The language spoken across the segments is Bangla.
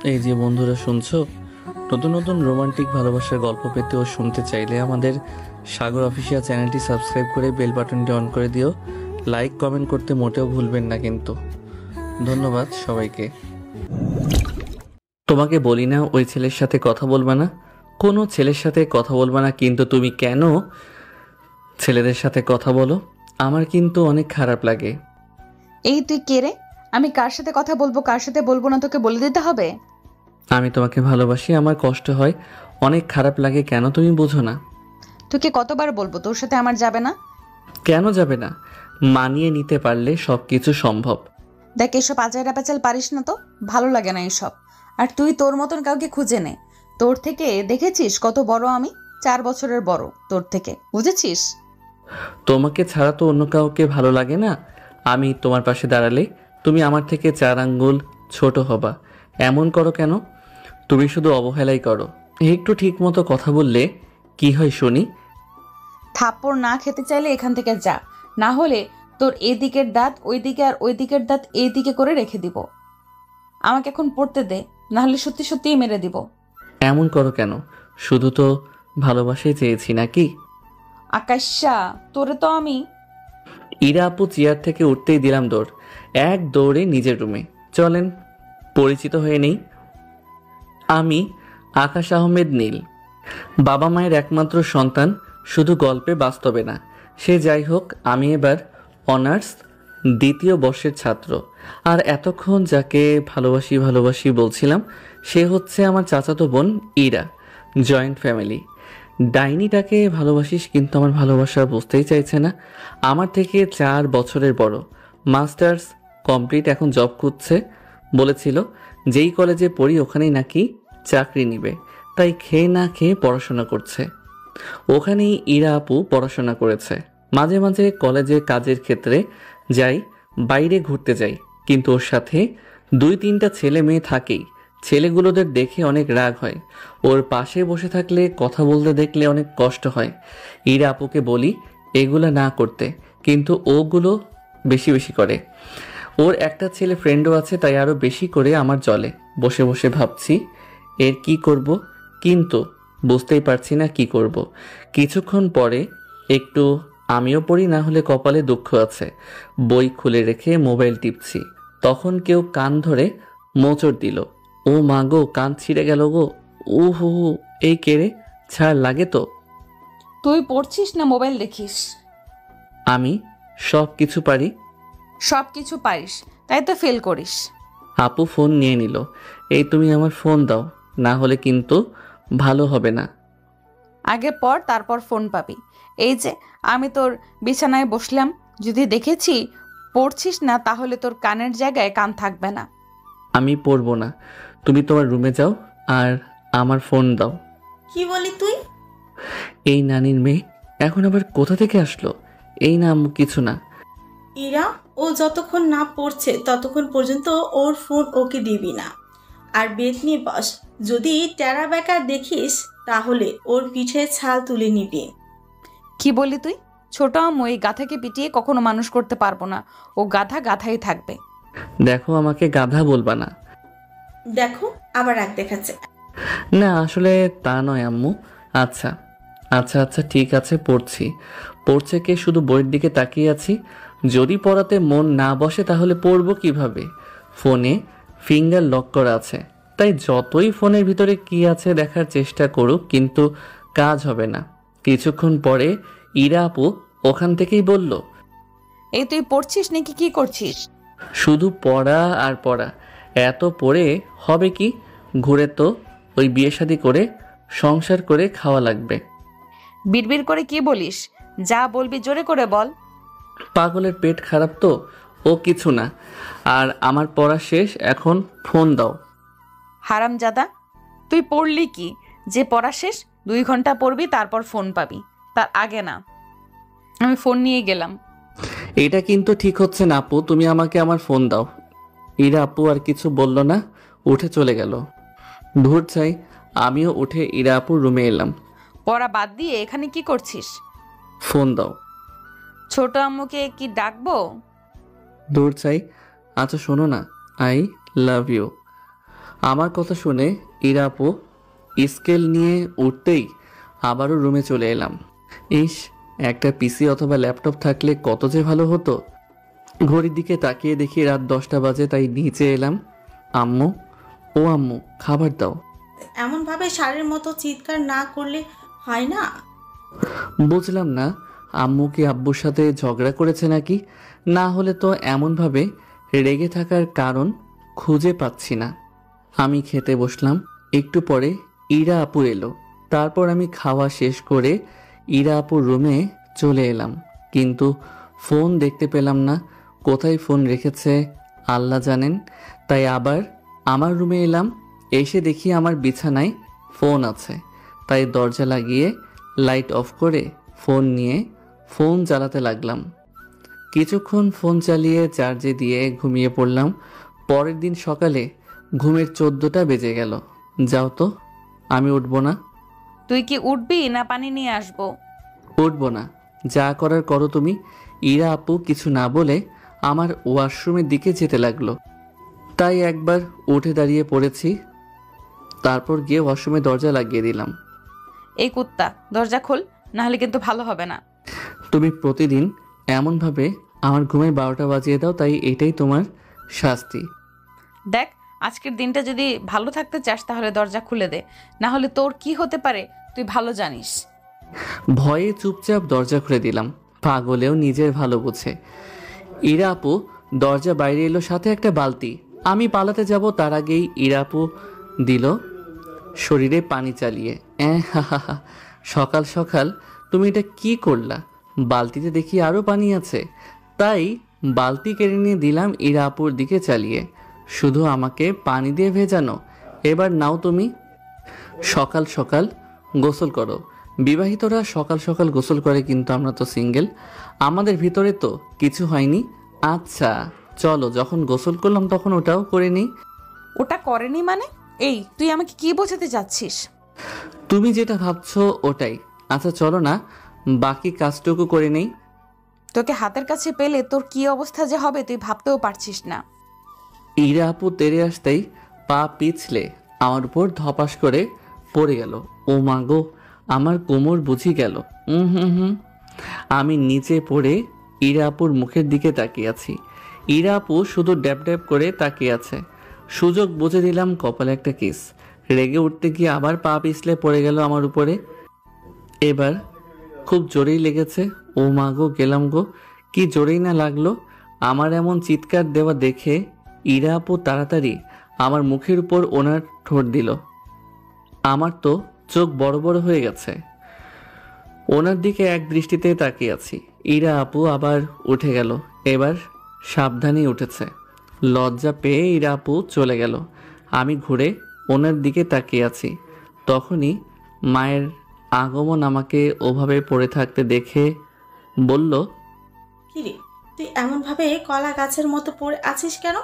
এই যে বন্ধুরা শুনছো, নতুন নতুন রোমান্টিক ভালোবাসার গল্প পেতে ও শুনতে চাইলে আমাদের সাগর অফিসিয়াল চ্যানেলটি সাবস্ক্রাইব করে বেল বাটনটি অন করে দিও। লাইক কমেন্ট করতে মোটেও ভুলবেন না কিন্তু। ধন্যবাদ সবাইকে। তোমাকে বলি না ওই ছেলের সাথে কথা বলবা না, কোনো ছেলের সাথে কথা বলবা না, কিন্তু তুমি কেন ছেলেদের সাথে কথা বলো? আমার কিন্তু অনেক খারাপ লাগে। এই তুই কে রে? আমি কার সাথে কথা বলবো কার সাথে বলবো না তোকে বলে দিতে হবে? আমি তোমাকে ভালোবাসি, আমার কষ্ট হয়, অনেক খারাপ লাগে, কেন তুমি বুঝো না? তোকে কতবার বলবো তোর সাথে আমার যাবে না? কেন যাবে না? মানিয়ে নিতে পারলে সব কিছু সম্ভব। দেখ এসব আচাইরা প্যাচাল পারিস না তো, ভালো লাগে না এসব। আর তুই তোর মতন কাউকে খুঁজে নে। তোর থেকে দেখেছিস কত বড় আমি, 4 বছরের বড় তোর থেকে, বুঝেছিস? তোমাকে ছাড়া তো অন্য কাউকে ভালো লাগে না। আমি তোমার পাশে দাঁড়ালে তুমি আমার থেকে 4 আঙ্গুল ছোট হবা। এমন করো কেন? তুমি শুধু অবহেলাই করো। একটু ঠিক মতো কথা বললে কি হয় শুনি? থাপ্পড় না খেতে চাইলে এখান থেকে যা, না হলে তোর এদিকের দাঁত ওইদিকে আর ওই দিকের দাঁত এইদিকে করে রেখে দিব। আমাকে এখন পড়তে দে, না হলে সত্যি সত্যিই মেরে দিব। এমন করো কেন? শুধু তো ভালোবাসাই চেয়েছি নাকি? আকাশা, তোরে তো আমি। ইরা আপু চেয়ার থেকে উঠতেই দিলাম দৌড়। এক দৌড়ে নিজের রুমে। চলেন পরিচিত হয়ে নেই। আমি আকাশ আহমেদ নীল, বাবা মায়ের একমাত্র সন্তান, শুধু গল্পে বাস্তবে না। সে যাই হোক, আমি এবার অনার্স 2য় বর্ষের ছাত্র। আর এতক্ষণ যাকে ভালোবাসি ভালোবাসি বলছিলাম সে হচ্ছে আমার চাচাতো বোন ইরা। Joint family. ডাইনিটাকে ভালোবাসিস, কিন্তু আমার ভালোবাসা বুঝতেই চাইছে না। আমার থেকে 4 বছরের বড়, মাস্টার্স কমপ্লিট, এখন জব খুঁজছে। বলেছিল যেই কলেজে পড়ি ওখানেই নাকি চাকরি নিবে, তাই খেয়ে না খেয়ে পড়াশোনা করছে। ওখানেই ইরা আপু পড়াশোনা করেছে। মাঝে মাঝে কলেজে কাজের ক্ষেত্রে যাই, বাইরে ঘুরতে যাই, কিন্তু ওর সাথে 2-3টা ছেলে মেয়ে থাকেই। ছেলেগুলোদের দেখে অনেক রাগ হয়। ওর পাশে বসে থাকলে, কথা বলতে দেখলে অনেক কষ্ট হয়। ইরা আপুকে বলি এগুলো না করতে, কিন্তু ওগুলো বেশি বেশি করে। ওর একটা ছেলে ফ্রেন্ডও আছে, তাই আরো বেশি করে আমার জলে। বসে বসে ভাবছি এর কি করব, কিন্তু বুঝতেই পারছি না কি করব। কিছুক্ষণ পরে একটু আমিও পড়ি, না হলে কপালে দুঃখ আছে, বই খুলে রেখে মোবাইল টিপছি। তখন কেউ কান ধরে মোচড় দিল। ও মা গো, কান ছিঁড়ে গেল গো। ও হো হো, এই কেড়ে, ছাড় লাগে তো। তুই পড়ছিস না মোবাইল দেখিস? আমি সব কিছু পারি। সব কিছু পারিস, তাই তো ফেল করিস। আপু ফোন নিয়ে নিল। এই তুমি আমার ফোন দাও, না হলে কিন্তু ভালো হবে না। আগে পড়, তারপর ফোন পাবি। এই যে আমি তোর বিছানায় বসলাম, যদি দেখেছি পড়ছিস না তাহলে তোর কানের জায়গায় কান থাকবে না। আমি পড়বো না, তুমি তোমার রুমে যাও আর আমার ফোন দাও। কি বলি তুই? এই নানির মেয়ে এখন আবার কোথা থেকে আসলো? এই না আম্মু, কিছু না। ইরা, ও যতক্ষণ না পড়ছে ততক্ষণ পর্যন্ত ওর ফোন ওকে দিবি না। আর বেত নিয়ে বস, যদি টেরা বেকা দেখিস তাহলে ওর পিঠে ছাল তুলে নিবি। কি বললি তুই? ছোট আম্মু এই গাধাকে পিটিয়ে কখনো মানুষ করতে পারবো না। ও গাধা গাধাই থাকবে। দেখো, আমাকে গাধা বলবা না। দেখো, আবার রাগ দেখাচ্ছে। না আসলে তা নয় আম্মু। আচ্ছা আচ্ছা আচ্ছা, ঠিক আছে, পড়ছি। পড়ছে কে? শুধু বইয়ের দিকে তাকিয়ে আছি। যদি পড়াতে মন না বসে তাহলে পড়বো কিভাবে? ফোনে ফিঙ্গার লক করা আছে, তাই যতই ফোনের ভিতরে কি আছে দেখার চেষ্টা করুক, কিন্তু কাজ হবে না। কিছুক্ষণ পরে ইরা আপু ওখান থেকেই বলল, এই তুই পড়ছিস নাকি কি করছিস? শুধু পড়া আর পড়া। এত পড়ে হবে কি? ঘুরে তো ওই বিয়ে শাদী করে সংসার করে খাওয়া লাগবে। বিড়বিড় করে কি বলিস? যা বলবি জোরে করে বল। পাগলের পেট খারাপ তো, ও কিছু না। আর আমার পড়া শেষ, এখন ফোন দাও। হারামজাদা, তুই পড়লি কি? যে পড়া শেষ 2 ঘন্টা পড়বি, তারপর ফোন পাবি, তার আগে না। আমি ফোন নিয়ে গেলাম। এটা কিন্তু ঠিক হচ্ছে না আপু, তুমি আমাকে আমার ফোন দাও। ইরা আপু আর কিছু বলল না, উঠে চলে গেল। ধূর চাই। আমিও উঠে ইরা আপুর রুমে এলাম। পড়া বাদ দিয়ে এখানে কি করছিস? ফোন দাও। ছোট আম্মুকে কি ডাকবো? দূর চাই। আচ্ছা শোনো না, আই লাভ ইউ। আমার কথা শুনে ইরা আপু স্কেল নিয়ে উঠতেই আবারও রুমে চলে এলাম। ইস, একটা পিসি অথবা ল্যাপটপ থাকলে কত যে ভালো হতো। ঘড়ির দিকে তাকিয়ে দেখি রাত 10টা বাজে, তাই নিচে এলাম। আম্মু, ও আম্মু, খাবার দাও। এমনভাবে ষাঁড়ের মতো চিৎকার না করলে হয় না? বুঝলাম না, আম্মু কি আব্বুর সাথে ঝগড়া করেছে নাকি? না হলে তো এমনভাবে রেগে থাকার কারণ খুঁজে পাচ্ছি না। আমি খেতে বসলাম। একটু পরে ইরা আপু এলো। তারপর আমি খাওয়া শেষ করে ইরা আপুর রুমে চলে এলাম, কিন্তু ফোন দেখতে পেলাম না। কোথায় ফোন রেখেছে আল্লাহ জানেন। তাই আবার আমার রুমে এলাম। এসে দেখি আমার বিছানায় ফোন আছে। তাই দরজা লাগিয়ে লাইট অফ করে ফোন নিয়ে ফোন চালাতে লাগলাম। কিছুক্ষণ ফোন চালিয়ে চার্জে দিয়ে ঘুমিয়ে পড়লাম। পরের দিন সকালে ঘুমের 14টা বেজে গেল। যাও তো, আমি উঠবো না। তুই কি উঠবি না পানি নিয়ে আসবো? উঠবো না, যা করার করো তুমি। ইরা আপু কিছু না বলে আমার ওয়াশরুমের দিকে যেতে লাগলো। তাই একবার উঠে দাঁড়িয়ে পড়েছি। তারপর গিয়ে ওয়াশরুমে দরজা লাগিয়ে দিলাম। এই কুত্তা, দরজা খোল, না হলে কিন্তু ভালো হবে না। তুমি প্রতিদিন এমনভাবে আমার ঘুমের 12টা বাজিয়ে দাও, তাই এটাই তোমার শাস্তি। দেখ, আজকের দিনটা যদি ভালো থাকতে চাস তাহলে দরজা খুলে দে, না হলে তোর কি হতে পারে তুই ভালো জানিস। ভয়ে চুপচাপ দরজা খুলে দিলাম। পাগলেও নিজের ভালো বুঝে। ইরা আপু দরজা বাইরে এলো, সাথে একটা বালতি। আমি পালাতে যাব তার আগেই ইরা আপু দিল শরীরে পানি চালিয়ে। হা হা হা, সকাল সকাল তুমি এটা কি করলা? বালতিতে দেখি আরও পানি আছে, তাই বালতি কেড়ে নিয়ে দিলাম ইরা আপুর দিকে চালিয়ে। শুধু আমাকে পানি দিয়ে ভেজানো, এবার নাও তুমি। সকাল সকাল গোসল করো। বিবাহিতরা সকাল সকাল গোসল করে, কিন্তু আমরা তো সিঙ্গেল, আমাদের ভিতরে তো কিছু হয়নি। আচ্ছা চলো, যখন গোসল করলাম তখন ওটাও করে নিই। ওটা করেনি মানে? এই, তুই আমাকে কি বোঝাতে যাচ্ছিস? তুমি যেটা ভাবছো ওটাই। আচ্ছা চলো না, বাকি কাজটুকু করে নেই। তোকে হাতের কাছে পেলে তোর কি অবস্থা যে হবে তুই ভাবতেও পারছিস না। ইরা আপু তেড়ে আসতেই পা পিছলে আমার উপর ধপাস করে পড়ে গেল। ও মা গো, আমার কোমর বুঝি গেল। হুম। আমি নিচে পড়ে ইরা আপুর মুখের দিকে তাকিয়ে আছি। ইরা আপু শুধু ড্যাব ড্যাব করে তাকিয়ে আছে। সুযোগ বুঝে দিলাম কপালে একটা কিস। রেগে উঠতে গিয়ে আবার পা পিছলে পড়ে গেল আমার উপরে। এবার খুব জোরেই লেগেছে। ও মা গো, গেলাম গো, কি জোরেই না লাগলো। আমার এমন চিৎকার দেওয়া দেখে ইরা আপু তাড়াতাড়ি আমার মুখের উপর ওনার ঠোঁট দিল। আমার তো চোখ বড় বড় হয়ে গেছে। ওনার দিকে এক দৃষ্টিতে তাকিয়ে আছি। ইরা আপু আবার উঠে গেল। এবার সাবধানেই উঠেছে। লজ্জা পেয়ে ইরা আপু চলে গেল। আমি ঘুরে ওনার দিকে তাকিয়ে আছি। তখনই মায়ের আগমন আমাকে ওভাবে পড়ে থাকতে দেখে বলল, কিরে, তুই এমনভাবে কলা গাছের মতো পড়ে আছিস কেন?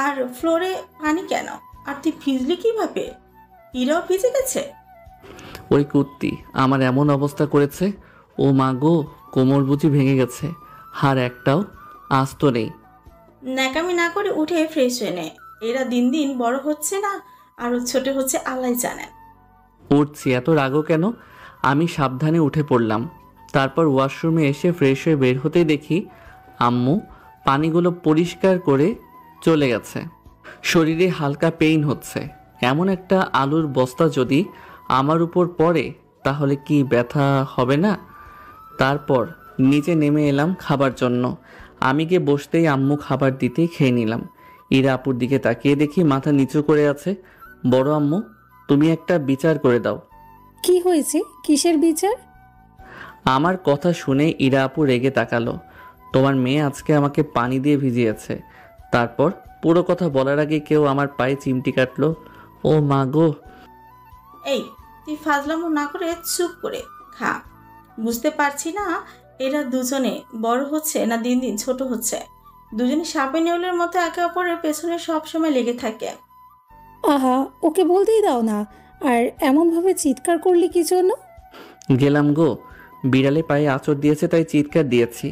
আর ফ্লোরে পানি কেন? আর তুই ভিজলি কিভাবে? ইরাও ভিজে গেছে? ওই কুত্তি আমার এমন অবস্থা করেছে। ও মা গো, কোমর বুঝি ভেঙে গেছে, হাড় একটাও আস্ত নেই। ন্যাকামি না করে উঠে ফ্রেশ হয়ে নে। এরা দিন দিন বড় হচ্ছে না, আরো ছোট হচ্ছে, আল্লাহ জানেন। উঠছি, এত রাগও কেন? আমি সাবধানে উঠে পড়লাম। তারপর ওয়াশরুমে এসে ফ্রেশ হয়ে বের হতেই দেখি আম্মু পানিগুলো পরিষ্কার করে চলে গেছে। শরীরে হালকা পেইন হচ্ছে। এমন একটা আলুর বস্তা যদি আমার উপর পড়ে তাহলে কি ব্যথা হবে না? তারপর নিচে নেমে এলাম খাবার জন্য। আমি গিয়ে বসতেই আম্মু খাবার দিতেই খেয়ে নিলাম। ইরা আপুর দিকে তাকিয়ে দেখি মাথা নিচু করে আছে। বড় আম্মু, তুমি একটা বিচার করে দাও। কি হয়েছে? কিসের বিচার? আমার কথা শুনে ইরা আপু রেগে তাকালো। তোমার মেয়ে আজকে আমাকে পানি দিয়ে ভিজিয়েছে। তারপর পুরো কথা বলার আগে কেউ আমার পায়ে চিমটি কাটলো। ও মা গো। এই, তুই ফাজলামো না করে চুপ করে খা। বুঝতে পারছি না এরা দুজনে বড় হচ্ছে না দিন দিন ছোট হচ্ছে। দুজনে সাপে নেউলের মতো একে অপরের পেছনে সবসময় লেগে থাকে। আহা, ওকে বলতেই দাও না। আর এমনভাবে চিৎকার করলি কি জন্য? গেলাম গো, বিড়ালে পায়ে আঁচড় দিয়েছে তাই চিৎকার দিয়েছি।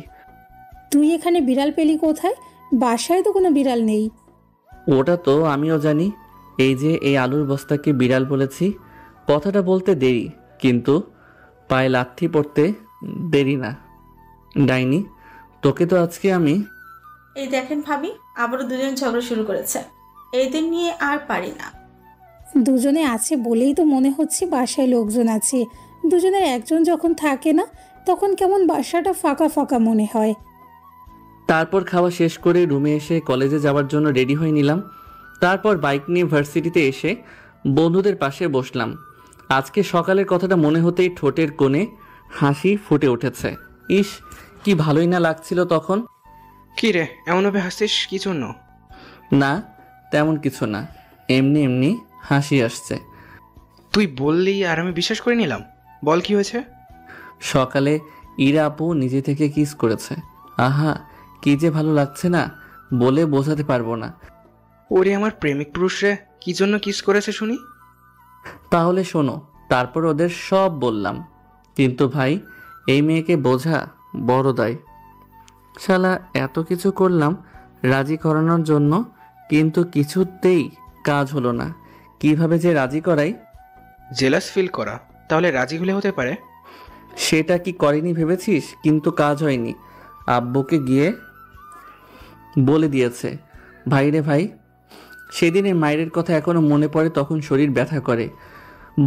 তুই এখানে বিড়াল পেলি কোথায়? বাসায় তো কোনো বিড়াল নেই। ওটা তো আমিও জানি, এই যে এই আলুর বস্তাকে বিড়াল বলেছি, কথাটা বলতে দেরি, কিন্তু পায়ে লাথি পড়তে দেরি না। ডাইনি, তোকে তো আজকে আমি। এই দেখেন ভাবি, আবারও দুজন ঝগড়া শুরু করেছে। এদের নিয়ে আর পারি না। দুজনে আছে বলেই তো মনে হচ্ছে বাসায় লোকজন আছে। দুজনের একজন যখন থাকে না, তখন কেমন বাসাটা ফাঁকা ফাঁকা মনে হয়। তারপর খাওয়া শেষ করে রুমে এসে কলেজে যাওয়ার জন্য রেডি হয়ে নিলাম। তারপর বাইক নিয়ে ভার্সিটিতে এসে বন্ধুদের পাশে বসলাম। আজকে সকালের কথাটা মনে হতেই ঠোঁটের কোণে হাসি ফুটে উঠেছে। ইস, কি ভালোই না লাগছিল তখন। কি রে, এমনভাবে হাসছিস কি জন্য? না, তেমন কিছু না, এমনি এমনি হাসি আসছে। তুই বললি আর আমি বিশ্বাস করে নিলাম। বল কি হয়েছে? সকালে ইরা আপু নিজে থেকে কিস করেছে। আহা, কি যে ভালো লাগছে না, বলে বোঝাতে পারবো না। ওরে আমার প্রেমিক পুরুষ রে, কি জন্য কিস করেছে শুনি? তাহলে শোনো, তারপর ওদের সব বললাম। কিন্তু ভাই, এই মেয়েকে বোঝা বড় দায়। শালা এত কিছু করলাম রাজি করানোর জন্য, কিন্তু কিছুতেই কাজ হলো না। কিভাবে যে রাজি করাই। জেলাস ফিল করা, তাহলে রাজি হলে হতে পারে। সেটা কি করেনি ভেবেছিস? কিন্তু কাজ হয়নি। আব্বুকে গিয়ে বলে দিয়েছে। ভাই রে ভাই, সেদিনের মায়ের কথা এখনো মনে পড়ে, তখন শরীর ব্যথা করে।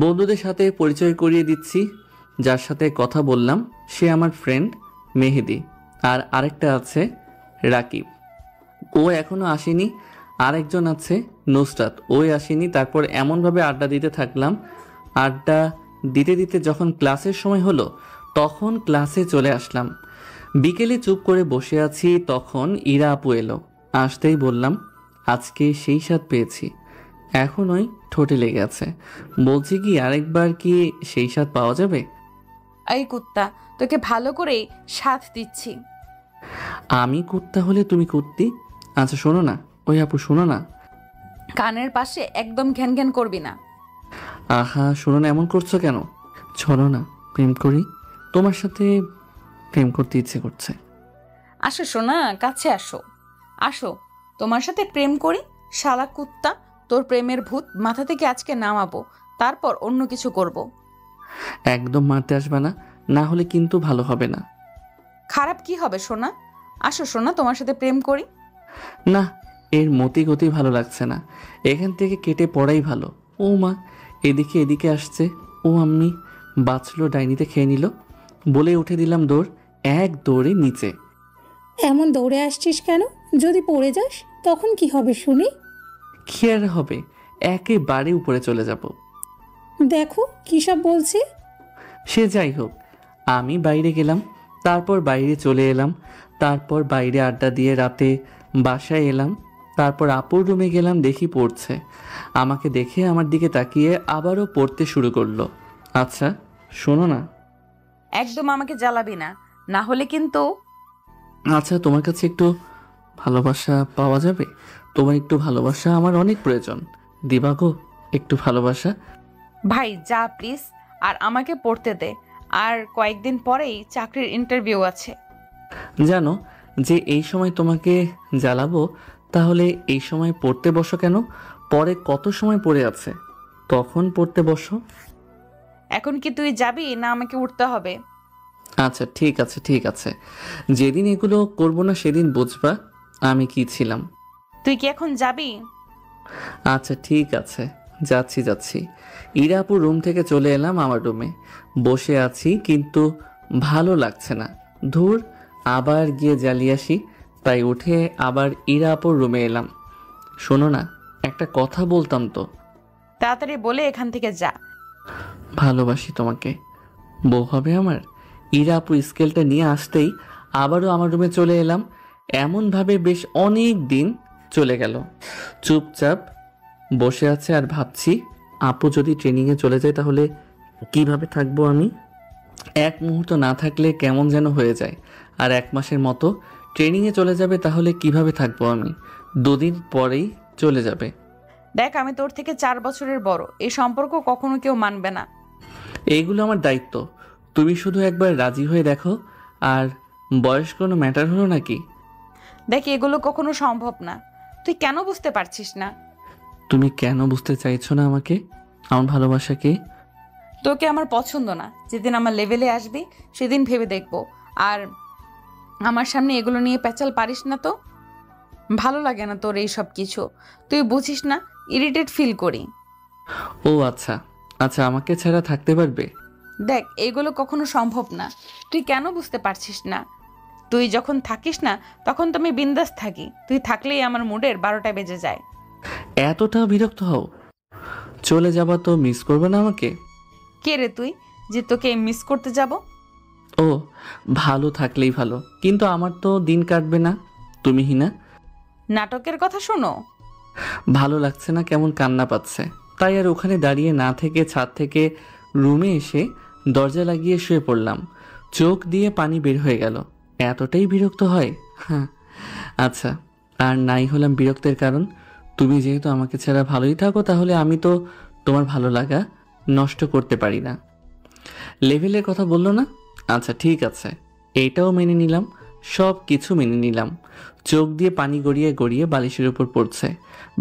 বন্ধুদের সাথে পরিচয় করিয়ে দিচ্ছি। যার সাথে কথা বললাম সে আমার ফ্রেন্ড মেহেদি, আর আরেকটা আছে রাকিব, ও এখনো আসেনি। আরেকজন আছে নুসরাত, ওই আসেনি। তারপর এমনভাবে আড্ডা দিতে থাকলাম। আড্ডা দিতে দিতে যখন ক্লাসের সময় হলো, তখন ক্লাসে চলে আসলাম। বিকেলে চুপ করে বসে আছি, তখন ইরা আপু এলো। আসতেই বললাম, আজকে সেই স্বাদ পেয়েছি। এখনই ঠোঁটে লেগে আছে। বলছি কি, আরেকবার কি সেই স্বাদ পাওয়া যাবে? এই কুত্তা, তোকে ভালো করেই সাথ দিচ্ছি। আমি কুত্তা হলে তুমি কুত্তি? আচ্ছা শোনো না, ওই আপু শোনো না। কানের পাশে একদম ঘ্যান ঘ্যান করবি না। আহা শোনো না, এমন করছো কেন? চলো না প্রেম করি, তোমার সাথে প্রেম করতে ইচ্ছে করছে। আসো সোনা, কাছে আসো। আসো, তোমার সাথে প্রেম করি। শালা কুত্তা, তোর প্রেমের ভূত মাথা থেকে আজকে নামাবো, তারপর অন্য কিছু করব। একদম মারতে আসবে না, না হলে কিন্তু ভালো হবে না। খারাপ কি হবে সোনা? আসো সোনা, তোমার সাথে প্রেম করি। না, এর মতি গতি ভালো লাগছে না, এখান থেকে কেটে পড়াই ভালো। ও মা, এদিকে এদিকে আসছে। ও আম্মি, বাঁচলো, ডাইনিতে খেয়ে নিল। বলে উঠে দিলাম দৌড়, এক দৌড়ে নিচে। এমন দৌড়ে আসছিস কেন? যদি পড়ে যাস তখন কি হবে শুনি? কি আর হবে, একেবারে উপরে চলে যাব। দেখো কী সব বলছে। সে যাই হোক, আমি বাইরে গেলাম, তারপর বাইরে চলে এলাম, তারপর বাইরে আড্ডা দিয়ে রাতে বাসায় এলাম। তারপর আপুর রুমে গেলাম, দেখি পড়ছে। আমাকে দেখে আমার দিকে তাকিয়ে আবারও পড়তে শুরু করলো। আচ্ছা শোনো না। একদম আমাকে জ্বালাবি না, না হলে কিন্তু। আচ্ছা, তোমার কাছে একটু ভালোবাসা পাওয়া যাবে? তোমার একটু ভালোবাসা আমার অনেক প্রয়োজন। দিবা গো একটু ভালোবাসা? ভাই যা প্লিজ, আর আমাকে পড়তে দে। আর কয়েকদিন পরেই চাকরির ইন্টারভিউ আছে। জানো যে এই সময় তোমাকে জ্বালাবো, তাহলে এই সময় পড়তে বসো কেন? পরে কত সময় পড়ে আছে, তখন পড়তে বসো। এখন কি তুই যাবি না আমাকে উঠতে হবে? আচ্ছা ঠিক আছে ঠিক আছে, যেদিন এগুলো করবো না সেদিন বুঝবা আমি কি ছিলাম। তুই কি এখন যাবি? আচ্ছা ঠিক আছে, যাচ্ছি যাচ্ছি। ইরাপুর রুম থেকে চলে এলাম আমার রুমে। বসে আছি কিন্তু ভালো লাগছে না। ধুর, আবার গিয়ে জ্বালিয়ে আসি। তাই উঠে আবার ইরাপুর রুমে এলাম। শোনো না, একটা কথা বলতাম তো। তাড়াতাড়ি বলে এখান থেকে যা। ভালোবাসি তোমাকে, বউ হবে আমার। ইরাপু স্কেলটা নিয়ে আসতেই আবারও আমার রুমে চলে এলাম। এমনভাবে বেশ অনেক দিন চলে গেল। চুপচাপ বসে আছে আর ভাবছি, আপু যদি ট্রেনিংয়ে চলে যায় তাহলে কিভাবে থাকবো আমি? এক মুহূর্ত না থাকলে কেমন যেন হয়ে যায়। আর 1 মাসের মতো ট্রেনিংয়ে চলে যাবে, তাহলে কিভাবে থাকবো আমি? 2 দিন পরেই চলে যাবে। দেখ, আমি তোর থেকে 4 বছরের বড়, এই সম্পর্ক কখনো কেউ মানবে না। এইগুলো আমার দায়িত্ব, তুমি শুধু একবার রাজি হয়ে দেখো। আর বয়স কোনো ম্যাটার হলো নাকি? দেখ, এগুলো কখনো সম্ভব না। তুই কেন বুঝতে পারছিস না? তুমি কেন বুঝতে চাইছো না আমাকে, আমার ভালোবাসা কি? তোকে আমার পছন্দ না। যেদিন আমার লেভেলে আসবি সেদিন ভেবে দেখবো। আর আমার সামনে এগুলো নিয়ে প্যাচাল পারিস না তো। ভালো লাগে না তোর এই সব কিছু। তুই বুঝিস না, ইরিটেট ফিল করি। ও আচ্ছা আচ্ছা, আমাকে ছাড়া থাকতে পারবে? দেখ, এগুলো কখনো সম্ভব না। তুই কেন বুঝতে পারছিস না? তুই যখন থাকিস না তখন তো আমি বিন্দাস থাকি। তুই থাকলেই আমার মুডের 12টা বেজে যায়। এতটা বিরক্ত হও? চলে যাবা তো মিস করবে না আমাকে? কে রে তুই যে তোকে মিস করতে যাব? ও, ভালো থাকলেই ভালো, কিন্তু আমার তো দিন কাটবে না তুমি হিনা। নাটকের কথা শোনো। ভালো লাগছে না, কেমন কান্না পাচ্ছে, তাই আর ওখানে দাঁড়িয়ে না থেকে ছাদ থেকে রুমে এসে দরজা লাগিয়ে শুয়ে পড়লাম। চোখ দিয়ে পানি বের হয়ে গেল। এতটাই বিরক্ত হয়? হ্যাঁ আচ্ছা, আর নাই হলাম বিরক্তের কারণ। তুমি যেহেতু আমাকে ছাড়া ভালোই থাকো, তাহলে আমি তো তোমার ভালো লাগা নষ্ট করতে পারি না। লেভেলের কথা বললো না? আচ্ছা ঠিক আছে, এইটাও মেনে নিলাম, সব কিছু মেনে নিলাম। চোখ দিয়ে পানি গড়িয়ে গড়িয়ে বালিশের উপর পড়ছে।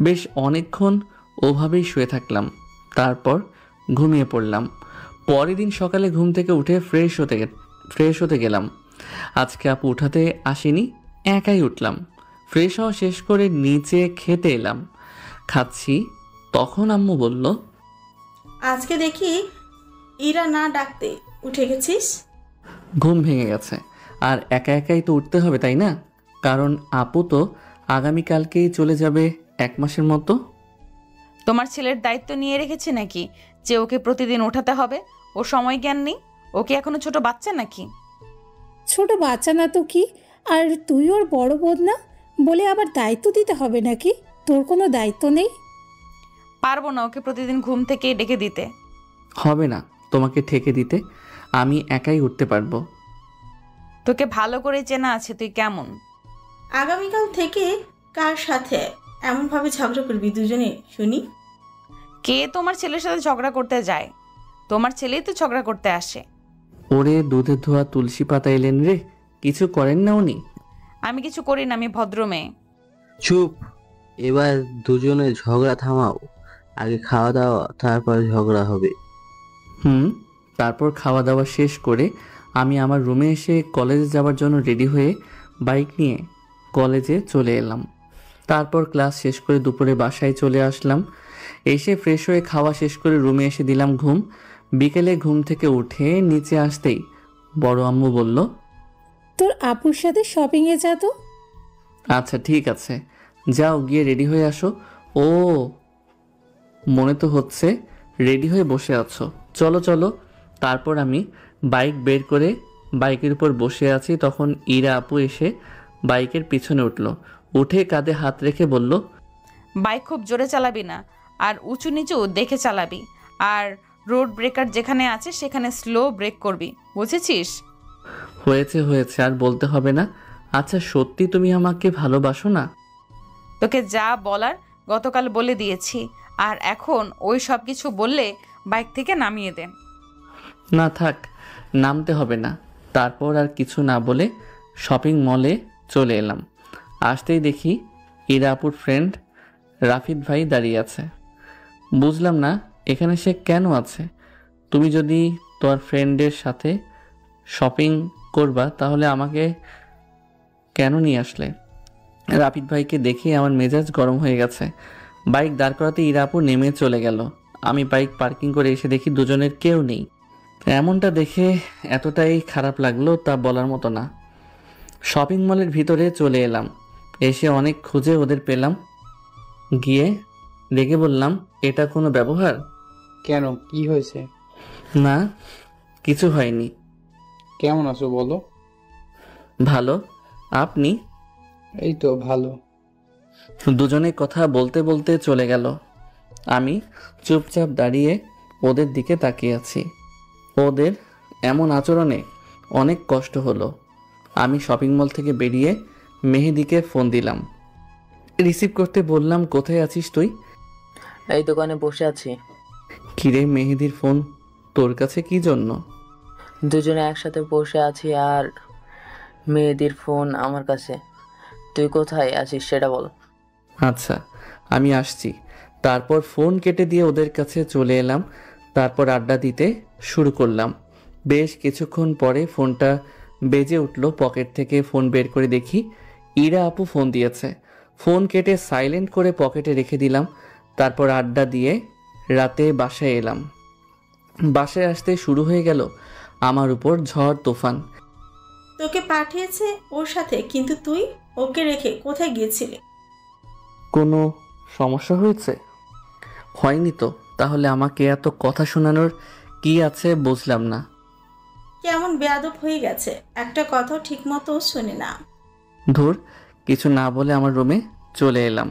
বেশ অনেকক্ষণ ওভাবেই শুয়ে থাকলাম, তারপর ঘুমিয়ে পড়লাম। পরের দিন সকালে ঘুম থেকে উঠে ফ্রেশ হতে গেলাম। আজকে আপু উঠাতে আসেনি, একাই উঠলাম। ফ্রেশ হওয়া শেষ করে নিচে খেতে এলাম। খাচ্ছি, তখন আম্মু বলল, আজকে দেখি ইরা না ডাকতে উঠে গেছিস। ঘুম ভেঙে গেছে, আর একা একাই তো উঠতে হবে তাই না? কারণ আপু তো আগামীকালকেই চলে যাবে 1 মাসের মতো। তোমার ছেলের দায়িত্ব নিয়ে রেখেছে নাকি যে ওকে প্রতিদিন ওঠাতে হবে? ও সময় জ্ঞান নেই? ওকে এখনো ছোট বাচ্চা নাকি? ছোট বাচ্চা না তো কি, আর তুই ওর বড় বোন না বলে আবার দায়িত্ব দিতে হবে নাকি? তোর কোনো দায়িত্ব নেই? পারবো না ওকে প্রতিদিন ঘুম থেকে ডেকে দিতে। হবে না তোমাকে ঠেকে দিতে, আমি একাই উঠতে পারবো। তোকে ভালো করে চেনা আছে তুই কেমন। আগামীকাল থেকে কার সাথে এমনভাবে ঝগড়া করবি দুজনে শুনি? কে তোমার ছেলের সাথে ঝগড়া করতে যায়? তোমার ছেলেই তো ঝগড়া করতে আসে। ওরে দুধে ধোয়া তুলসী পাতা এলেন রে, কিছু করেন না উনি? আমি কিছু করি না, আমি ভদ্র মেয়ে। চুপ, এবার দুজনে ঝগড়া থামাও। আগে খাওয়া দাওয়া, তারপর ঝগড়া হবে। তারপর খাওয়া দাওয়া শেষ করে আমি আমার রুমে এসে কলেজে যাওয়ার জন্য রেডি হয়ে বাইক নিয়ে কলেজে চলে এলাম। তারপর ক্লাস শেষ করে দুপুরে বাসায় চলে আসলাম। এসে ফ্রেশ হয়ে খাওয়া শেষ করে রুমে এসে দিলাম ঘুম। বিকেলে ঘুম থেকে উঠে নিচে আসতেই বড় আম্মু বলল, তোর আপুর সাথে শপিংয়ে যা তো। আচ্ছা ঠিক আছে, যাও গিয়ে রেডি হয়ে আসো। ও, মনে তো হচ্ছে রেডি হয়ে বসে আছো, চলো চলো। তারপর আমি বাইক বের করে বাইকের উপর বসে আছি, তখন ইরা আপু এসে বাইকের পিছনে উঠলো। উঠে কাঁধে হাত রেখে বলল, বাইক খুব জোরে চালাবি না, আর উঁচু নিচু দেখে চালাবি। আর রোড ব্রেকার যেখানে আছে সেখানে স্লো ব্রেক করবি, বুঝেছিস? হয়েছে হয়েছে, আর বলতে হবে না। আচ্ছা সত্যি তুমি আমাকে ভালোবাসো না? তোকে যা বলার গতকাল বলে দিয়েছি, আর এখন ওই সব কিছু বললে বাইক থেকে নামিয়ে দে। না থাক, নামতে হবে না। তারপর আর কিছু না বলে শপিং মলে চলে এলাম। আসতেই দেখি ইরা আপুর ফ্রেন্ড রাফিদ ভাই দাঁড়িয়ে আছে। বুঝলাম না এখানে সে কেন আছে। তুমি যদি তোমার ফ্রেন্ডের সাথে শপিং করবা তাহলে আমাকে কেন নিয়ে আসলে? রাফিদ ভাইকে দেখে আমার মেজাজ গরম হয়ে গেছে। বাইক দাঁড় করাতে ইরা আপু নেমে চলে গেল। আমি বাইক পার্কিং করে এসে দেখি দুজনের কেউ নেই। এমনটা দেখে এতটাই খারাপ লাগলো তা বলার মতো না। শপিং মলের ভিতরে চলে এলাম। এসে অনেক খুঁজে ওদের পেলাম। গিয়ে রেগে বললাম, এটা কোনো ব্যবহার? কেন, কি হয়েছে? না কিছু হয়নি। কেমন আছো বলো? ভালো, আপনি? এই তো ভালো। দুজনে কথা বলতে বলতে চলে গেল। আমি চুপচাপ দাঁড়িয়ে ওদের দিকে তাকিয়ে আছি। ওদের এমন আচরণে অনেক কষ্ট হলো। আমি শপিং মল থেকে বেরিয়ে মেহেদিকে ফোন দিলাম। রিসিভ করতে বললাম, কোথায় আছিস তুই? এই দোকানে বসে আছি। কিরে মেহেদির ফোন তোর কাছে কি জন্য? দুজনে একসাথে বসে আছি আর মেয়েদের ফোন আমার কাছে। তুই কোথায় আছিস সেটা বল। আচ্ছা আমি আসছি। তারপর ফোন কেটে দিয়ে ওদের কাছে চলে এলাম। তারপর আড্ডা দিতে শুরু করলাম। বেশ কিছুক্ষণ পরে ফোনটা বেজে উঠল। পকেট থেকে ফোন বের করে দেখি ইরা আপু ফোন দিয়েছে। ফোন কেটে সাইলেন্ট করে পকেটে রেখে দিলাম। তারপর আড্ডা দিয়ে রাতে বাসায় এলাম। বাসায় আসতে শুরু হয়ে গেল আমার উপর ঝড় তুফান। তোকে পাঠিয়েছে ওর সাথে, কিন্তু তুই ওকে রেখে কোথায় গিয়েছিলি? কোনো সমস্যা হয়েছে? হয়নি তো। তাহলে আমাকে এত কথা শোনানোর কি আছে বুঝলাম না। কেমন বেয়াদব হয়ে গেছে, একটা কথাও ঠিক মতো শুনে না। ধুর, কিছু না বলে আমার রুমে চলে এলাম।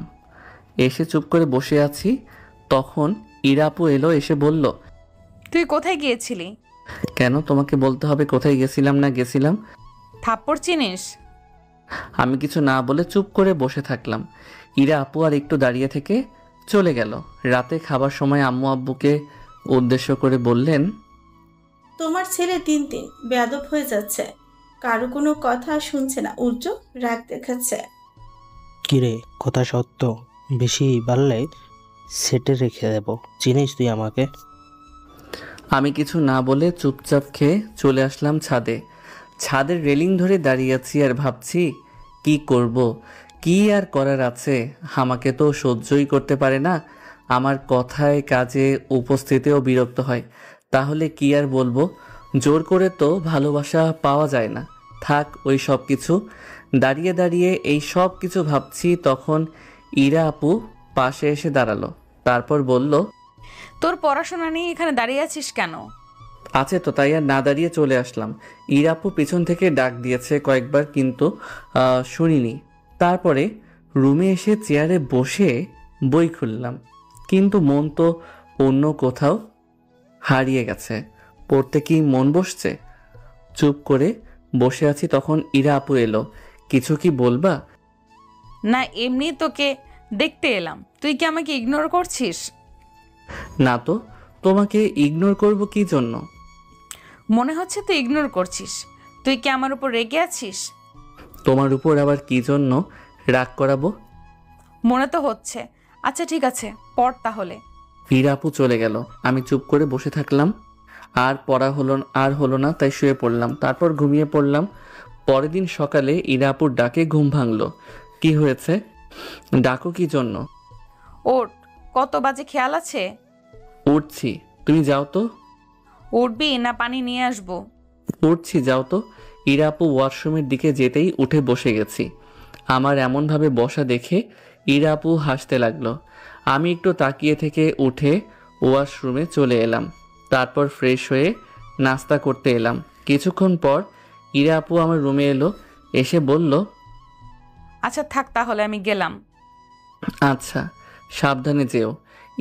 এসে চুপ করে বসে আছি। তখন ইরা আপু এলো, এসে বলল, তুই কোথায় গিয়েছিলি? কেন তোমাকে বলতে হবে কোথায় গেছিলাম না গেছিলাম? থাপ্পড় চিনিস? আমি কিছু না বলে চুপ করে বসে থাকলাম। ইরা আপু আর একটু দাঁড়িয়ে থেকে চলে গেল। রাতে খাবার সময় আম্মু আব্বুকে উদ্দেশ্য করে বললেন, তোমার ছেলে দিন দিন বেয়াদব হয়ে যাচ্ছে, কারো কোনো কথা শুনছে না, উল্টো রাগ দেখাচ্ছে। কিরে, কথা সত্য, বেশি বাড়লে সেটে রেখে দেব, চিনিস তুই আমাকে? আমি কিছু না বলে চুপচাপ খেয়ে চলে আসলাম ছাদে। ছাদের রেলিং ধরে দাঁড়িয়ে আছি আর ভাবছি কি করব, কি আর করার আছে। আমাকে তো সহ্যই করতে পারে না, আমার কথায় কাজে উপস্থিতিও বিরক্ত হয়। তাহলে কি আর বলবো, জোর করে তো ভালোবাসা পাওয়া যায় না। থাক ওই সব কিছু। দাঁড়িয়ে দাঁড়িয়ে এই সব কিছু ভাবছি, তখন ইরা আপু পাশে এসে দাঁড়ালো। তারপর বলল, তোর পড়াশোনা নিয়ে এখানে দাঁড়িয়ে আছিস কেন? আছে তো, তাই আর না দাঁড়িয়ে চলে আসলাম। ইরা আপু পিছন থেকে ডাক দিয়েছে কয়েকবার, কিন্তু শুনিনি। তারপরে রুমে এসে চেয়ারে বসে বই খুললাম, কিন্তু মন তো অন্য কোথাও হারিয়ে গেছে। পড়তে কি মন বসছে? চুপ করে বসে আছি, তখন ইরা আপু এলো। কিছু কি বলবা? না, এমনি তোকে দেখতে এলাম। তুই কি আমাকে ইগনোর করছিস? না তো, তোমাকে ইগনোর করব কি জন্য? মনে হচ্ছে তুই ইগনোর করছিস। তুই কি আমার উপর রেগে আছিস? তোমার উপর আবার কি জন্য রাগ করাবো? মনে তো হচ্ছে। আচ্ছা ঠিক আছে, পড় তাহলে। ইরা আপু চলে গেল। আমি চুপ করে বসে থাকলাম। আর পড়া হলো না, তাই শুয়ে পড়লাম। তারপর ঘুমিয়ে পড়লাম। পরের দিন সকালে ইরা আপুর ডাকে ঘুম ভাঙলো। কি হয়েছে? ডাকো কি জন্য? ওঠ, কত বাজে খেয়াল আছে? উঠছি, তুমি যাও তো। উঠবি না পানি নিয়ে আসবো? উঠছি, যাও তো। ইরা আপু ওয়াশরুমের দিকে যেতেই উঠে বসে গেছি। আমার এমনভাবে বসা দেখে ইরা আপু হাসতে লাগলো। আমি একটু তাকিয়ে থেকে উঠে ওয়াশরুমে চলে এলাম। তারপর ফ্রেশ হয়ে নাস্তা করতে এলাম। কিছুক্ষণ পর ইরা আপু আমার রুমে এলো, এসে বলল, আচ্ছা থাক তাহলে, আমি গেলাম। আচ্ছা, সাবধানে যেও।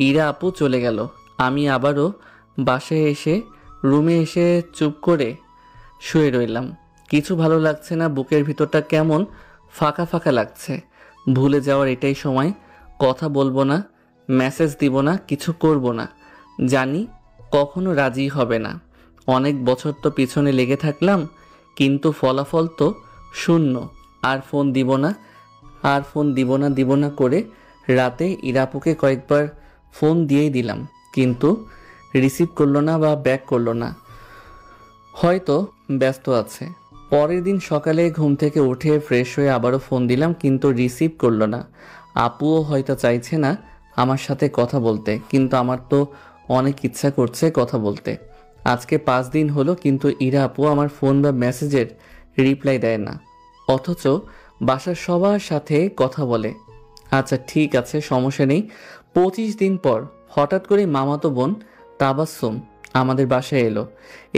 ইরা আপু চলে গেল। আমি আবারও বাসায় এসে রুমে এসে চুপ করে শুয়ে রইলাম। কিছু ভালো লাগছে না, বুকের ভিতরটা কেমন ফাঁকা ফাঁকা লাগছে। ভুলে যাওয়ার এটাই সময়। কথা বলবো না, মেসেজ দিব না, কিছু করব না। জানি কখনো রাজি হবে না। অনেক বছর তো পিছনে লেগে থাকলাম, কিন্তু ফলাফল তো শূন্য। আর ফোন দিব না করে রাতে ইরাপুকে কয়েকবার ফোন দিয়েই দিলাম, কিন্তু রিসিভ করলো না বা ব্যাক করলো না। হয়তো ব্যস্ত আছে। পরের দিন সকালে ঘুম থেকে উঠে ফ্রেশ হয়ে আবারও ফোন দিলাম, কিন্তু রিসিভ করলো না। আপুও হয়তো চাইছে না আমার সাথে কথা বলতে, কিন্তু আমার তো অনেক ইচ্ছা করছে কথা বলতে। আজকে 5 দিন হলো, কিন্তু ইরা আপু আমার ফোন বা মেসেজের রিপ্লাই দেয় না, অথচ বাসার সবার সাথে কথা বলে। আচ্ছা ঠিক আছে, সমস্যা নেই। 25 দিন পর হঠাৎ করে মামাতো বোন তাবাসসুম আমাদের বাসায় এলো।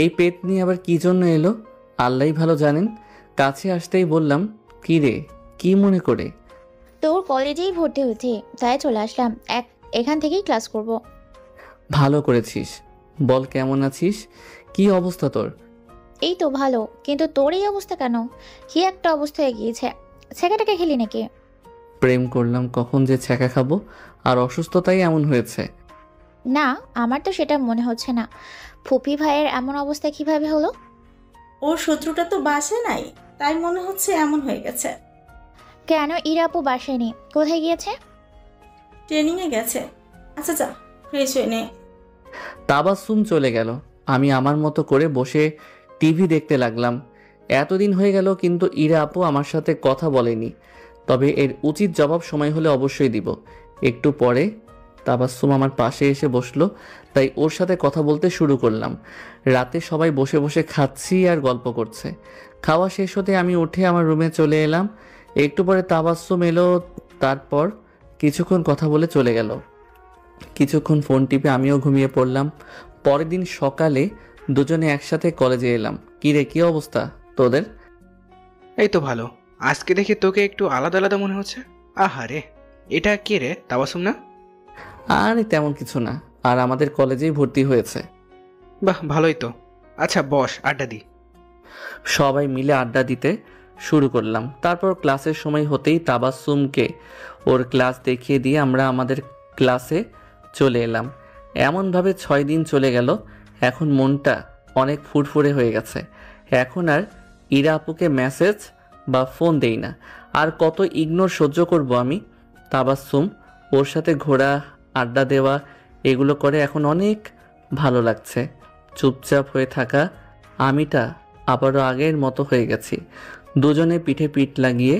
এই পেট নিয়ে আবার কি জন্য এলো আল্লাহই ভালো জানেন। কাছে আসতেই বললাম, কি রে, কি মনে করে? তোর কলেজেই ভর্তি হয়েছি, তাই চলে আসলাম। এখান থেকেই ক্লাস করব। ভালো করেছিস। বল কেমন আছিস, কি অবস্থা তোর? এই তো ভালো, কিন্তু তোর এই অবস্থা কেন? কি একটা অবস্থা হয়ে গিয়েছে। ছেঁকাটাকে খেলি নাকি? প্রেম করলাম, কখন যে ছ্যাঁকা খাবো, আর অসুস্থতাই এমন হয়েছে। না, আমার তো সেটা মনে হচ্ছে না। ফুপি ভাইয়ের এমন অবস্থা কিভাবে হলো? ওর শত্রুটা তো বাসে নাই, তাই মনে হচ্ছে এমন হয়ে গেছে। কেন ইরাপু বাসায় নেই? কোথায় গিয়েছে? ট্রেনিংয়ে গেছে। আচ্ছা যা, ফ্রেশ হয়ে নে। তাবাসসুম চলে গেল। আমি আমার মতো করে বসে টিভি দেখতে লাগলাম। এতদিন হয়ে গেল কিন্তু ইরা আপু আমার সাথে কথা বলেনি। তবে এর উচিত জবাব সময় হলে অবশ্যই দিব। একটু পরে তাবাসসুম আমার পাশে এসে বসলো, তাই ওর সাথে কথা বলতে শুরু করলাম। রাতে সবাই বসে বসে খাচ্ছি আর গল্প করছে। খাওয়া শেষ হতে আমি উঠে আমার রুমে চলে এলাম। একটু পরে তাবাসসুম এলো, তারপর কিছুক্ষণ কথা বলে চলে গেল। কিছুক্ষণ ফোন টিপে আমিও ঘুমিয়ে পড়লাম। পরের দিন সকালে দুজনে একসাথে কলেজে এলাম। কি রে, কি অবস্থা তোদের? এই তো ভালো। আজকে দেখে তোকে একটু আলাদা আলাদা মনে হচ্ছে। আহারে, এটা কে রে? তাবাসসুম না? আরে তেমন কিছু না, আর আমাদের কলেজেই ভর্তি হয়েছে। বাহ, ভালোই তো। আচ্ছা বস, আড্ডা দি। সবাই মিলে আড্ডা দিতে শুরু করলাম। তারপর ক্লাসের সময় হতেই তাবাসসুমকে ওর ক্লাস দেখিয়ে দিয়ে আমরা আমাদের ক্লাসে চলে এলাম। এমনভাবে 6 দিন চলে গেল। এখন মনটা অনেক ফুরফুরে হয়ে গেছে। এখন আর ইরা আপুকে মেসেজ বা ফোন দেই না। আর কত ইগনোর সহ্য করব আমি? তাবাসসুম ওর সাথে ঘোরা, আড্ডা দেওয়া এগুলো করে এখন অনেক ভালো লাগছে। চুপচাপ হয়ে থাকা আমিটা আবারও আগের মতো হয়ে গেছি। দুজনে পিঠে পিঠ লাগিয়ে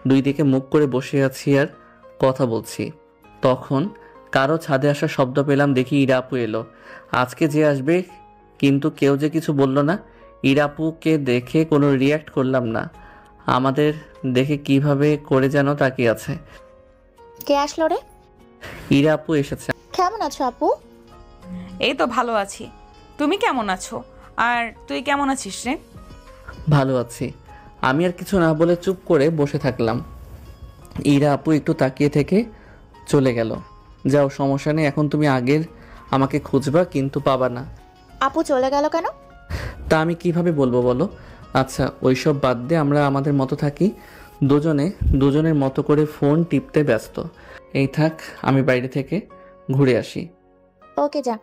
দুই দিকে মুখ করে বসে আছি আর কথা বলছি। তখন কারো ছাদে আসা শব্দ পেলাম, দেখি ইরা আপু এলো। আজকে যে আসবে, কিন্তু কেউ যে কিছু বলল না। ইরা আপুকে দেখে কোনো রিয়্যাক্ট করলাম না। আমাদের দেখে কিভাবে করে যেন তাকিয়ে আছে। কে আসলো রে? ইরা আপু এসেছে। কেমন আছো আপু? এই তো ভালো আছি। তুমি কেমন আছো? আর তুই কেমন আছিস রে? ভালো আছি। আমি আর কিছু না বলে চুপ করে বসে থাকলাম। ইরা আপু একটু তাকিয়ে থেকে চলে গেল। যাও, সমস্যা নেই, এখন তুমি আগের আমাকে খুঁজবা, কিন্তু পাবা না। আপু চলে গেল কেন? তা আমি কিভাবে বলবো বলো? আচ্ছা ওইসব বাদ দিয়ে আমরা আমাদের মতো থাকি। দুজনের মতো করে ফোন টিপতে ব্যস্ত। এই থাক, আমি বাইরে থেকে ঘুরে আসি। ওকে যা।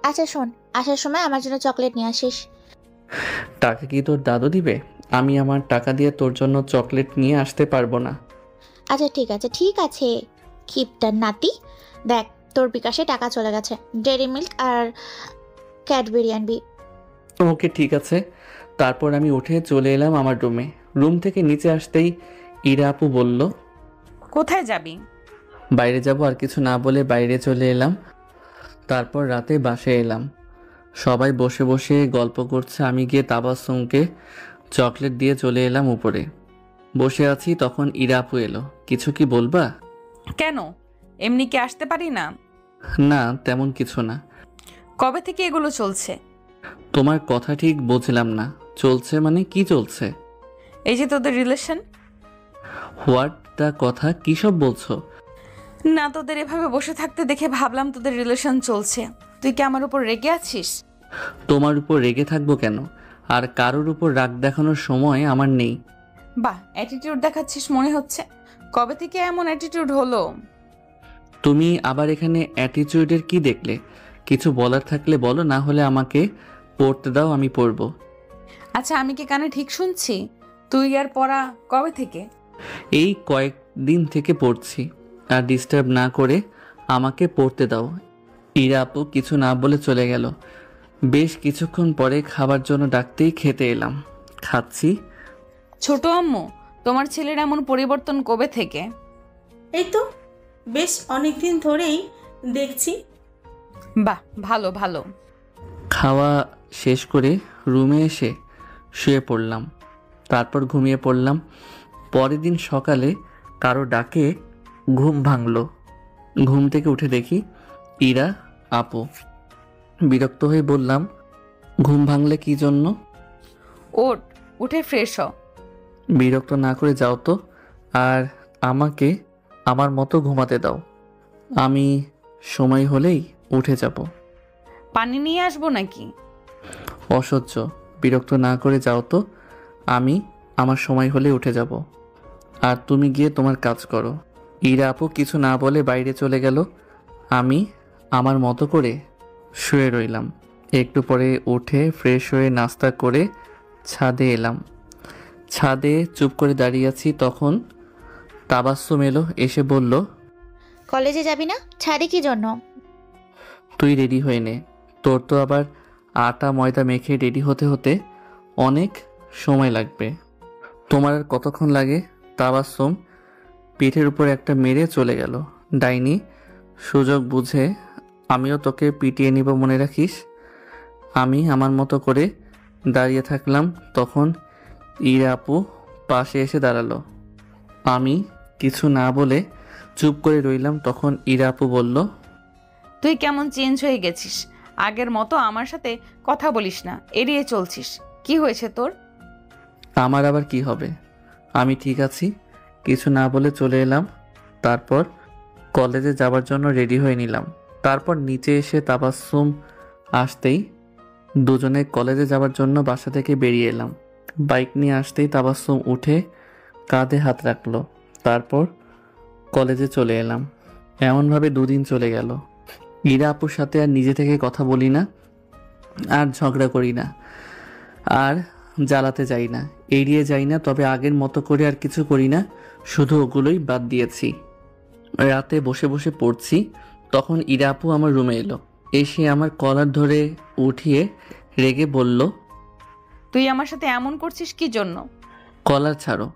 আচ্ছা শোন, আসার সময় আমার জন্য চকলেট নিয়ে আসিস। টাকা কি তোর দাদু দিবে? আমি আমার টাকা দিয়ে তোর জন্য চকলেট নিয়ে আসতে পারবো না। আচ্ছা ঠিক আছে ঠিক আছে। কিপটার নাতি, দেখ তোর বিকাশে টাকা চলে গেছে। ডেয়ারি মিল্ক আর ক্যাডবেরি আনবি। ওকে ঠিক আছে। তারপর আমি উঠে চলে এলাম আমার রুমে। রুম থেকে নিচে আসতেই ইরা আপু বলল, কোথায় যাবি? বাইরে যাব। আর কিছু না বলে বাইরে চলে এলাম। তারপর রাতে বাসায় এলাম। সবাই বসে বসে গল্প করছে। আমি গিয়ে তাবাসসুমকে চকলেট দিয়ে চলে এলাম উপরে। বসে আছি, তখন ইরা আপু এলো। কিছু কি বলবা? কেন, এমনি কি আসতে পারি না? না, তেমন কিছু না। কবে থেকে এগুলো চলছে? তোমার কথা ঠিক বুঝলাম না। চলছে মানে কি চলছে? এই যে তোদের রিলেশন। হোয়াট দা কথা, কি সব বলছো? না, তোদের এভাবে বসে থাকতে দেখে ভাবলাম তোদের রিলেশন চলছে। তুই কি আমার উপর রেগে আছিস? তোমার উপর রেগে থাকবো কেন? আর কারোর উপর রাগ দেখানোর সময় আমার নেই। বাহ, অ্যাটিটিউড দেখাচ্ছিস মনে হচ্ছে। কবে থেকে এমন অ্যাটিটিউড হলো? তুমি আবার এখানে অ্যাটিটিউডের কি দেখলে? কিছু বলার থাকলে বলো, না হলে আমাকে পড়তে দাও, আমি পড়বো। আচ্ছা, আমি কি কানে ঠিক শুনছি? তুই আর পড়া কবে থেকে? এই কয়েকদিন থেকে পড়ছি। আর ডিস্টার্ব না করে আমাকে পড়তে দাও। ইরা আপু কিছু না বলে চলে গেল। বেশ কিছুক্ষণ পরে খাবার জন্য ডাকতেই খেতে এলাম। খাচ্ছি। ছোট আম্মু, তোমার ছেলের এমন পরিবর্তন কবে থেকে? এই তো বেশ অনেকদিন ধরেই দেখছি। বাহ, ভালো ভালো। খাওয়া শেষ করে রুমে এসে শুয়ে পড়লাম। তারপর ঘুমিয়ে পড়লাম। পরের দিন সকালে কারো ডাকে ঘুম ভাঙলো। ঘুম থেকে উঠে দেখি ইরা আপু। বিরক্ত হয়ে বললাম, ঘুম ভাঙলে কি জন্য? ওঠ, উঠে ফ্রেশ হ। বিরক্ত না করে যাও তো, আর আমাকে আমার মতো ঘুমাতে দাও। আমি সময় হলেই উঠে যাব। পানি নিয়ে আসবো নাকি? অসহ্য, বিরক্ত না করে যাও তো, আমি আমার সময় হলে উঠে যাব। আর তুমি গিয়ে তোমার কাজ করো। ইরা আপু কিছু না বলে বাইরে চলে গেল। আমি আমার মতো করে শুয়ে রইলাম। একটু পরে উঠে ফ্রেশ হয়ে নাস্তা করে ছাদে এলাম। ছাদে চুপ করে দাঁড়িয়ে আছি। তখন তাবাসসুম এলো, এসে বলল, কলেজে যাবি না? ছাড়ি কি জন্য? তুই রেডি হয়ে নে, তোর তো আবার আটা ময়দা মেখে রেডি হতে হতে অনেক সময় লাগবে। তোমার আর কতক্ষণ লাগে? তাবাসসুম পিঠের উপর একটা মেরে চলে গেল। ডাইনি, সুযোগ বুঝে আমিও তোকে পিটিয়ে নিব, মনে রাখিস। আমি আমার মতো করে দাঁড়িয়ে থাকলাম, তখন ইরা আপু পাশে এসে দাঁড়ালো। আমি কিছু না বলে চুপ করে রইলাম। তখন ইরা আপু বলল, তুই কেমন চেঞ্জ হয়ে গেছিস, আগের মতো আমার সাথে কথা বলিস না, এড়িয়ে চলছিস, কি হয়েছে তোর? আমার আবার কি হবে, আমি ঠিক আছি। কিছু না বলে চলে এলাম। তারপর কলেজে যাবার জন্য রেডি হয়ে নিলাম। তারপর নিচে এসে তাবাসসুম আসতেই দুজনে কলেজে যাবার জন্য বাসা থেকে বেরিয়ে এলাম। বাইক নিয়ে আসতেই তাবাসসুম উঠে কাঁধে হাত রাখলো। তারপর কলেজে চলে এলাম। এমনভাবে 2 দিন চলে গেল। ইরা আপুর সাথে আর নিজে থেকে কথা বলি না, আর ঝগড়া করি না, আর জ্বালাতে যাই না, এড়িয়ে যাই না। তবে আগের মতো করে আর কিছু করি না, শুধু ওগুলোই বাদ দিয়েছি। রাতে বসে বসে পড়ছি, তখন ইরা আপু আমার রুমে এলো। এসে আমার কলার ধরে উঠিয়ে রেগে বলল, তুই আমার সাথে এমন করছিস কি জন্য? কলার ছাড়ো।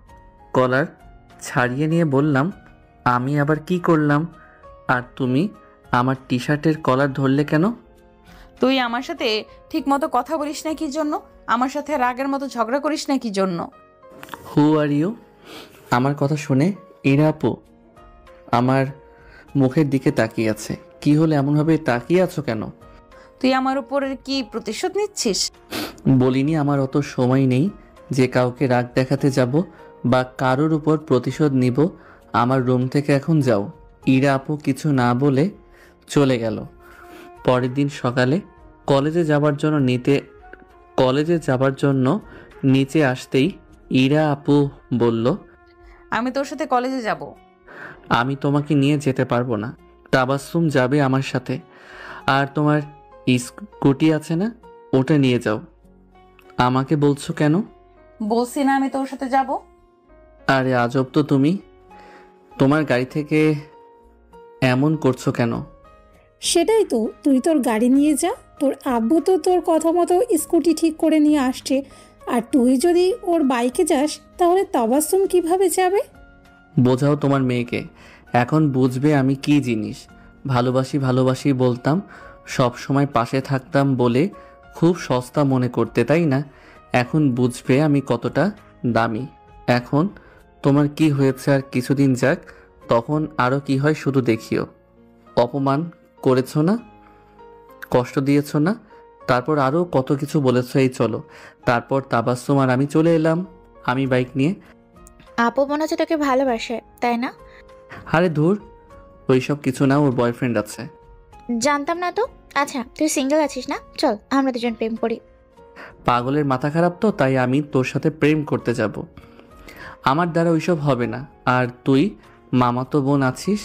কলার ছাড়িয়ে নিয়ে বললাম, আমি আবার কি করলাম? আর তুমি আমার টি শার্টের কলার ধরলে কেন? তুই আমার সাথে ঠিক মতো কথা বলিস না কি জন্য? আমার সাথে রাগের মতো ঝগড়া করিস না কি জন্য? হু আর ইউ? আমার কথা শুনে ইরা আপু আমার মুখের দিকে তাকিয়ে আছে। কি হলো, এমনভাবে তাকিয়ে আছো কেন? তুই আমার উপরে কি প্রতিশোধ নিচ্ছিস? বলিনি আমার অত সময় নেই যে কাউকে রাগ দেখাতে যাব বা কারোর উপর প্রতিশোধ নিব। আমার রুম থেকে এখন যাও। ইরা আপু কিছু না বলে চলে গেল। পরের দিন সকালে কলেজে যাবার জন্য নিচে আসতেই ইরা আপু বলল, আমি তোর সাথে কলেজে যাব। আমি তোমাকে নিয়ে যেতে পারবো না। তাবাসসুম যাবে আমার সাথে। আর তোমার স্কুটি আছে না, ওটা নিয়ে যাও। আমাকে বলছো কেন? বলছি না আমি তোর সাথে যাব? আরে আজব তো তুমি, তোমার গাড়ি থেকে এমন করছো কেন? সেটাই তো, তুই তোর গাড়ি নিয়ে যা, তোর আব্বু তো তোর কথা মতো স্কুটি ঠিক করে নিয়ে আসছে, আর তুই যদি ওর বাইকে যাস তাহলে তাবাসসুম কিভাবে যাবে? বোঝাও তোমার মেয়েকে, এখন বুঝবে আমি কি জিনিস। ভালোবাসি ভালোবাসি বলতাম, সব সময় পাশে থাকতাম বলে খুব সস্তা মনে করতে, তাই না? এখন বুঝবে আমি কতটা দামি। এখন তোমার কি হয়েছে আর কিছুদিন যাক, তখন আরও কি হয় শুধু দেখিও। অপমান করেছো না, কষ্ট দিয়েছো না, তারপর আরও কত কিছু বলেছো। এই চলো। তারপর তাবাসসুম আর আমি চলে এলাম। আমি বাইক নিয়ে। আপু মনে হচ্ছে তোকে ভালোবাসে, তাই না? আরে ধুর, ওইসব কিছু না, ওর বয়ফ্রেন্ড আছে। জানতাম না তো। আচ্ছা, তুই সিঙ্গেল আছিস না? চল আমরা দুজন প্রেম করি। পাগলের মাথা খারাপ তো, তাই আমি তোর সাথে প্রেম করতে যাব? আমার দ্বারা ওইসব হবে না। আর তুই মামাতো বোন আছিস,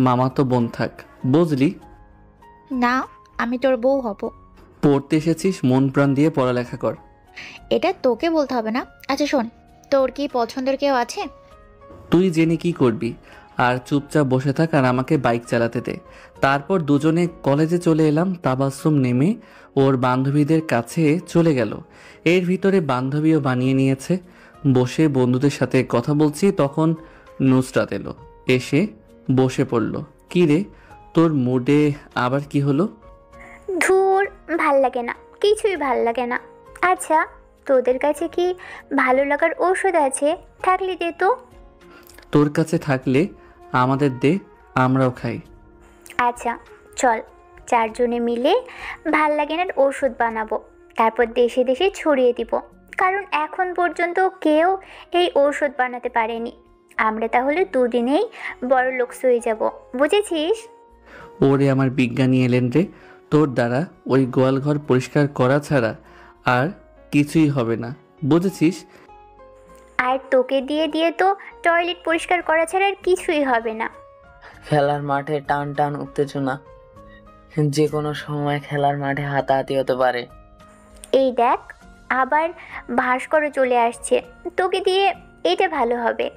মামাতো বোন থাক, বুঝলি? না, আমি তোর বউ হব। পড়তে এসেছিস, মন প্রাণ দিয়ে পড়ালেখা কর। এটা তোকে বলতে হবে না। আচ্ছা শোন, তোর কি পছন্দের কেউ আছে? তুই জেনে কি করবি? আর চুপচাপ বসে থাক আর আমাকে বাইক চালাতে দে। তারপর দুজনে কলেজে চলে এলাম। তাবাসসুম নেমে ওর বান্ধবীদের কাছে চলে গেল। এর ভিতরে বান্ধবীও বানিয়ে নিয়েছে। বসে বন্ধুদের সাথে কথা বলছি, তখন নুসরাত এলো। এসে বসে পড়ল। কি রে, তোর মুডে আবার কি হলো? ধুর, ভাল লাগে না, কিছুই ভাল লাগে না। আচ্ছা, তোদের কাছে কি ভালো লাগার ঔষধ আছে? থাকলে দে তো। তোর কাছে থাকলে আমাদের দে, আমরাও খাই। আচ্ছা চল, 4 জনে মিলে ভাল লাগে না ঔষধ বানাবো, তারপর দেশে দেশে ছড়িয়ে দিব, কারণ এখন পর্যন্ত কেউ এই ঔষধ বানাতে পারেনি। আমরা তাহলে 2 দিনেই বড় লোক হয়ে যাব, বুঝেছিস? ওরে আমার বিজ্ঞানী এলেন রে, তোর দ্বারা ওই গোয়ালঘর পরিষ্কার করা ছাড়া আর কিছুই হবে না, বুঝেছিস? আর তোকে দিয়ে দিয়ে তো টয়লেট পরিষ্কার করা ছাড়া আর কিছুই হবে না। খেলার মাঠে টান টান উত্তেজনা, যে কোনো সময় খেলার মাঠে হাতাহাতি হতে পারে। এই দেখ, আবার ভাস্করও চলে আসছে, তোকে দিয়ে এটা ভালো হবে।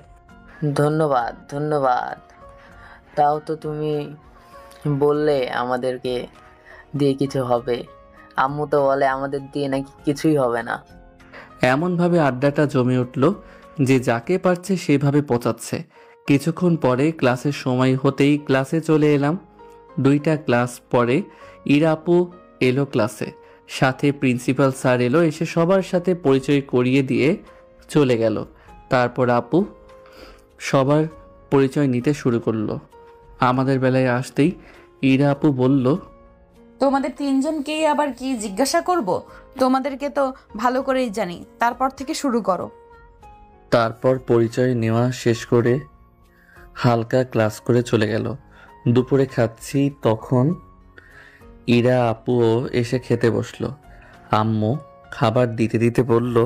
ধন্যবাদ ধন্যবাদ, তাও তো তুমি বললে আমাদেরকে দিয়ে কিছু হবে। আম্মু তো বলে আমাদের দিয়ে নাকি কিছুই হবে না। এমনভাবে আড্ডাটা জমে উঠল যে যাকে পারছে সেভাবে পচাচ্ছে। কিছুক্ষণ পরে ক্লাসের সময় হতেই ক্লাসে চলে এলাম। 2টা ক্লাস পরে ইরা আপু এলো ক্লাসে, সাথে প্রিন্সিপাল স্যার এলো, এসে সবার সাথে পরিচয় করিয়ে দিয়ে চলে গেল। তারপর আপু সবার পরিচয় নিতে শুরু করলো। আমাদের বেলায় আসতেই ইরা আপু বলল, তোমাদের তিনজনকেই আবার কি জিজ্ঞাসা করব? তোমাদেরকে তো ভালো করেই জানি, তারপর থেকে শুরু করো। তারপর পরিচয় নেওয়া শেষ করে হালকা ক্লাস করে চলে গেল। দুপুরে খাচ্ছি, তখন ইরা আপুও এসে খেতে বসলো। আম্মু খাবার দিতে দিতে বলল,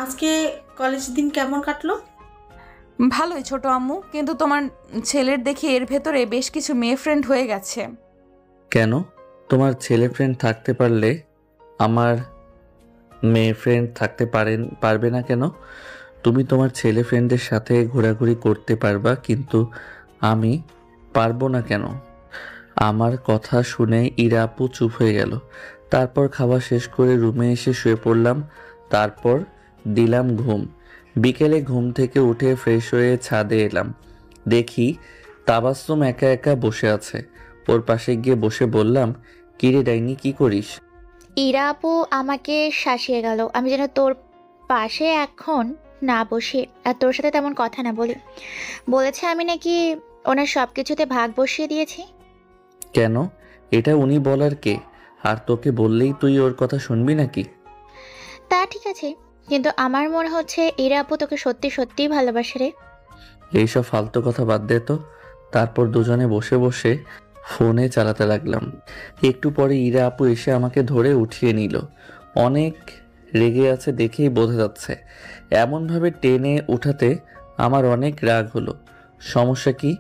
আজকে কলেজ দিন কেমন কাটলো? ভালোই ছোট আম্মু, কিন্তু তোমার ছেলের দেখি এর ভেতরে বেশ কিছু মেয়ে ফ্রেন্ড হয়ে গেছে। কেন? তোমার ছেলে ফ্রেন্ড থাকতে পারলে আমার মেয়ে ফ্রেন্ড থাকতে পারবে না কেন? তুমি তোমার ছেলে ফ্রেন্ডের সাথে ঘোরাঘুরি করতে পারবা, কিন্তু আমি পারবো না কেন? আমার কথা শুনে ইরা আপু চুপ হয়ে গেল। তারপর খাওয়া শেষ করে রুমে এসে শুয়ে পড়লাম। তারপর দিলাম ঘুম। বিকেলে ঘুম থেকে উঠে ফ্রেশ হয়ে ছাদে এলাম। দেখি তাবাসসুম একা একা বসে আছে। ওর পাশে গিয়ে বসে বললাম, কিরে ডাইনি, কি করিস? ইরা আপু আমাকে শাসিয়ে গেল আমি যেন তোর পাশে এখন না বসি আর তোর সাথে তেমন কথা না বলি। বলেছে আমি নাকি ওনার সব কিছুতে ভাগ বসিয়ে দিয়েছি। কেন? এটা উনি বলার কে? আর তোকে বললেই তুই ওর কথা শুনবি নাকি? তা ঠিক আছে, কিন্তু আমার মনে হচ্ছে ইরা আপু তোকে সত্যি সত্যিই ভালোবাসে রে। এইসব ফালতু কথা বাদ দে তো। তারপর দুজনে বসে বসে ফোনে চালাতে লাগলাম। একটু পরে ইরা আপু এসে আমাকে ধরে উঠিয়ে নিল। অনেক রেগে আছে দেখেই বোঝা যাচ্ছে। এমনভাবে টেনে উঠাতে আমার অনেক রাগ হলো। সমস্যা কি?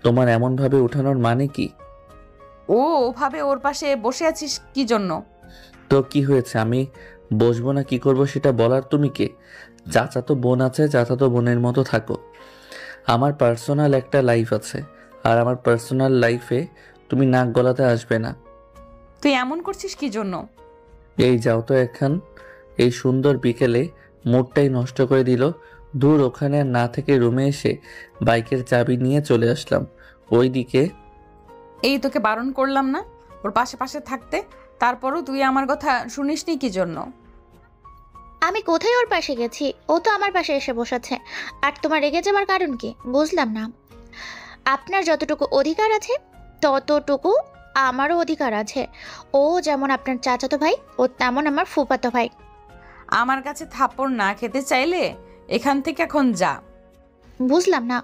তোমার এমনভাবে উঠানোর মানে কি? ওভাবে ওর পাশে বসে আছিস কি জন্য? তো কি হয়েছে? আমি বসবো না কি করব সেটা বলার তুমি কে? চাচাতো বোন আছে, চাচাতো বোনের মতো থাকো। আমার পার্সোনাল একটা লাইফ আছে, আর আমার পার্সোনাল লাইফে তুমি নাক গলাতে আসবে না। তুই এমন করছিস কি জন্য? এই যাও তো এখন। এই সুন্দর বিকেলে মুডটাই নষ্ট করে দিল। দূর ওখানে আর না থেকে রুমে এসে বাইকের চাবি নিয়ে চলে আসলাম। ওইদিকে এই তোকে বারণ করলাম না ওর পাশে পাশে থাকতে, তারপরও তুই আমার কথা শুনিসনি কি জন্য? আমি কোথায় ওর পাশে গেছি? ও তো আমার পাশে এসে বসেছে। আর তোমার রেগে যাবার কারণ কি বুঝলাম না। আপনার যতটুকু অধিকার আছে ততটুকু আমারও অধিকার আছে। ও যেমন আপনার চাচাতো ভাই, ও তেমন আমার ফুফাতো ভাই। আমার কাছে থাপ্পড় না খেতে চাইলে এখান থেকে এখন যা। বুঝলাম না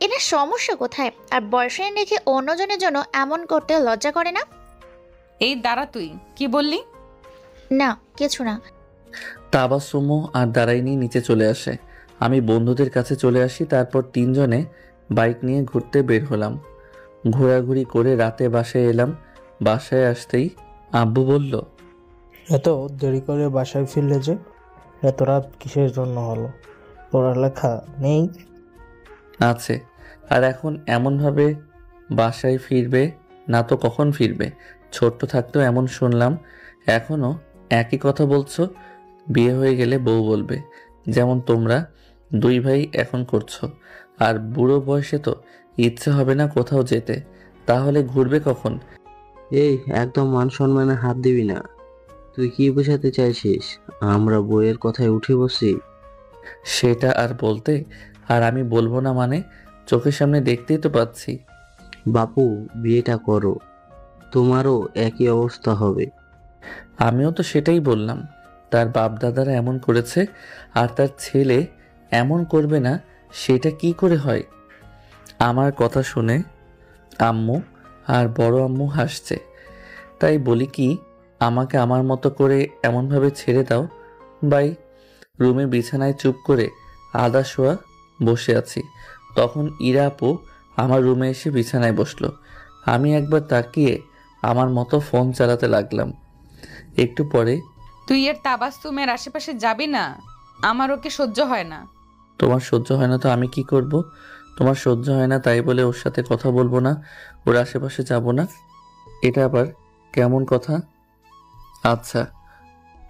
এনার সমস্যা কোথায়? আর বয়ফ্রেন্ড রেখে অন্যজনের জন্য এমন করতে লজ্জা করে না? এই দাঁড়া, তুই কি বললি? না কিছু না। তাবাসসুমও আর দাঁড়াইনি, নিচে চলে আসে। আমি বন্ধুদের কাছে চলে আসি। তারপর তিনজনে বাইক নিয়ে ঘুরতে বের হলাম। ঘোরাঘুরি করে রাতে বাসায় এলাম। বাসায় আসতেই আব্বু বলল, এত দেরি করে বাসায় ফিরলে যে? এত রাত কিসের জন্য হলো? পড়ালেখা নেই? আছে। আর এখন এমনভাবে বাসায় ফিরবে না তো কখন ফিরবে? ছোট্ট থাকতেও এমন শুনলাম, এখনও একই কথা বলছো। বিয়ে হয়ে গেলে বউ বলবে, যেমন তোমরা দুই ভাই এখন করছো। আর বুড়ো বয়সে তো ইচ্ছে হবে না কোথাও যেতে, তাহলে ঘুরবে কখন? এই একদম মান সম্মানে হাত দিবি না। তুই কি বোঝাতে চাইছিস? আমরা বইয়ের কথায় উঠে বসি? সেটা আর বলতে, আর আমি বলবো না মানে? চোখের সামনে দেখতেই তো পাচ্ছি। বাপু বিয়েটা করো, তোমারও একই অবস্থা হবে। আমিও তো সেটাই বললাম। তার বাপ দাদারা এমন করেছে, আর তার ছেলে এমন করবে না, সেটা কি করে হয়? আমার কথা শুনে আম্মু আর বড় আম্মু হাসছে। তাই বলি কি, আমাকে আমার মতো করে এমনভাবে ছেড়ে দাও। বাই। রুমে বিছানায় চুপ করে আধা শোয়া বসে আছি। তখন ইরা আপু আমার রুমে এসে বিছানায় বসলো। আমি একবার তাকিয়ে আমার মতো ফোন চালাতে লাগলাম। একটু পরে, তুই এর তাবাসসুমের আশেপাশে যাবি না, আমার ওকে সহ্য হয় না। তোমার সহ্য হয় না তো আমি কি করব? তোমার সহ্য হয় না তাই বলে ওর সাথে কথা বলবো না, ওর আশেপাশে যাব না? এটা আবার কেমন কথা? আচ্ছা,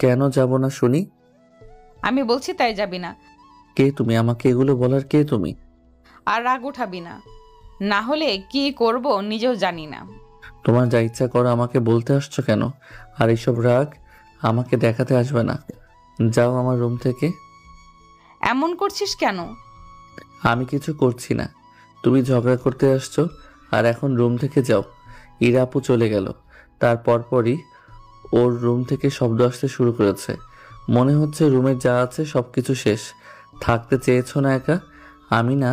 কেন যাব না শুনি? আমি বলছি তাই যাবি না। কে তুমি? আমাকে এগুলো বলার কে তুমি? আর রাগ উঠাবি না, না হলে কি করব নিজেও জানি না। তোমার যা ইচ্ছা করো, আমাকে বলতে আসছো কেন? আর এইসব রাগ আমাকে দেখাতে আসবে না। যাও আমার রুম থেকে। এমন করছিস কেন? আমি কিছু করছি না, তুমি ঝগড়া করতে আসছো। আর এখন রুম থেকে যাও। ইরা আপু চলে গেল। তার পরপরই ওর রুম থেকে শব্দ আসতে শুরু করেছে। মনে হচ্ছে রুমে যা আছে সব কিছু শেষ। থাকতে চেয়েছো না একা? আমি না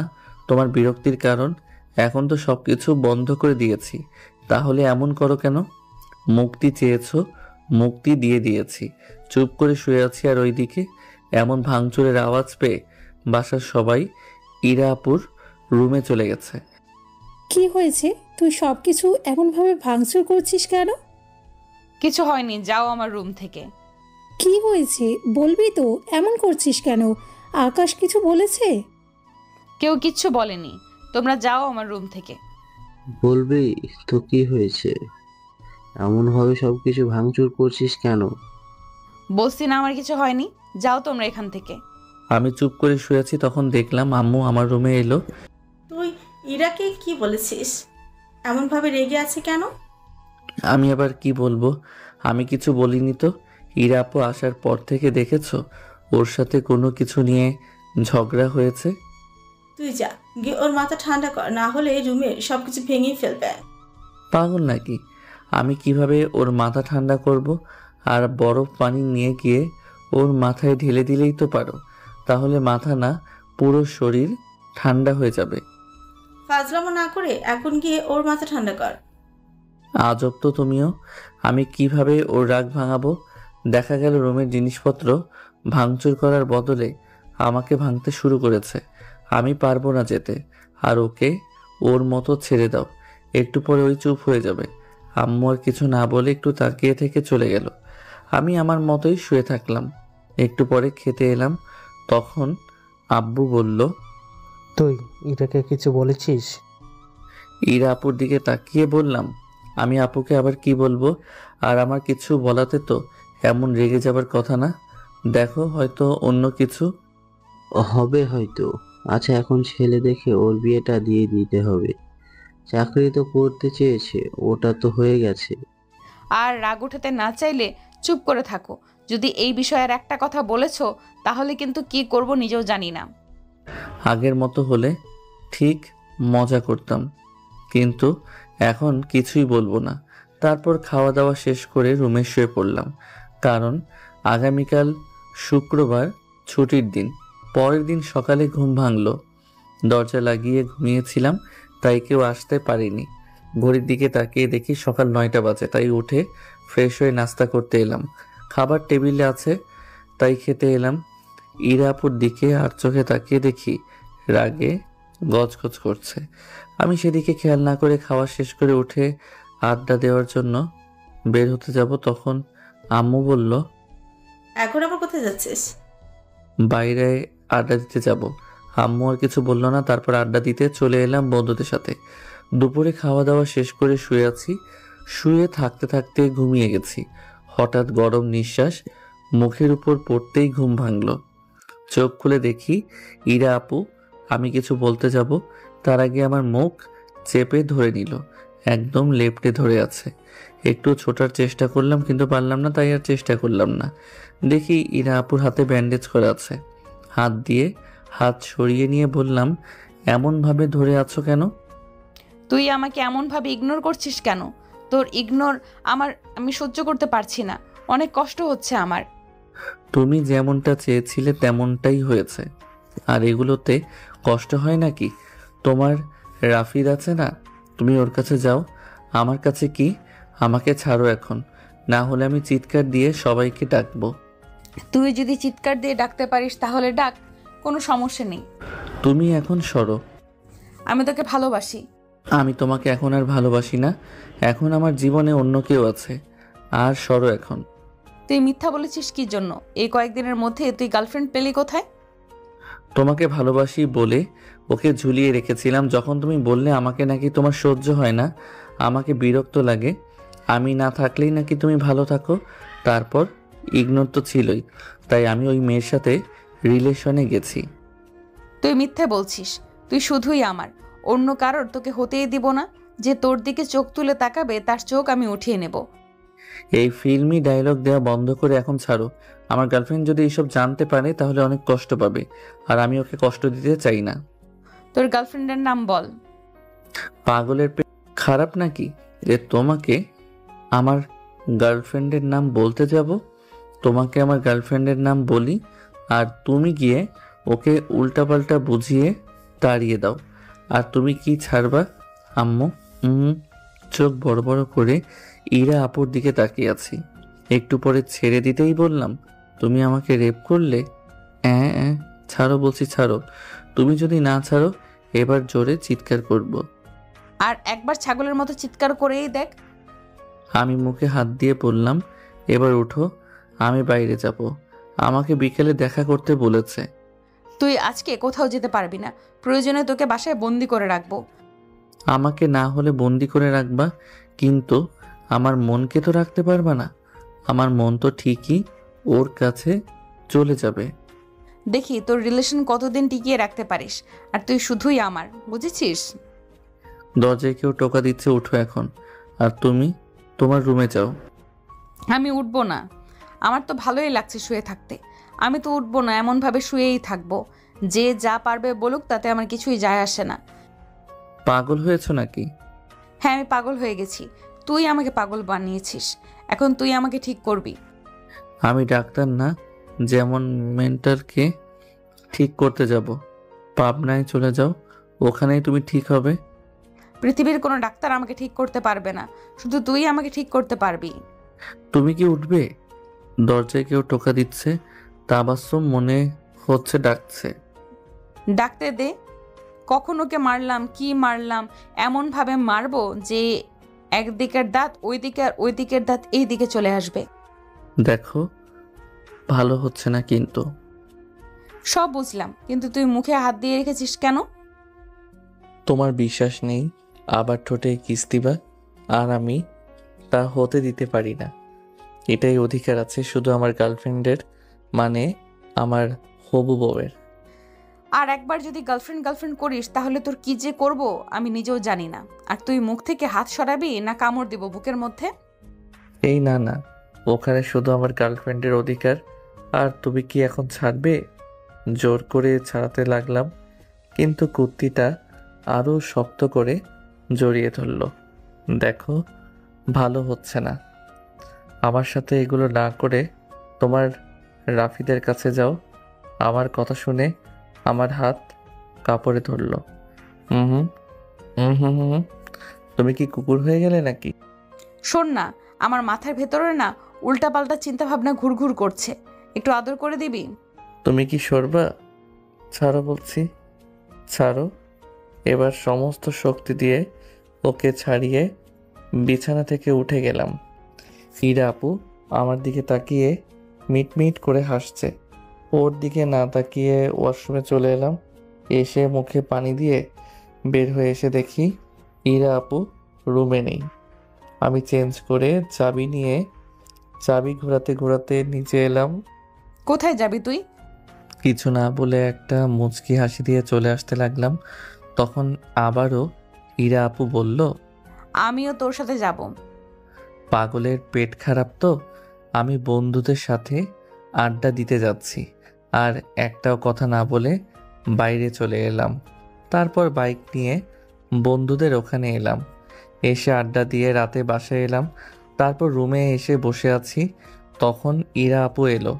তোমার বিরক্তির কারণ। এখন তো সব কিছু বন্ধ করে দিয়েছি, তাহলে এমন করো কেন? মুক্তি চেয়েছো, মুক্তি দিয়ে দিয়েছি। চুপ করে শুয়ে আছি, আর ওইদিকে এমন ভাঙচুরের আওয়াজ পেয়ে বাসার সবাই ইরা আপুর রুমে চলে গেছে। কি হয়েছে? তুই সব কিছু এমনভাবে ভাঙচুর করছিস কেন? কিছু হয়নি, যাও আমার রুম থেকে। কি হয়েছে বলবি তো? এমন করছিস কেন? আকাশ কিছু বলেছে? কেউ কিচ্ছু বলেনি, তোমরা যাও আমার রুম থেকে। বলবি তো কি হয়েছে? এমনভাবে সবকিছু ভাঙচুর করছিস কেন? বলছি না আমার কিছু হয়নি, যাও তোমরা এখান থেকে। আমি চুপ করে শুয়ে আছি, তখন দেখলাম আম্মু আমার রুমে এলো। তুই ইরাকে কি বলেছিস? এমনভাবে রেগে আছে কেন? আমি আবার কি বলবো? আমি কিছু বলিনি তো। ইরা আপু আসার পর থেকে দেখেছো ওর সাথে কোনো কিছু নিয়ে ঝগড়া হয়েছে? তুই যা, গিয়ে ওর মাথা ঠান্ডা কর, না হলে রুমে সবকিছু ভেঙে ফেলবে। পাগল নাকি? আমি কিভাবে ওর মাথা ঠান্ডা করব? আর বরফ পানি নিয়ে গিয়ে ওর মাথায় ঢেলে দিলেই তো পারো। তাহলে মাথা না, পুরো শরীর ঠান্ডা হয়ে যাবে। ফাজলামো না করে এখন গিয়ে ওর মাথা ঠান্ডা কর। আজব তো তুমিও। আমি কিভাবে ওর রাগ ভাঙাবো? দেখা গেল রুমের জিনিসপত্র ভাঙচুর করার বদলে আমাকে ভাঙতে শুরু করেছে। আমি পারবো না যেতে। আর ওকে ওর মতো ছেড়ে দাও, একটু পরে ওই চুপ হয়ে যাবে। আম্মু আর কিছু না বলে একটু তাকিয়ে থেকে চলে গেল। আমি আমার মতোই শুয়ে থাকলাম। একটু পরে খেতে এলাম, তখন আব্বু বলল, তুই ইরাকে কিছু বলেছিস? ইরা আপুর দিকে তাকিয়ে বললাম, আমি আপুকে আবার কি বলবো? আর আমার কিছু বলাতে তো এমন রেগে যাবার কথা না। দেখো হয়তো অন্য কিছু হবে হয়তো। আচ্ছা, এখন ছেলে দেখে ওর বিয়েটা দিয়ে দিতে হবে। চাকরি তো করতে চেয়েছে, ওটা তো হয়ে গেছে। আর রাগ উঠাতে না চাইলে চুপ করে থাকো। যদি এই বিষয়ের একটা কথা বলেছো, তাহলে কিন্তু কি করব নিজেও জানি না। আগের মতো হলে ঠিক মজা করতাম, কিন্তু এখন কিছুই বলবো না। তারপর খাওয়া দাওয়া শেষ করে রুমে শুয়ে পড়লাম, কারণ আগামীকাল শুক্রবার ছুটির দিন। পরের দিন সকালে ঘুম ভাঙলো। দরজা লাগিয়ে ঘুমিয়েছিলাম, তাই কেউ আসতে পারেনি। ঘড়ির দিকে তাকিয়ে দেখি সকাল 9টা বাজে, তাই উঠে ফ্রেশ হয়ে নাস্তা করতে এলাম। খাবার টেবিলে আছে, তাই খেতে এলাম। ইরা আপুর দিকে আর চোখে তাকিয়ে দেখি রাগে গজগজ করছে। আমি সেদিকে খেয়াল না করে খাওয়া শেষ করে উঠে আড্ডা দেওয়ার জন্য বের হতে যাব, তখন আম্মু বলল, এখন আবার কোথায় যাচ্ছিস? বাইরে আড্ডা দিতে যাব। আম্মু আর কিছু বলল না। তারপর আড্ডা দিতে চলে এলাম বন্ধুদের সাথে। দুপুরে খাওয়া দাওয়া শেষ করে শুয়ে আছি। শুয়ে থাকতে থাকতে ঘুমিয়ে গেছি। হঠাৎ গরম নিঃশ্বাস মুখের উপর পড়তেই ঘুম ভাঙল। চোখ খুলে দেখি ইরা আপু। আমি কিছু বলতে যাব, তার আগে আমার মুখ চেপে ধরে নিল, একদম লেপ্টে ধরে আছে। একটু ছোটার চেষ্টা করলাম, কিন্তু পারলাম না, তাই আর চেষ্টা করলাম না। দেখি ইরা আপুর হাতে ব্যান্ডেজ করা আছে। হাত দিয়ে হাত সরিয়ে নিয়ে বললাম, এমনভাবে ধরে আছো কেন? তুই আমাকে এমনভাবে ইগনোর করছিস কেন? তোর ইগনোর আমি সহ্য করতে পারছি না, অনেক কষ্ট হচ্ছে আমার। তুমি যেমনটা চেয়েছিলে তেমনটাই হয়েছে, আর এগুলোতে কষ্ট হয় নাকি? তোমার রাফিদ আছে না, তুমি ওর কাছে যাও। আমার কাছে কি? আমাকে ছাড়ো এখন, না হলে আমি চিৎকার দিয়ে সবাইকে ডাকবো। তুই যদি চিৎকার দিয়ে ডাকতে পারিস তাহলে ডাক, কোনো সমস্যা নেই। তুমি এখন সরো। আমি তোকে ভালোবাসি। আমি তোমাকে এখন আর ভালোবাসি না, এখন আমার জীবনে অন্য কেউ আছে। আর সরো এখন। তুই মিথ্যা বলেছিস কি জন্য? এই কয়েকদিনের মধ্যে তুই গার্লফ্রেন্ড পেলি কোথায়? তোমাকে ভালোবাসি বলে ওকে ঝুলিয়ে রেখেছিলাম। যখন তুমি বললে আমাকে নাকি তোমার সহ্য হয় না, আমাকে বিরক্ত লাগে, আমি না থাকলেই নাকি তুমি ভালো থাকো। তারপর ইগনোর তো ছিলই, তাই আমি ওই মেয়ের সাথে রিলেশনে গেছি। তুই মিথ্যে বলছিস। তুই শুধুই আমার, অন্য কারোর তোকে হতেই দিব না। যে তোর দিকে চোখ তুলে তাকাবে তার চোখ আমি উঠিয়ে নেব। এই ফিল্মি ডায়লগ দেওয়া বন্ধ করে এখন ছাড়ো। আমার গার্লফ্রেন্ড যদি এইসব জানতে পারে তাহলে অনেক কষ্ট পাবে, আর আমি ওকে কষ্ট দিতে চাই না। তোর গার্লফ্রেন্ডের নাম বল। পাগলের পেট খারাপ নাকি যে তোমাকে আমার গার্লফ্রেন্ডের নাম বলতে যাব? তোমাকে আমার গার্লফ্রেন্ডের নাম বলি আর তুমি গিয়ে ওকে উল্টাপাল্টা বুঝিয়ে তাড়িয়ে দাও। আর তুমি কি ছাড়বা আম্মু? চোখ বড় বড় করে ইরা আপুর দিকে তাকিয়ে আছি। একটু পরে ছেড়ে দিতেই বললাম, তুমি আমাকে রেপ করলে? ছাড়ো বলছি, ছাড়ো। তুমি যদি না ছাড়ো এবার জোরে চিৎকার করব। আর একবার ছাগলের মতো চিৎকার করেই দেখ। আমি মুখে হাত দিয়ে বললাম, এবার উঠো, আমি বাইরে যাব। আমাকে বিকেলে দেখা করতে বলেছে। তুই আজকে কোথাও যেতে পারবি না। প্রয়োজনে তোকে বাসায় বন্দি করে রাখবো। আমাকে না হলে বন্দি করে রাখবা, কিন্তু আমার মনকে তো রাখতে পারবা না। আমার মন তো ঠিকই ওর কাছে চলে যাবে। দেখি তোর রিলেশন কতদিন টিকিয়ে রাখতে পারিস। আর তুই শুধুই আমার, বুঝেছিস? দরজায় কেউ টোকা দিচ্ছে, উঠো এখন। আর তুমি তোমার রুমে যাও। আমি উঠবো না। আমার তো ভালোই লাগছে শুয়ে থাকতে। আমি তো উঠবো না, এমনভাবে শুয়েই থাকবো। যে যা পারবে বলুক, তাতে আমার কিছুই যায় আসে না। পাগল হয়েছো নাকি? হ্যাঁ, আমি পাগল হয়ে গেছি। তুই আমাকে পাগল বানিয়েছিস। এখন তুই আমাকে ঠিক করবি। আমি ডাক্তার না, যেমন মেন্টারকে ঠিক করতে যাব। পাবনায় চলে যাও, ওখানেই তুমি ঠিক হবে। পৃথিবীর কোনো ডাক্তার আমাকে ঠিক করতে পারবে না, শুধু তুই আমাকে ঠিক করতে পারবি। তুমি কি উঠবে? দরজায় কেউ টোকা দিচ্ছে, তাবাসসুম মনে হচ্ছে ডাকছে। ডাকতে দে। কখন ওকে মারলাম, কি মারলাম, এমনভাবে মারবো যে একদিকের দাঁত ওই দিকে আর ওই দিকের দাঁত এই দিকে চলে আসবে। দেখো, ভালো হচ্ছে না কিন্তু। সব বুঝলাম, কিন্তু তুই মুখে হাত দিয়ে রেখেছিস কেন? তোমার বিশ্বাস নেই, আবার ঠোঁটে কিস দিবা, আর আমি তা হতে দিতে পারি না। এটাই অধিকার আছে শুধু আমার গার্লফ্রেন্ডের, মানে আমার হবু বউয়ের। আর একবার যদি গার্লফ্রেন্ড করিস তাহলে তোর কি যে করব আমি নিজেও জানি না। আর তুই মুখ থেকে হাত সরাবি না কামড় দিব বুকের মধ্যে? এই না না, ওখানে শুধু আমার গার্লফ্রেন্ডের অধিকার। আর তুমি কি এখন ছাড়বে? জোর করে ছাড়াতে লাগলাম, কিন্তু কুত্তিটা আরও শক্ত করে জড়িয়ে ধরল। দেখো, ভালো হচ্ছে না। আমার সাথে এগুলো না করে তোমার রাফিদের কাছে যাও। আমার কথা শুনে আমার হাত কাপড়ে ধরল। তুমি কি কুকুর হয়ে গেলে নাকি? শোন না, আমার মাথার ভেতরে না উল্টাপাল্টা চিন্তা ভাবনা ঘুরঘুর করছে। একটু আদর করে দিবি? তুমি কি সরবা? ছাড়ো বলছি, ছাড়ো। এবার সমস্ত শক্তি দিয়ে ওকে ছাড়িয়ে বিছানা থেকে উঠে গেলাম। ইরা আপু আমার দিকে তাকিয়ে মিটমিট করে হাসছে। ওর দিকে না তাকিয়ে ওয়াশরুমে চলে এলাম। এসে মুখে পানি দিয়ে বের হয়ে এসে দেখি ইরা আপু রুমে নেই। আমি চেঞ্জ করে চাবি নিয়ে চাবি ঘোরাতে ঘোরাতে নিচে এলাম। কোথায় যাবি তুই? কিছু না বলে একটা মুচকি হাসি দিয়ে চলে আসতে লাগলাম। তখন আবারও ইরা আপু বলল, আমিও তোর সাথে যাব। পাগলের পেট খারাপ তো, আমি বন্ধুদের সাথে আড্ডা দিতে যাচ্ছি। আর একটাও কথা না বলে বাইরে চলে এলাম। তারপর বাইক নিয়ে বন্ধুদের ওখানে এলাম। এসে আড্ডা দিয়ে রাতে বাসায় এলাম। তারপর রুমে এসে বসে আছি, তখন ইরা আপু এলো।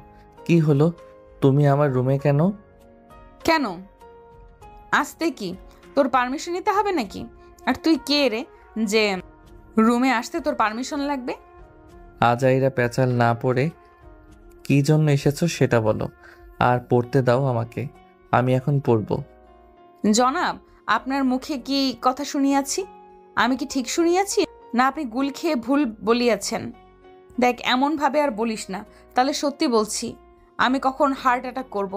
কি হলো, তুমি আমার রুমে কেন? কেন আসতে কি তোর পারমিশন নিতে হবে নাকি? আর তুই কে রে যে রুমে আসতে তোর পারমিশন লাগবে? আজাইরা পেঁচাল না পড়ে কি জন্য এসেছো সেটা বলো, আর পড়তে দাও আমাকে, আমি এখন পড়বো। জনাব, আপনার মুখে কি কথা শুনিয়াছি? আমি কি ঠিক শুনিয়াছি, না আপনি গুল খেয়ে ভুল বলিয়াছেন? দেখ, এমন ভাবে আর বলিস না, তাহলে সত্যি বলছি আমি কখন হার্ট অ্যাটাক করব।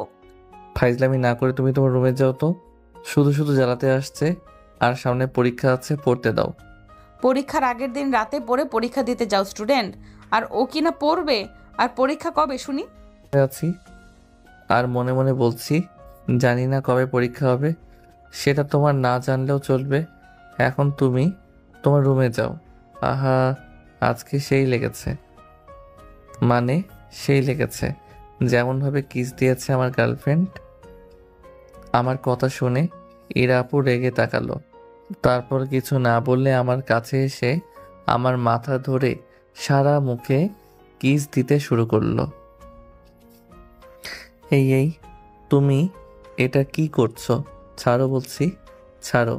ফাইজলামি না করে তুমি তোমার রুমে যাও তো, শুধু শুধু জ্বালাতে আসছে। আর সামনে পরীক্ষা আছে, পড়তে দাও। পরীক্ষার আগের দিন রাতে পড়ে পরীক্ষা দিতে যাও স্টুডেন্ট, আর ও কি না পড়বে? আর পরীক্ষা কবে শুনি? আছি আর মনে মনে বলছি জানি না কবে পরীক্ষা হবে, সেটা তোমার না জানলেও চলবে। এখন তুমি তোমার রুমে যাও। আহা, আজকে সেই লেগেছে, মানে সেই লেগেছে যেমনভাবে কিস দিয়েছে আমার গার্লফ্রেন্ড। আমার কথা শুনে ইরা আপু রেগে তাকালো, তারপর কিছু না বললে আমার কাছে এসে আমার মাথা ধরে সারা মুখে কিস দিতে শুরু করলো। এই তুমি এটা কি করছো? ছাড়ো বলছি, ছাড়ো।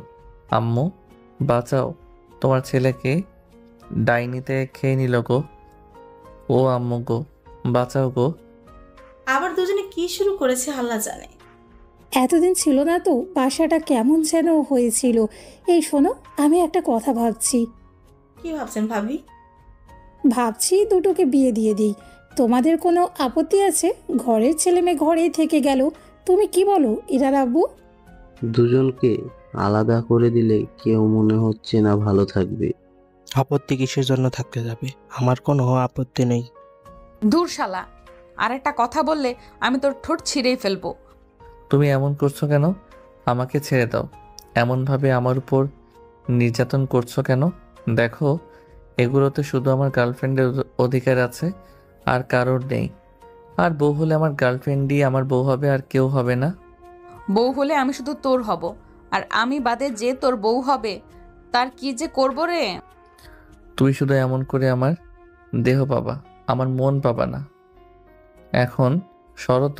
আম্মু বাঁচাও, তোমার ছেলেকে ডাইনিতে খেয়ে নিল গো। ও আম্মু গো, বাঁচাও গো। আবার দুজনে কি শুরু করেছে আল্লাহ জানে। এতদিন ছিল না তো, বাসাটা কেমন যেন হয়েছিল। এই শোনো, আমি একটা কথা ভাবছি। কি ভাবছেন ভাবি? ভাবছি দুটোকে বিয়ে দিয়ে দিই। তোমাদের কোনো আপত্তি আছে? ঘরের ছেলে মেয়ে ঘরেই থেকে গেল। তুমি কি বলো ইরার আব্বু? দুজনকে আলাদা করে দিলে কেউ মনে হচ্ছে না ভালো থাকবে। আপত্তি কিসের জন্য থাকতে যাবে? আমার কোনো আপত্তি নেই। দূর শালা, আর একটা কথা বললে আমি তোর ঠোঁট ছিঁড়েই ফেলবো। তুমি এমন করছো কেন? আমাকে ছেড়ে দাও। এমনভাবে আমার উপর নির্যাতন করছো কেন? দেখো, এগুলোতে শুধু আমার গার্লফ্রেন্ডের অধিকার আছে, আর কারোর নেই। আর বউ হলে আমার গার্লফ্রেন্ডই আমার বউ হবে, আর কেউ হবে না। বউ হলে আমি শুধু তোর হব, আর আমি বাদে যে তোর বউ হবে তার কি যে করব রে। তুই শুধু এমন করে আমার দেহ পাবা, আমার মন পাবা না। এখন শরত।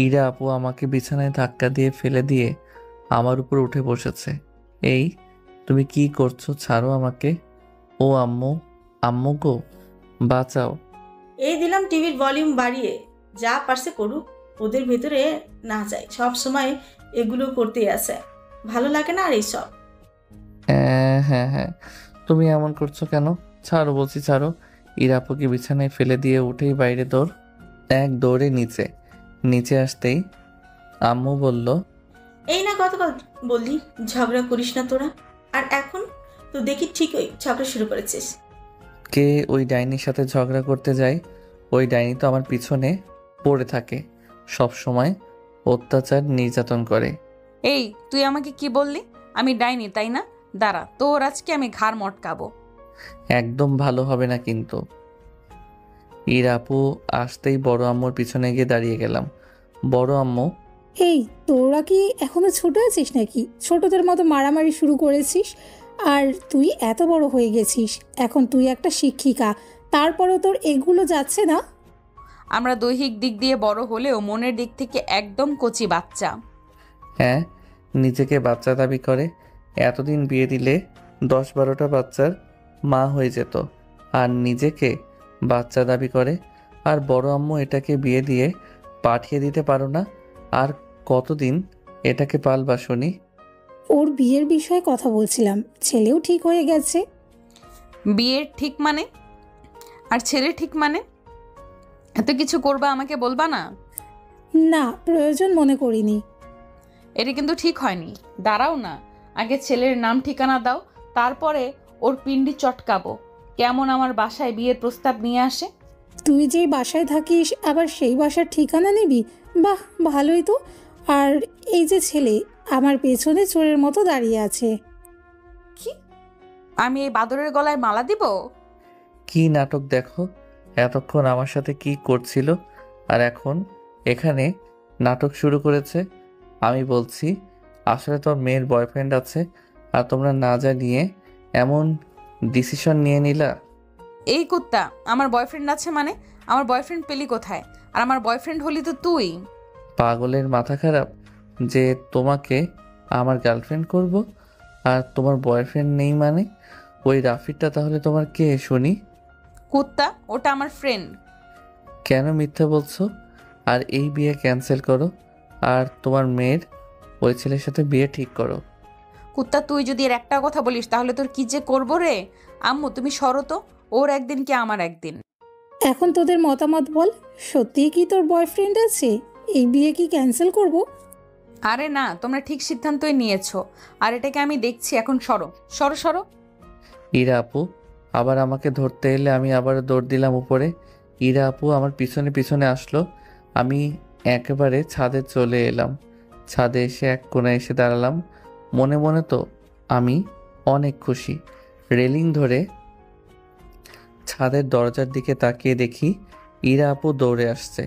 ইরা আপু আমাকে বিছানায় ধাক্কা দিয়ে ফেলে দিয়ে আমার উপর উঠে বসেছে। এই তুমি কি করছো? ছাড়ো আমাকে। ও আম্মু, আম্মু গো, বাঁচাও। এই দিলাম টিভির ভলিউম বাড়িয়ে, যা পারছে করুক, ওদের ভেতরে না যায়। সব সময় এগুলো করতেই আছে, ভালো লাগে না আর এইসব। হ্যাঁ, তুমি এমন করছো কেন? ছাড়ো বলছি, ছাড়ো। ইরা আপুকে বিছানায় ফেলে দিয়ে উঠেই বাইরে দৌড়। এক দৌড়ে নিচে আসতেই আম্মু বলল, এই না গতকাল বললি ঝগড়া করিস না তোরা, আর এখন তো দেখি ঠিকই ঝগড়া শুরু করেছিস। কে ওই ডাইনির সাথে ঝগড়া করতে যায়? ওই ডাইনি তো আমার পিছনে পড়ে থাকে, সব সময় অত্যাচার নির্যাতন করে। এই তুই আমাকে কি বললি? আমি ডাইনি তাই না? দাঁড়া, তোর আজকে আমি ঘাড় মটকাবো। একদম ভালো হবে না কিন্তু। ইরা আপু আসতেই বড় আম্মুর পিছনে গিয়ে দাঁড়িয়ে গেলাম। বড় আম্মু, এই তোরা কি এখনো ছোট আছিস নাকি? ছোটদের মতো মারামারি শুরু করেছিস? আর তুই এত বড় হয়ে গেছিস, এখন তুই একটা শিক্ষিকা, তারপরও তোর এগুলো যাচ্ছে না? আমরা দৈহিক দিক দিয়ে বড় হলেও মনের দিক থেকে একদম কচি বাচ্চা। হ্যাঁ, নিজেকে বাচ্চা দাবি করে। এতদিন বিয়ে দিলে 10-12টা বাচ্চার মা হয়ে যেত, আর নিজেকে বাচ্চা দাবি করে। আর বড় আম্মু এটাকে বিয়ে দিয়ে পাঠিয়ে দিতে পারো না? আর কতদিন এটাকে পালবা শুনি? ওর বিয়ের বিষয়ে কথা বলছিলাম, ছেলেও ঠিক হয়ে গেছে। বিয়ের ঠিক মানে? আর ছেলে ঠিক মানে? এত কিছু করবা আমাকে বলবা না? না, প্রয়োজন মনে করিনি। এটা কিন্তু ঠিক হয়নি। দাঁড়াও না, আগে ছেলের নাম ঠিকানা দাও, তারপরে ওর পিন্ডি চটকাবো। কেমন আমার বাসায় বিয়ের প্রস্তাব নিয়ে আসে। তুই যেই বাসায় থাকিস আবার সেই বাসার ঠিকানা নিবি? বাহ, ভালোই তো। আর এই যে ছেলে আমার পেছনে চোরের মতো দাঁড়িয়ে আছে। কি? আমি এই বাদরের গলায় মালা দিব? কি নাটক দেখো, এতক্ষণ আমার সাথে কি করছিল, আর এখন এখানে নাটক শুরু করেছে। আমি বলছি আসলে তোর মেয়ের বয়ফ্রেন্ড আছে, আর তোমরা না জানিয়ে এমন ডিসিশন নিয়ে নিলা। এই কুত্তা, আমার বয়ফ্রেন্ড আছে মানে? আমার বয়ফ্রেন্ড পেলি কোথায়? আর আমার বয়ফ্রেন্ড হলি তো তুই। পাগলের মাথা খারাপ যে তোমাকে আমার গার্লফ্রেন্ড করব, আর তোমার বয়ফ্রেন্ড নেই মানে? ওই রাফিরটা তাহলে তোমার কে শুনি? কুত্তা, ওটা আমার ফ্রেন্ড। কেন মিথ্যা বলছো? আর এই বিয়ে ক্যান্সেল করো, আর তোমার মেয়ের ওই ছেলের সাথে বিয়ে ঠিক করো। কুত্তা, তুই যদি এর একটা কথা বলিস তাহলে তোর কি যে করবো রে। আম্মু তুমি সরো তো, ওর একদিন কি আমার একদিন। এখন তোদের মতামত বল, সত্যিই কি তোর বয়ফ্রেন্ড আছে? এই বিয়ে কি ক্যান্সেল করব? আরে না, তোমরা ঠিক সিদ্ধান্তই নিয়েছো, আর এটাকে আমি দেখছি। এখন সরো সরো সরো। ইরা আপু আবার আমাকে ধরতে এলে আমি আবার দৌড় দিলাম উপরে। ইরা আপু আমার পিছনে পিছনে আসলো। আমি একেবারে ছাদে চলে এলাম। ছাদে এসে এক কোণায় এসে দাঁড়ালাম। মনে মনে তো আমি অনেক খুশি। রেলিং ধরে ছাদের দরজার দিকে তাকিয়ে দেখি ইরা আপু দৌড়ে আসছে।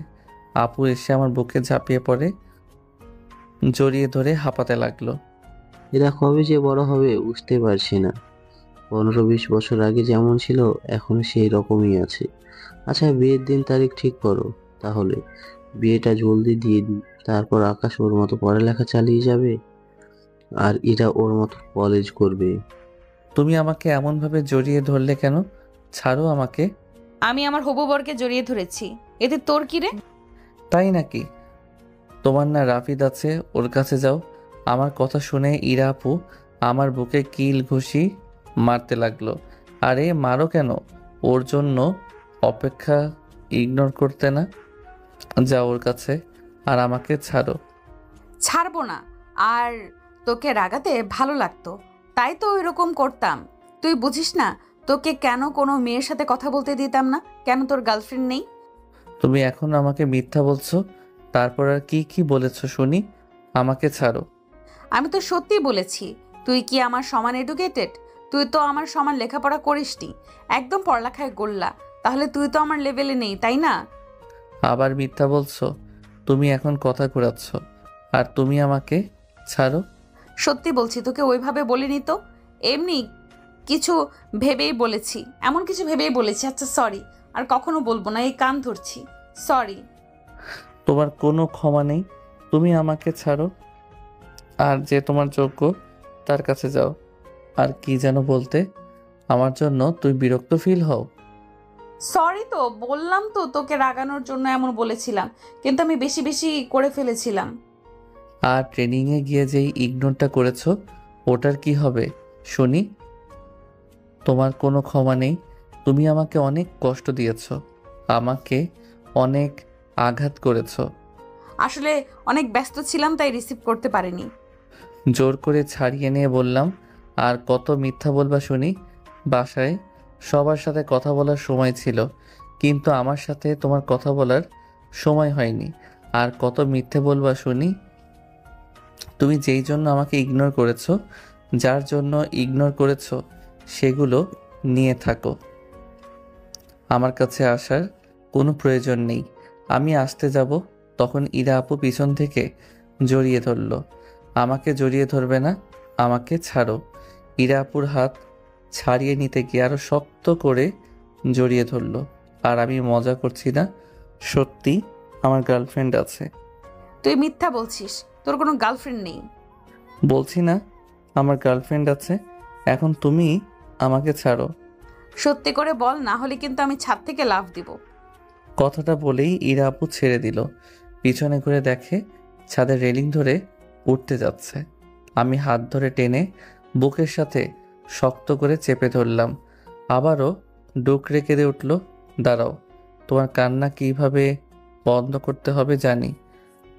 আপু এসে আমার বুকে ঝাঁপিয়ে পড়ে, জড়িয়ে ধরে হাঁপাতে লাগলো। এরা কবে যে বড় হবে বুঝতে পারছি না। 15-20 বছর আগে যেমন ছিল এখনো সেই রকমই আছে। আচ্ছা, বিয়ের দিন তারিখ ঠিক করো তাহলে। বিয়েটা জলদি দিয়ে দিই, তারপর আকাশ ওর মতো পড়ালেখা চালিয়ে যাবে আর এরা ওর মতো কলেজ করবে। তুমি আমাকে এমনভাবে জড়িয়ে ধরলে কেন? ছাড়ো আমাকে। আমি আমার হবু বরকে জড়িয়ে ধরেছি, এতে তোর কি রে? তাই নাকি? তোমার না রাফিদ আছে, ওর কাছে যাও। আমার কথা শুনে ইরা আপু আমার বুকে কিল ঘুষি মারতে লাগলো। আরে মারো কেন? ওর জন্য অপেক্ষা ইগনোর করতে না? যাও ওর কাছে আর আমাকে ছাড়ো। ছাড়বো না। আর তোকে রাগাতে ভালো লাগতো, তাই তো এরকম করতাম। তুই বুঝিস না তোকে কেন কোনো মেয়ের সাথে কথা বলতে দিতাম না? কেন তোর গার্লফ্রেন্ড নেই? তুমি এখন আমাকে মিথ্যা বলছো। তারপর আর কি কি বলেছো শুনি? আমাকে ছাড়ো। আমি তো সত্যি বলেছি। তুই কি আমার সমান এডুকেটেড? তুই তো আমার সমান লেখাপড়া করিসনি, একদম পড়ালেখায় গোল্লা। তাহলে তুই তো আমার লেভেলে নেই, তাই না? আবার মিথ্যা বলছো। তুমি এখন কথা ঘোরাচ্ছ। আর তুমি আমাকে ছাড়ো। সত্যি বলছি, তোকে ওইভাবে বলিনি তো, এমনি কিছু ভেবেই বলেছি, এমন কিছু ভেবেই বলেছি। আচ্ছা সরি, আর কখনো বলবো না, এই কান ধরছি, সরি। তোমার কোনো ক্ষমা নেই। তুমি আমাকে ছাড়ো আর যে তোমার যোগ্য তার কাছে যাও। আর কি যেন বলতে? আমার জন্য তুই বিরক্ত ফিল হও? সরি তো বললাম তো, তোকে রাগানোর জন্য এমন বলেছিলাম, কিন্তু আমি বেশি বেশি করে ফেলেছিলাম। আর ট্রেনিংয়ে গিয়ে যেই ইগনোরটা করেছো ওটার কি হবে শুনি? তোমার কোনো ক্ষমা নেই। তুমি আমাকে অনেক কষ্ট দিয়েছো, আমাকে অনেক আঘাত করেছো। আসলে অনেক ব্যস্ত ছিলাম, তাই রিসিভ করতে পারিনি। জোর করে ছাড়িয়ে নিয়ে বললাম, আর কত মিথ্যা বলবা শুনি? বাসায় সবার সাথে কথা বলার সময় ছিল, কিন্তু আমার সাথে তোমার কথা বলার সময় হয়নি। আর কত মিথ্যে বলবা শুনি? তুমি যেই জন্য আমাকে ইগনোর করেছো, যার জন্য ইগনোর করেছো সেগুলো নিয়ে থাকো। আমার কাছে আসার কোনো প্রয়োজন নেই। আমি আসতে যাব তখন ইরা আপু পিছন থেকে জড়িয়ে ধরলো। আমাকে জড়িয়ে ধরবে না, আমাকে ছাড়ো। ইরা আপুর হাত ছাড়িয়ে নিতে গিয়ে আরো শক্ত করে জড়িয়ে ধরলো। আর আমি মজা করছি না, সত্যি আমার গার্লফ্রেন্ড আছে। তুই মিথ্যা বলছিস, তোর কোনো গার্লফ্রেন্ড নেই। বলছি না আমার গার্লফ্রেন্ড আছে। এখন তুমি আমাকে ছাড়ো। সত্যি করে বল, না হলে কিন্তু আমি ছাদ থেকে লাফ দিব। কথাটা বলেই ইরা আপু ছেড়ে দিল। পিছনে ঘুরে দেখে ছাদের রেলিং ধরে উঠতে যাচ্ছে। আমি হাত ধরে টেনে বুকের সাথে শক্ত করে চেপে ধরলাম। আবারও ডুকরে কেঁদে উঠল। দাঁড়াও, তোমার কান্না কিভাবে বন্ধ করতে হবে জানি।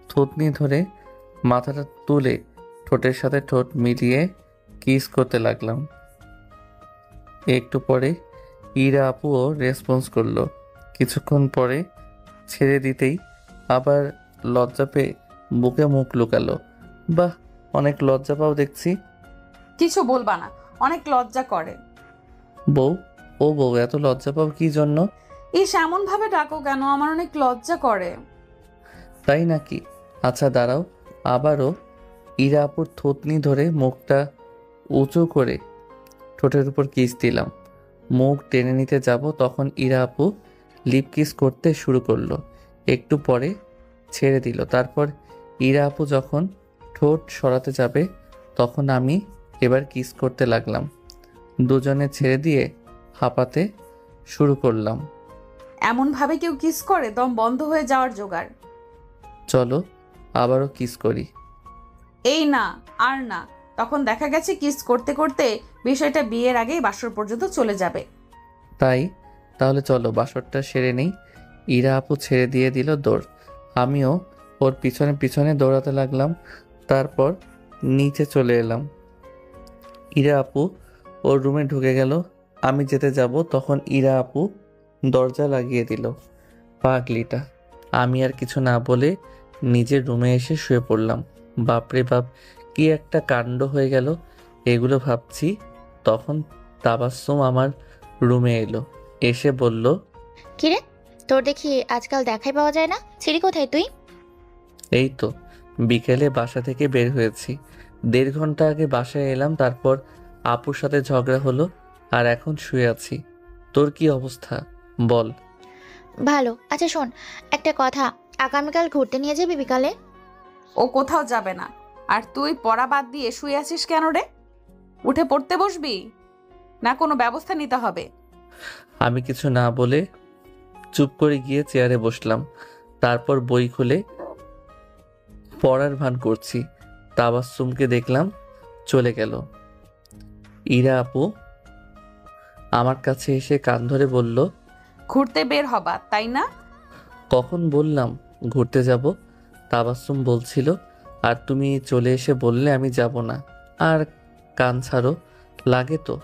থুতনি ধরে মাথাটা তুলে ঠোঁটের সাথে ঠোঁট মিলিয়ে কিস করতে লাগলাম। একটু পরে ইরা আপুও রেসপন্স করলো। কিছুক্ষণ পরে ছেড়ে দিতেই আবার লজ্জা পেয়ে বুকে মুখ লুকালো। বাহ, অনেক লজ্জা পাও দেখছি। কিছু বলবা না, অনেক লজ্জা করে। বউ, ও বউ, এত লজ্জা পাও কি জন্য? ইস, এমন ভাবে ডাকো কেন? আমার অনেক লজ্জা করে। তাই নাকি? আচ্ছা দাঁড়াও। আবারও ইরা আপুর থুতনি ধরে মুখটা উঁচু করে ঠোঁটের উপর কিস দিলাম। মুখ টেনে নিতে যাব তখন ইরা আপু লিপ কিস করতে শুরু করলো। একটু পরে ছেড়ে দিল। তারপর ইরা আপু যখন ঠোঁট সরাতে যাবে তখন আমি এবার কিস করতে লাগলাম। দুজনে ছেড়ে দিয়ে হাঁপাতে শুরু করলাম। এমন ভাবে কেউ কিস করে দম বন্ধ হয়ে যাওয়ার জোগাড়। চলো আবারও কিস করি। এই না, আর না। তখন দেখা গেছে কিস করতে করতে বিষয়টা বিয়ের আগেই বাসর পর্যন্ত চলে যাবে। তাহলে চলো বাসরটা সেরে নেই। ইরা আপু ছেড়ে দিয়ে দিল দৌড়। আমিও ওর পিছনে পিছনে দৌড়াতে লাগলাম। তারপর নিচে চলে এলাম। ইরা আপু ওর রুমে ঢুকে গেল। আমি যেতে যাব তখন ইরা আপু দরজা লাগিয়ে দিল। পাগলিটা। আমি আর কিছু না বলে নিজের রুমে এসে শুয়ে পড়লাম। বাপরে বাপ, কি একটা কাণ্ড হয়ে গেল। এগুলো ভাবছি তখন তাবাস্সুম আমার রুমে এলো। এসে বলল, কিরে, তোর দেখি আজকাল দেখাই পাওয়া যায় না। ছিলি কোথায় তুই? এই তো বিকেলে বাসা থেকে বের হয়েছি। 1.5 ঘন্টা আগে বাসায় এলাম, তারপর আপুর সাথে ঝগড়া হলো, আর এখন শুয়ে আছি। তোর কি অবস্থা বল? ভালো। আচ্ছা শোন, একটা কথা, আগামীকাল ঘুরতে নিয়ে যাবি বিকালে? ও কোথাও যাবে না। আর তুই পড়া বাদ দিয়ে শুয়ে আছিস কেন রে? উঠে পড়তে বসবি না কোনো ব্যবস্থা নিতে হবে? আমি কিছু না বলে চুপ করে গিয়ে চেয়ারে বসলাম। তারপর বই খুলে পড়ার ভান করছি। তাবাস্সুমকে দেখলাম চলে গেল। ইরা আপু আমার কাছে এসে কান ধরে বলল, ঘুরতে বের হবা তাই না? কখন বললাম ঘুরতে যাব? তাবাস্সুম বলছিল, আর তুমি চলে এসে বললে আমি যাব না। আর কান ছাড়ো, লাগে তো।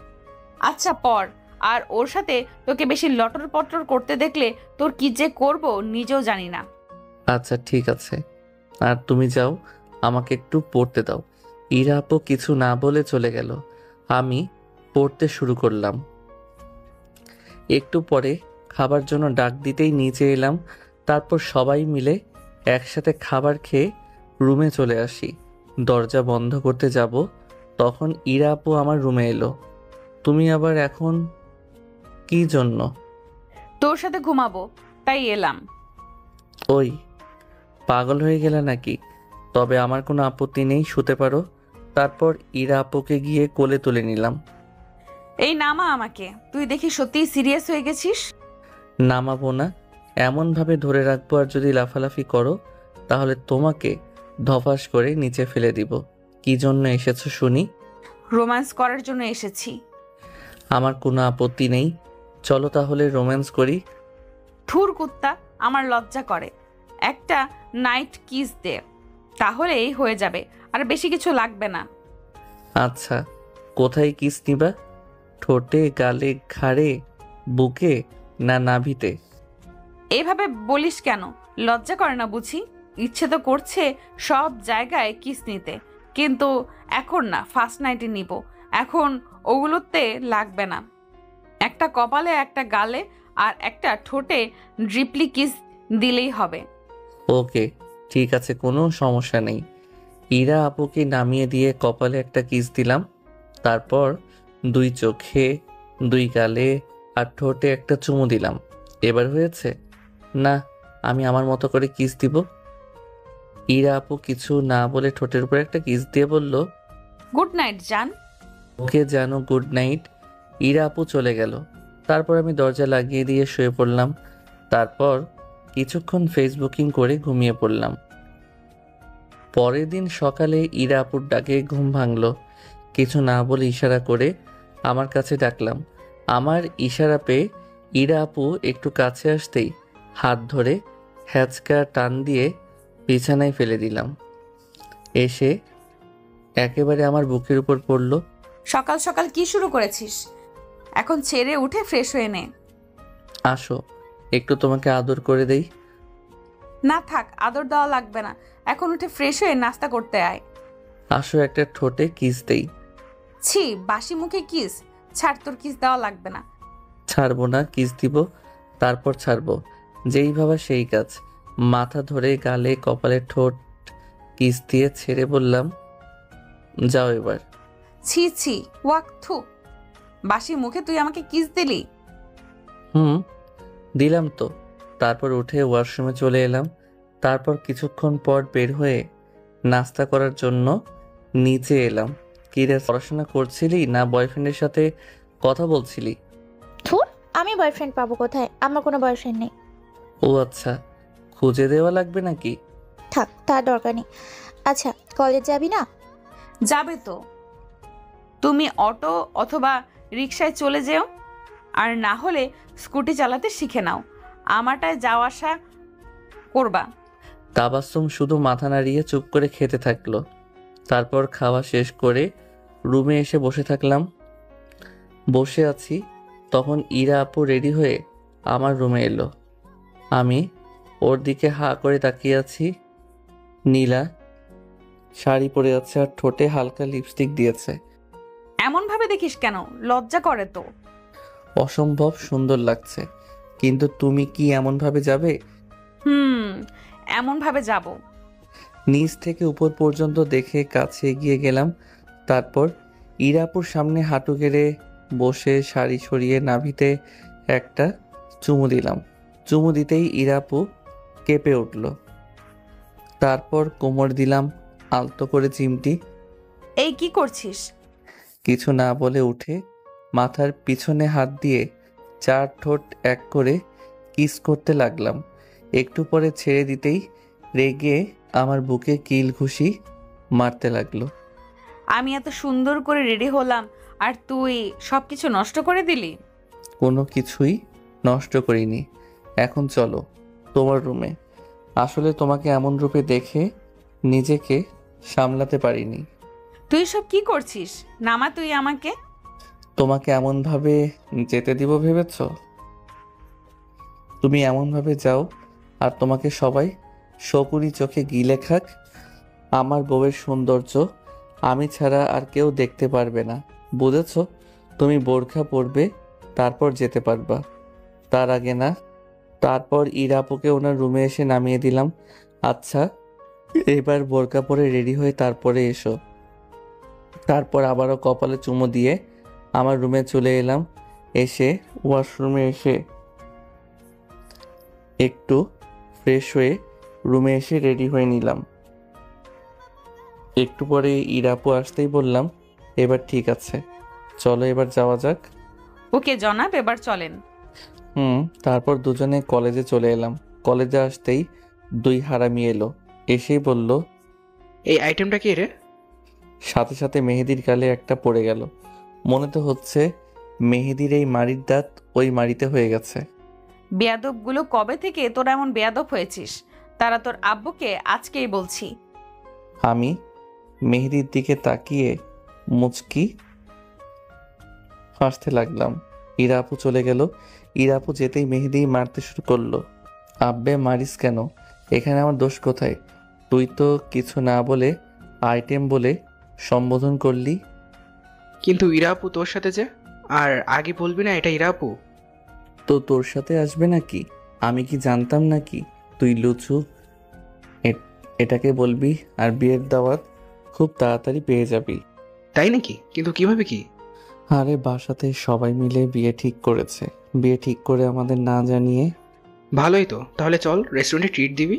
আচ্ছা পড়। আর ওর সাথে তোকে বেশি লটর পটর করতে দেখলে তোর কি যে করব নিজেও জানি না। আচ্ছা ঠিক আছে, আর তুমি যাও, আমাকে একটু পড়তে দাও। ইরা আপু কিছু না বলে চলে গেল। আমি পড়তে শুরু করলাম। একটু পরে খাবার জন্য ডাক দিতেই নিচে এলাম। তারপর সবাই মিলে একসাথে খাবার খেয়ে রুমে চলে আসি। দরজা বন্ধ করতে যাব তখন ইরা আপু আমার রুমে এলো। তুমি আবার এখন কি জন্য? তোর সাথে ঘুমাবো তাই এলাম। ওই পাগল হয়ে গেলে নাকি? তবে আমার কোনো আপত্তি নেই, শুতে পারো। তারপর ইরা আপুকে গিয়ে কোলে তুলে নিলাম। এই নামা আমাকে, তুই দেখি সত্যিই সিরিয়াস হয়ে গেছিস। নামাবো না, এমনভাবে ধরে রাখবো, আর যদি লাফালাফি করো তাহলে তোমাকে ধপাস করে নিচে ফেলে দিব। কি জন্য এসেছো শুনি? রোম্যান্স করার জন্য এসেছি। আমার কোনো আপত্তি নেই, চলো তাহলে রোম্যান্স করি। থুর কুত্তা, আমার লজ্জা করে। একটা নাইট কিস দে, তাহলেই হয়ে যাবে, আর বেশি কিছু লাগবে না। আচ্ছা, কোথায় কিস নিবা? ঠোঁটে, গালে, ঘাড়ে, বুকে না নাভিতে? এভাবে বলিস কেন? লজ্জা করে না বুঝি? ইচ্ছে তো করছে সব জায়গায় কিস নিতে, কিন্তু এখন না, ফার্স্ট নাইটে নিব। এখন ওগুলোতে লাগবে না। একটা কপালে, একটা গালে আর একটা ঠোঁটে ড্রিপলি কিস দিলেই হবে। ওকে ঠিক আছে, কোনো সমস্যা নেই। ইরা আপুকে নামিয়ে দিয়ে কপালে একটা কিস দিলাম। তারপর 2 চোখে, 2 গালে আর ঠোঁটে একটা চুমু দিলাম। এবার হয়েছে না? আমি আমার মতো করে কিস দিব। ইরা আপু কিছু না বলে ঠোঁটের উপর একটা কিস দিয়ে বলল, গুড নাইট জান। ওকে জানো, গুড নাইট। ইরা আপু চলে গেল। তারপর আমি দরজা লাগিয়ে দিয়ে শুয়ে পড়লাম। তারপর কিছুক্ষণ ফেসবুকিং করে ঘুমিয়ে পড়লাম। পরের দিন সকালে ইরা আপুর ডাকে ঘুম ভাঙলো। কিছু না বলে ইশারা করে আমার কাছে ডাকলাম। আমার ইশারা পেয়ে ইরা আপু একটু কাছে আসতেই হাত ধরে হ্যাচকা টান দিয়ে বিছানায় ফেলে দিলাম। এসে একেবারে আমার বুকের উপর পড়ল। সকাল সকাল কি শুরু করেছিস? এখন ছেড়ে উঠে ফ্রেশ হয়ে নে। আসো একটু তোমাকে আদর করে দেই। না থাক, আদর দেওয়া লাগবে না। এখন উঠে ফ্রেশ হয়ে নাস্তা করতে আয়। আসো একটা ঠোঁটে কিস দেই। ছি, বাসি মুখে কিস? ছাড়, তোর কিস দেওয়া লাগবে না। ছাড়বো না, কিস দিব তারপর ছাড়বো, যেই ভাবা সেই কাজ। মাথা ধরে গালে, কপালে, ঠোঁট কিস দিয়ে ছেড়ে বললাম, যাও এবার। ছি ছি, ওয়াক থু। বাসি মুখে তুই আমাকে কিস দিলি? দিলাম তো। তারপর উঠে ওয়াশরুমে চলে এলাম। তারপর কিছুক্ষণ পর বের হয়ে নাস্তা করার জন্য নিচে এলাম। কি রে, পড়াশোনা করছিলি না বয়ফ্রেন্ডের সাথে কথা বলছিলি? ধুর, আমি বয়ফ্রেন্ড পাবো কোথায়? আমার কোনো বয়ফ্রেন্ড নেই। ও আচ্ছা, খুঁজে দেওয়া লাগবে নাকি? থাক, তার দরকার নেই। আচ্ছা, কলেজ যাবি না? যাবে তো। তুমি অটো অথবা রিকশায় চলে যেও, আর না হলে স্কুটি চালাতে শিখে নাও। আমারটায় যাওয়া আসা করবা। তাবাস্সুম শুধু মাথা নাড়িয়ে চুপ করে খেতে থাকলো। তারপর খাওয়া শেষ করে রুমে এসে বসে থাকলাম। বসে আছি, তখন ইরা আপু রেডি হয়ে আমার রুমে এলো। আমি ওর দিকে হা করে তাকিয়ে আছি। নীলা শাড়ি পরে আছে আর ঠোঁটে হালকা লিপস্টিক দিয়েছে। এমন ভাবে দেখিস কেন? লজ্জা করে তো। অসম্ভব সুন্দর লাগছে, কিন্তু তুমি কি এমন ভাবে যাবে? এমন ভাবে যাব। নিচ থেকে উপর পর্যন্ত দেখে কাছে এগিয়ে গেলাম। তারপর ইরাপুর সামনে হাঁটু গেড়ে বসে শাড়ি সরিয়ে নাভিতে একটা চুমু দিলাম। চুমু দিতেই ইরাপু কেঁপে উঠল। তারপর কোমর দিলাম আলতো করে চিমটি। এই কি করছিস? কিছু না বলে উঠে মাথার পিছনে হাত দিয়ে 4 ঠোঁট এক করে কিস করতে লাগলাম। একটু পরে ছেড়ে দিতেই রেগে আমার বুকে কিল ঘুষি মারতে লাগলো। আমি এত সুন্দর করে রেডি হলাম আর তুই সবকিছু নষ্ট করে দিলি। কোনো কিছুই নষ্ট করিনি। এখন চলো তোমার রুমে। আসলে তোমাকে এমন রূপে দেখে নিজেকে সামলাতে পারিনি। তুই সব কি করছিস? নামা তুই আমাকে। তোমাকে এমনভাবে যেতে দিব ভেবেছ? তুমি এমনভাবে যাও আর তোমাকে সবাই শকুনি চোখে গিলে খাক। আমার বউয়ের সৌন্দর্য আমি ছাড়া আর কেউ দেখতে পারবে না, বুঝেছ? তুমি বোরখা পরবে, তারপর যেতে পারবা, তার আগে না। তারপর ইরাপুকে ওনার রুমে এসে নামিয়ে দিলাম। আচ্ছা, এবার বোরকা পরে রেডি হয়ে তারপরে এসো। তারপর আবারও কপালে চুমু দিয়ে আমার রুমে চলে এলাম। এসে ওয়াশরুমে এসে একটু ফ্রেশ হয়ে রুমে এসে রেডি হয়ে নিলাম। একটু পরে ইরাপু আসতেই বললাম, এবার ঠিক আছে, চলো এবার যাওয়া যাক। ওকে জনাব, এবার চলেন। তারপর দুজনে কলেজে চলে এলাম। কলেজে আসতেই 2 হারামি এলো। এসেই বলল, এই আইটেমটা কি রে? সাথে সাথে মেহেদির গালে একটা পড়ে গেল। মনে তো হচ্ছে মেহেদির এই মাড়ির দাঁত ওই মাড়িতে হয়ে গেছে। বেয়াদবগুলো কবে থেকে তোরা এমন বেয়াদব হয়েছিস? তারা তোর আব্বুকে আজকেই বলছি। আমি মেহেদির দিকে তাকিয়ে মুচকি হাসতে লাগলাম। ইরাপু চলে গেল। ইরাপু যেতেই মেহেদি মারতে শুরু করলো। আব্বে মারিস কেন? এখানে আমার দোষ কোথায়? তুই তো কিছু না বলে আইটেম বলে সম্বোধন করলি। কিন্তু ইরাপু তোর সাথে যে, আর আগে বলবি না এটা ইরাপু? তো তোর সাথে আসবে নাকি? আমি কি জানতাম নাকি তুই লুচু? এটাকে বলবি আর বিয়ের দাওয়াত খুব তাড়াতাড়ি পেয়ে যাবি। তাই নাকি? কিন্তু কিভাবে কি? আরে বাসাতে সবাই মিলে বিয়ে ঠিক করেছে। বিয়ে ঠিক করে আমাদের না জানিয়ে। ভালোই তো, তাহলে চল রেস্টুরেন্টে ট্রিট দিবি।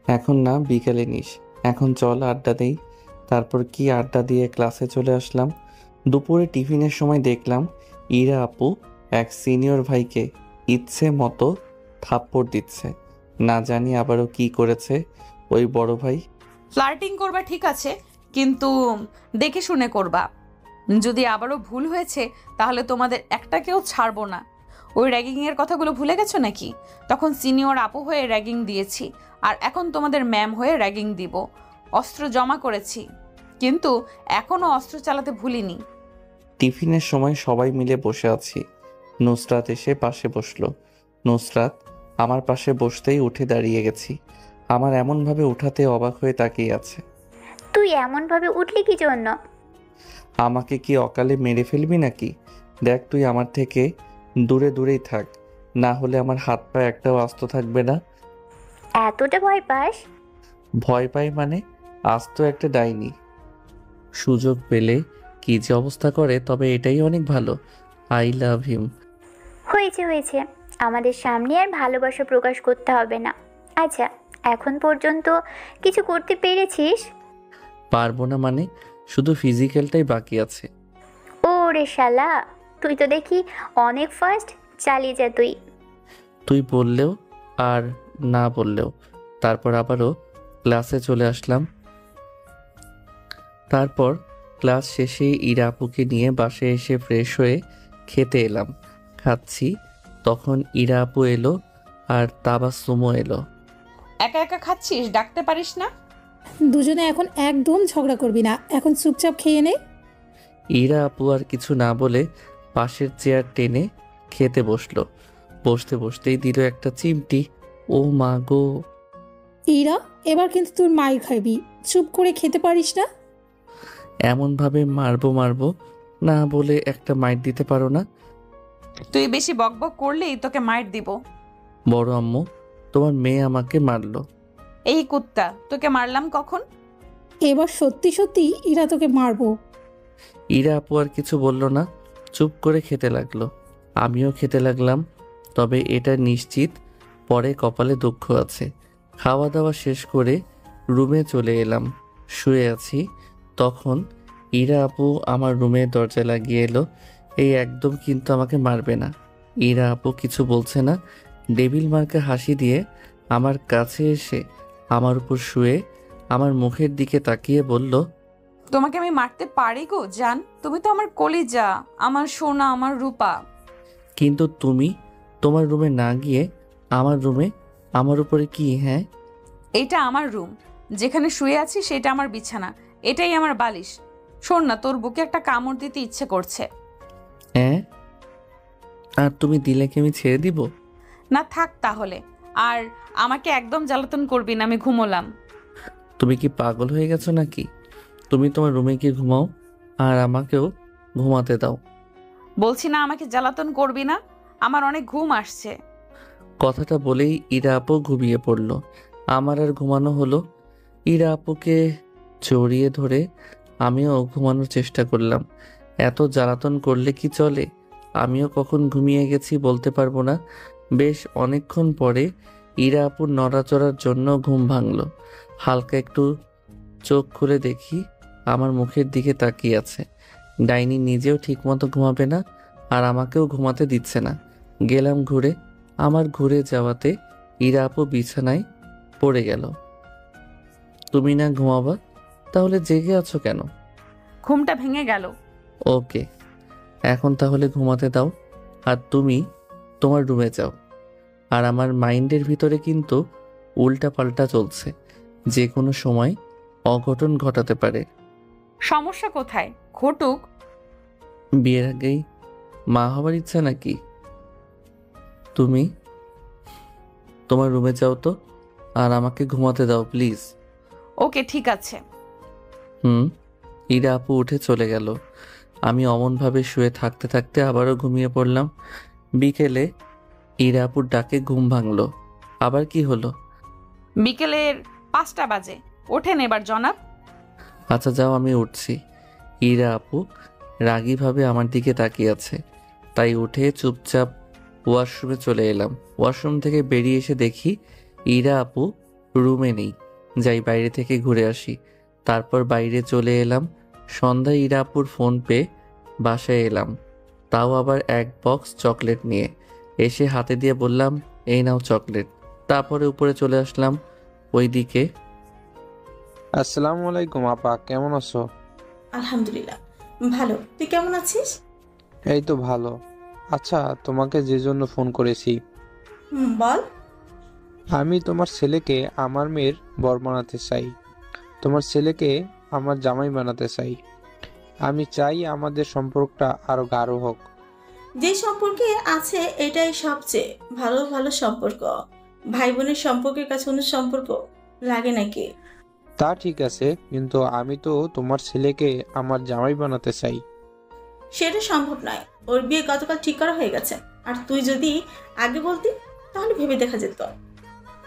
এখন না, বিকালে নিস। এখন চল আড্ডা দেই। তারপর কি আড্ডা দিয়ে ক্লাসে চলে আসলাম। দুপুরে টিফিনের সময় দেখলাম ইরা আপু এক সিনিয়র ভাইকে ইচ্ছে মতো থাপ্পড় দিচ্ছে। না জানি আবারও কি করেছে ওই বড় ভাই। ফ্লার্টিং করবা ঠিক আছে, কিন্তু দেখে শুনে করবা। যদি আবারও ভুল হয়েছে তাহলে তোমাদের একটাকেও ছাড়বো না। ওই র্যাগিংয়ের কথাগুলো ভুলে গেছো নাকি? তখন সিনিয়র আপু হয়ে র্যাগিং দিয়েছি, আর এখন তোমাদের ম্যাম হয়ে র্যাগিং দিব। অস্ত্র জমা করেছি, কিন্তু এখনও অস্ত্র চালাতে ভুলিনি। টিফিনের সময় সবাই মিলে বসে আছি। নুসরাত এসে পাশে বসলো। নুসরাত আমার পাশে বসতেই উঠে দাঁড়িয়ে গেছি। আমার এমনভাবে উঠাতে অবাক হয়ে তাকিয়ে আছে। তুই এমনভাবে উঠলি কি জন্য? আমাকে কি অকালে মেরে ফেলবি নাকি? দেখ, তুই আমার থেকে দূরে দূরেই থাক, না হলে আমার হাত পা একটাও আস্ত থাকবে না। এতটা ভয় পাস? ভয় পাই মানে? আস্ত একটা ডাইনি। সুযোগ পেলে কি যে অবস্থা করে, তবে এটাই অনেক ভালো। আই লাভ হিম। হয়েছে হয়েছে, আমাদের সামনে আর ভালোবাসা প্রকাশ করতে হবে না। আচ্ছা, এখন পর্যন্ত কিছু করতে পেরেছিস? পারবো না মানে? শুধু ফিজিক্যালটাই বাকি আছে। ওরে শালা, তুই তো দেখি অনেক ফাস্ট। চালিয়ে যা তুই। তুই বললেও আর না বললেও। তারপর আবারও ক্লাসে চলে আসলাম। তারপর ক্লাস শেষে ইরা আপুকে নিয়ে বাসায় এসে ফ্রেশ হয়ে খেতে এলাম। খাচ্ছি, তখন ইরা আপু এলো আর তাবাসসুমও এলো। একা একা খাচ্ছিস, ডাকতে পারিস না? দুজনে এখন একদম ঝগড়া করবি না, এখন চুপচাপ খেয়ে নে। ইরা আপু আর কিছু না বলে পাশের চেয়ার টেনে খেতে বসলো। বসতে বসতেই দিল একটা চিমটি। ও মা গো! ইরা, এবার কিন্তু তোর মায়ের খাবি, চুপ করে খেতে পারিস না? এমনভাবে মারবো মারবো না বলে একটা মাইর দিতে পারো না? তুই বেশি বকবক করলেই তোকে মাইর দিব। বড় আম্মু, তোমার মেয়ে আমাকে মারলো। এই কুত্তা, তোকে মারলাম কখন? এবার সত্যি সত্যি ইরা তোকে মারবো। ইরা আপু আর কিছু বলল না, চুপ করে খেতে লাগলো। আমিও খেতে লাগলাম। তবে এটা নিশ্চিত পরে কপালে দুঃখ আছে। খাওয়া দাওয়া শেষ করে রুমে চলে এলাম। শুয়ে আছি, তখন ইরা আপু আমার রুমে দরজা লাগিয়ে এলো। এই একদম কিন্তু আমাকে মারবে না। ইরা আপু কিছু বলছে না, ডেভিল মার্কা হাসি দিয়ে আমার কাছে এসে আমার উপর শুয়ে আমার মুখের দিকে তাকিয়ে বলল, তোমাকে আমি মারতে পারি গো জান, তুমি তো আমার কলিজা, আমার সোনা, আমার রূপা। কিন্তু তুমি তোমার রুমে না গিয়ে আমার রুমে আমার উপরে কি? হ্যাঁ, এটা আমার রুম, যেখানে শুয়ে আছি সেটা আমার বিছানা, এটাই আমার বালিশ। শোন না, তোর বুকে একটা কামড় দিতে ইচ্ছে করছে। হ্যাঁ, আর তুমি দিলে কি আমি ছেড়ে দিব? না থাক তাহলে, আর আমাকে একদম জ্বালাতন করবি না, আমি ঘুমোলাম। তুমি কি পাগল হয়ে গেছো নাকি? তুমি তোমার রুমে গিয়ে ঘুমাও, আর আমাকেও ঘুমাতে দাও। বলছি না আমাকে জ্বালাতন করবি না, আমার অনেক ঘুম আসছে। কথাটা বলেই ইরা আপু ঘুমিয়ে পড়ল। আমার আর ঘুমানো হলো। ইরা আপুকে জড়িয়ে ধরে আমিও ঘুমানোর চেষ্টা করলাম। এত জ্বালাতন করলে কি চলে? আমিও কখন ঘুমিয়ে গেছি বলতে পারবো না। বেশ অনেকক্ষণ পরে ইরা আপুর নড়াচড়ার জন্য ঘুম ভাঙলো। হালকা একটু চোখ খুলে দেখি আমার মুখের দিকে তাকিয়ে আছে। ডাইনি নিজেও ঠিকমতো ঘুমাবে না, আর আমাকেও ঘুমাতে দিচ্ছে না। গেলাম ঘুরে। আমার ঘুরে যাওয়াতে ইরা আপু বিছানায় পড়ে গেল। তুমি না ঘুমাবা, তাহলে জেগে আছো কেন? ঘুমটা ভেঙে গেল। ওকে, এখন তাহলে ঘুমাতে দাও, আর তুমি তোমার রুমে যাও। আর আমার মাইন্ডের ভিতরে কিন্তু উল্টা পাল্টা চলছে, যে কোনো সময় অঘটন ঘটাতে পারে। সমস্যা কোথায়? ঘটুক। বিয়ের আগেই মা হবার ইচ্ছা নাকি? তুমি তোমার রুমে যাও তো, আর আমাকে ঘুমাতে দাও প্লিজ। ওকে ঠিক আছে। ইরা আপু উঠে চলে গেল। আমি অমনভাবে শুয়ে থাকতে থাকতে আবারও ঘুমিয়ে পড়লাম। বিকেলে ইরা আপুর ডাকে ঘুম ভাঙলো। আবার কি হলো? বিকেলের 5টা বাজে, ওঠেন এবার জনাব। আচ্ছা যাও, আমি উঠছি। ইরা আপু রাগীভাবে আমার দিকে তাকিয়ে আছে, তাই উঠে চুপচাপ ওয়াশরুমে চলে এলাম। ওয়াশরুম থেকে বেরিয়ে এসে দেখি ইরা আপু রুমে নেই। যাই বাইরে থেকে ঘুরে আসি। তারপর বাইরে চলে এলাম। সন্ধ্যায় ইরা আপুর ফোন পেয়ে বাসায় এলাম, তাও আবার এক বক্স চকলেট নিয়ে। এসে হাতে দিয়ে বললাম, এই নাও চকলেট। তারপরে উপরে চলে আসলাম। ওইদিকে আসসালামু আলাইকুম আপা, কেমন আছো? আলহামদুলিল্লাহ ভালো, তুই কেমন আছিস? এই তো ভালো। আচ্ছা, তোমাকে যে জন্য ফোন করেছি, বল। আমি তোমার ছেলেকে আমার মেয়ের বর বানাতে চাই। তোমার ছেলেকে আমার জামাই বানাতে চাই। আমি চাই আমাদের সম্পর্কটা আরো গাঢ় হোক। যে সম্পর্কে আছে এটাই সবচেয়ে ভালো ভালো সম্পর্ক। ভাই বোনের সম্পর্কের কাছে অন্য সম্পর্ক লাগে নাকি? তা ঠিক আছে, কিন্তু আমি তো তোমার ছেলেকে আমার জামাই বানাতে চাই। সেটা সম্ভব নয়। ওর বিয়ে গতকাল ঠিক করা হয়ে গেছে, আর তুই যদি আগে বলতি তাহলে ভেবে দেখা যেত।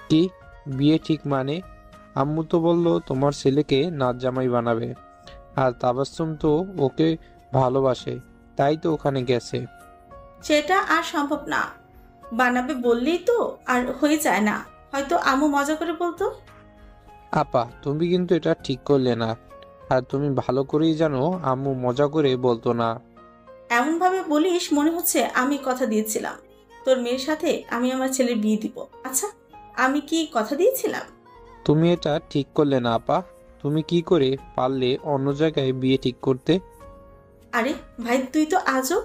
কি বিয়ে ঠিক মানে? আম্মু তো বললো তোমার ছেলেকে নাচ জামাই বানাবে, আর তাবাসসুম তো ওকে ভালোবাসে, তাই তো ওখানে গেছে। সেটা আর সম্ভব না। বানাবে বললেই তো আর হয়ে যায় না। হয়তো আম্মু মজা করে বলতো। আপা, তুমি কিন্তু এটা ঠিক করলে না, আর তুমি ভালো করেই জানো আম্মু মজা করে বলতো না। এমন ভাবে বলিস মনে হচ্ছে আমি কথা দিয়েছিলাম তোর মেয়ের সাথে আমি আমার ছেলের বিয়ে দিব। আচ্ছা, আমি কি কথা দিয়েছিলাম? তুমি এটা ঠিক করলে না আপা। তুমি কি করে পারলে অন্য জায়গায় বিয়ে ঠিক করতে? আরে ভাই, তুই তো আজও।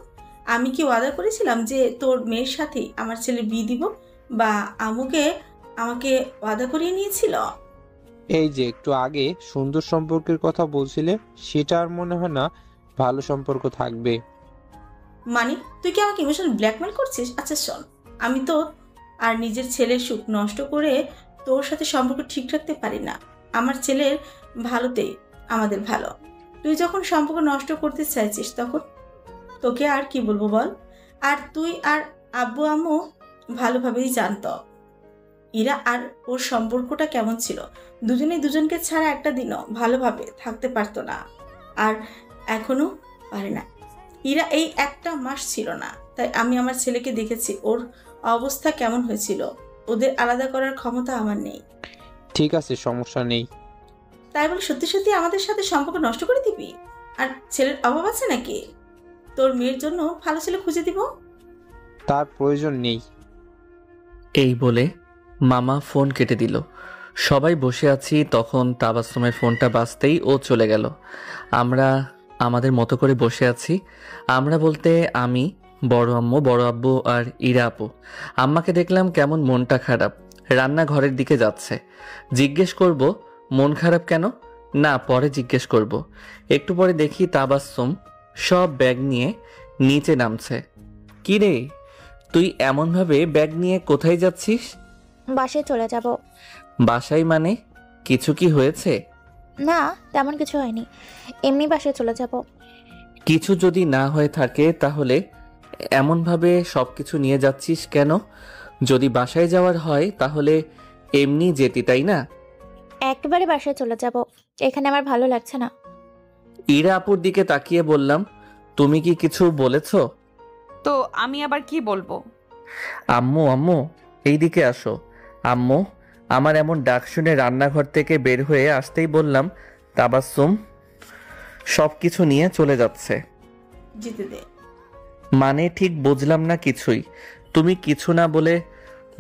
আমি কি ওয়াদা করেছিলাম যে তোর মেয়ের সাথে আমার ছেলে বিয়ে দিব, বা আমাকে ওয়াদা করিয়ে নিয়েছিল? এই যে একটু আগে সুন্দর সম্পর্কের কথা বলছিলে, সেটা আর মনে হয় না ভালো সম্পর্ক থাকবে। মানে তুই কি আমাকে ইমোশনাল ব্ল্যাকমেল করছিস? আচ্ছা শোন, আমি তো আর নিজের ছেলের সুখ নষ্ট করে তোর সাথে সম্পর্ক ঠিক রাখতে পারি না। আমার ছেলের ভালোতেই আমাদের ভালো। তুই যখন সম্পর্ক নষ্ট করতে চাইছিস তখন তোকে আর কি বলবো বল? আর তুই আর আব্বু আম্মু ভালোভাবেই জানত ইরা আর ওর সম্পর্কটা কেমন ছিল। দুজনেই দুজনকে ছাড়া একটা দিনও ভালোভাবে থাকতে পারতো না, আর এখনো পারে না। ইরা এই একটা মাস ছিল না, তাই আমি আমার ছেলেকে দেখেছি ওর অবস্থা কেমন হয়েছিল। ওদের আলাদা করার ক্ষমতা আমার নেই। ঠিক আছে, সমস্যা নেই। তাই বলে সত্যি সত্যি আমাদের সাথে সম্পর্ক নষ্ট করে দিবি? আর ছেলের অভাব আছে নাকি? তোর মেয়ের জন্য ভালো ছেলে খুঁজে দিব। তার প্রয়োজন নেই। এই বলে মামা ফোন কেটে দিল। সবাই বসে আছি, তখন তাবাসসুমের ফোনটা বাজতেই ও চলে গেল। আমরা আমাদের মতো করে বসে আছি। আমরা বলতে আমি, বড় আম্মু, বড় আব্বু আর ইরা আপু। আম্মাকে দেখলাম কেমন মনটা খারাপ, রান্নাঘরের দিকে যাচ্ছে। জিজ্ঞেস করব মন খারাপ কেন? না, পরে জিজ্ঞেস করব। একটু পরে দেখি তাবাসসুম সব ব্যাগ নিয়ে নিচে নামছে। কি রে, তুই এমনভাবে ব্যাগ নিয়ে কোথায় যাচ্ছিস? বাসায় চলে যাব। বাসায় মানে? কিছু কি হয়েছে? না, তেমন কিছু হয়নি, এমনি বাসায় চলে যাব। কিছু যদি না হয়ে থাকে তাহলে এমনভাবে সব কিছু নিয়ে যাচ্ছিস কেন? যদি বাসায় যাওয়ার হয় তাহলে এমনি যেতি, তাই না? একবারে বাসায় চলে যাব, এখানে আমার ভালো লাগছে না। ইরা আপুর দিকে তাকিয়ে বললাম, তুমি কি কিছু বলেছো? তো আমি আবার কি বলবো? আম্মু, আম্মু এইদিকে আসো। আম্মু আমার এমন ডাক শুনে রান্নাঘর থেকে বের হয়ে আসতেই বললাম, তাবাসসুম সব কিছু নিয়ে চলে যাচ্ছে। যেতে দে। মানে ঠিক বুঝলাম না কিছুই। তুমি কিছু না বলে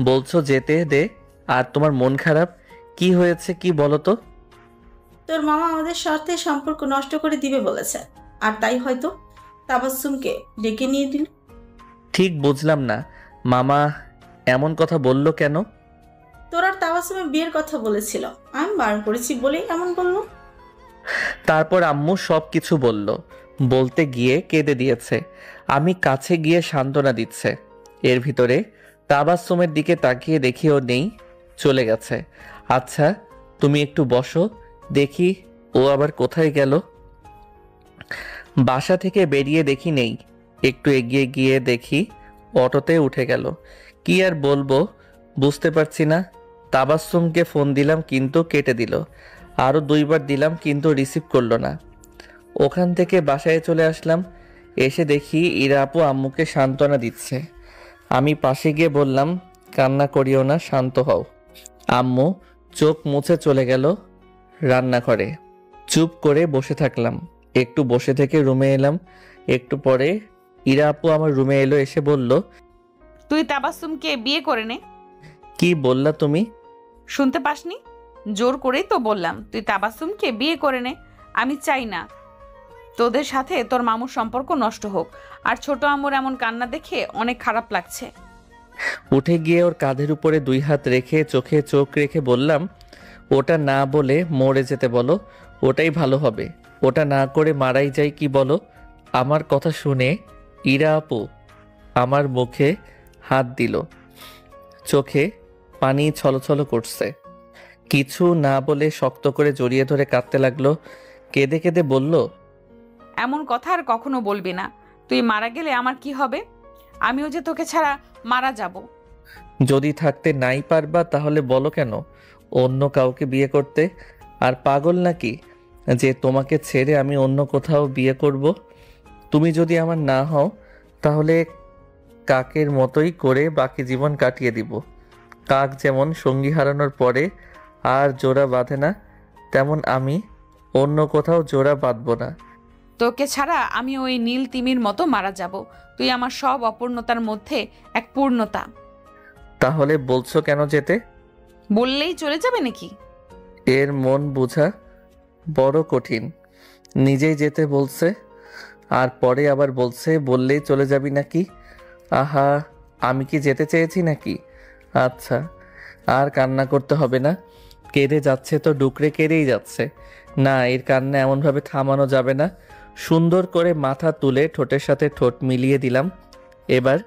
বলছো যেতে দে, আর তোমার মন খারাপ কি হয়েছে কি বলো তো? তোর মামা আমাদের সাথে সম্পর্ক নষ্ট করে দিবে বলেছে, আর তাই হয়তো তাবাসসুমকে ডেকে নিয়ে দিল। ঠিক বুঝলাম না, মামা এমন কথা বলল কেন? তোর আর তাবাসসুমের বিয়ের কথা বলেছিল, আমি বারণ করেছি বলেই এমন বললো। তারপর আম্মু সব কিছু বলল, বলতে গিয়ে কেঁদে দিয়েছে। আমি কাছে গিয়ে সান্ত্বনা দিচ্ছে। এর ভিতরে তাবাসসুমের দিকে তাকিয়ে দেখি ও নেই, চলে গেছে। আচ্ছা তুমি একটু বসো, দেখি ও আবার কোথায় গেল। বাসা থেকে বেরিয়ে দেখি নেই। একটু এগিয়ে গিয়ে দেখি অটোতে উঠে গেল। কি আর বলবো বুঝতে পারছি না। তাবাসসুমকে ফোন দিলাম কিন্তু কেটে দিল। আরও 2 বার দিলাম কিন্তু রিসিভ করলো না। ওখান থেকে বাসায় চলে আসলাম। এসে দেখি ইরা আপু আম্মুকে সান্ত্বনা দিচ্ছে। আমি পাশে গিয়ে বললাম, কান্না করিও না, শান্ত হও। আম্মু চোখ মুছে চলে গেল রান্নাঘরে। চুপ করে বসে থাকলাম। একটু বসে থেকে রুমে এলাম। একটু পরে ইরা আপু আমার রুমে এলো, এসে বলল, তুই তাবাসসুমকে বিয়ে করে নে। কি বললা তুমি? শুনতে পাসনি? জোর করেই তো বললাম তুই তাবাসসুমকে বিয়ে করে নে। আমি চাই না তোদের সাথে তোর মামুর সম্পর্ক নষ্ট হোক, আর ছোট আম্মুর এমন কান্না দেখে অনেক খারাপ লাগছে। উঠে গিয়ে ওর কাঁধের উপরে 2 হাত রেখে চোখে চোখ রেখে বললাম, ওটা না বলে মরে যেতে বলো, ওটাই ভালো হবে। ওটা না করে মারাই যাই কি বলো? আমার কথা শুনে ইরা আপু আমার মুখে হাত দিল। চোখে পানি ছলছল করছে। কিছু না বলে শক্ত করে জড়িয়ে ধরে কাঁদতে লাগলো। কেঁদে কেঁদে বলল, এমন কথা আর কখনো বলবি না। তুই মারা গেলে আমার কি হবে? আমিও যে তোকে ছাড়া মারা যাব। যদি থাকতে নাই পারবা তাহলে বলো কেন অন্য কাউকে বিয়ে করতে? আর পাগল নাকি যে তোমাকে ছেড়ে আমি অন্য কোথাও বিয়ে করব? তুমি যদি আমার না হও তাহলে কাকের মতোই করে বাকি জীবন কাটিয়ে দিব। কাক যেমন সঙ্গী হারানোর পরে আর জোড়া বাঁধে না, তেমন আমি অন্য কোথাও জোড়া বাঁধব না। তোকে ছাড়া আমি ওই নীল তিমির মতো মারা যাব। তুই আমার সব অপূর্ণতার মধ্যে এক পূর্ণতা। তাহলে বলছো কেন যেতে? বললেই চলে যাবে নাকি? এর মন বোঝা বড় কঠিন। নিজেই যেতে বলছে আর পরে আবার বলছে বললেই চলে যাবি নাকি? আহা, আমি কি যেতে চেয়েছি নাকি? আচ্ছা আর কান্না করতে হবে না। কেঁদে যাচ্ছে তো ডুকরে কেঁদেই যাচ্ছে। না, এর কান্না এমনভাবে থামানো যাবে না। সুন্দর করে মাথা তুলে ঠোঁটের সাথে ঠোঁট মিলিয়ে দিলাম। এবার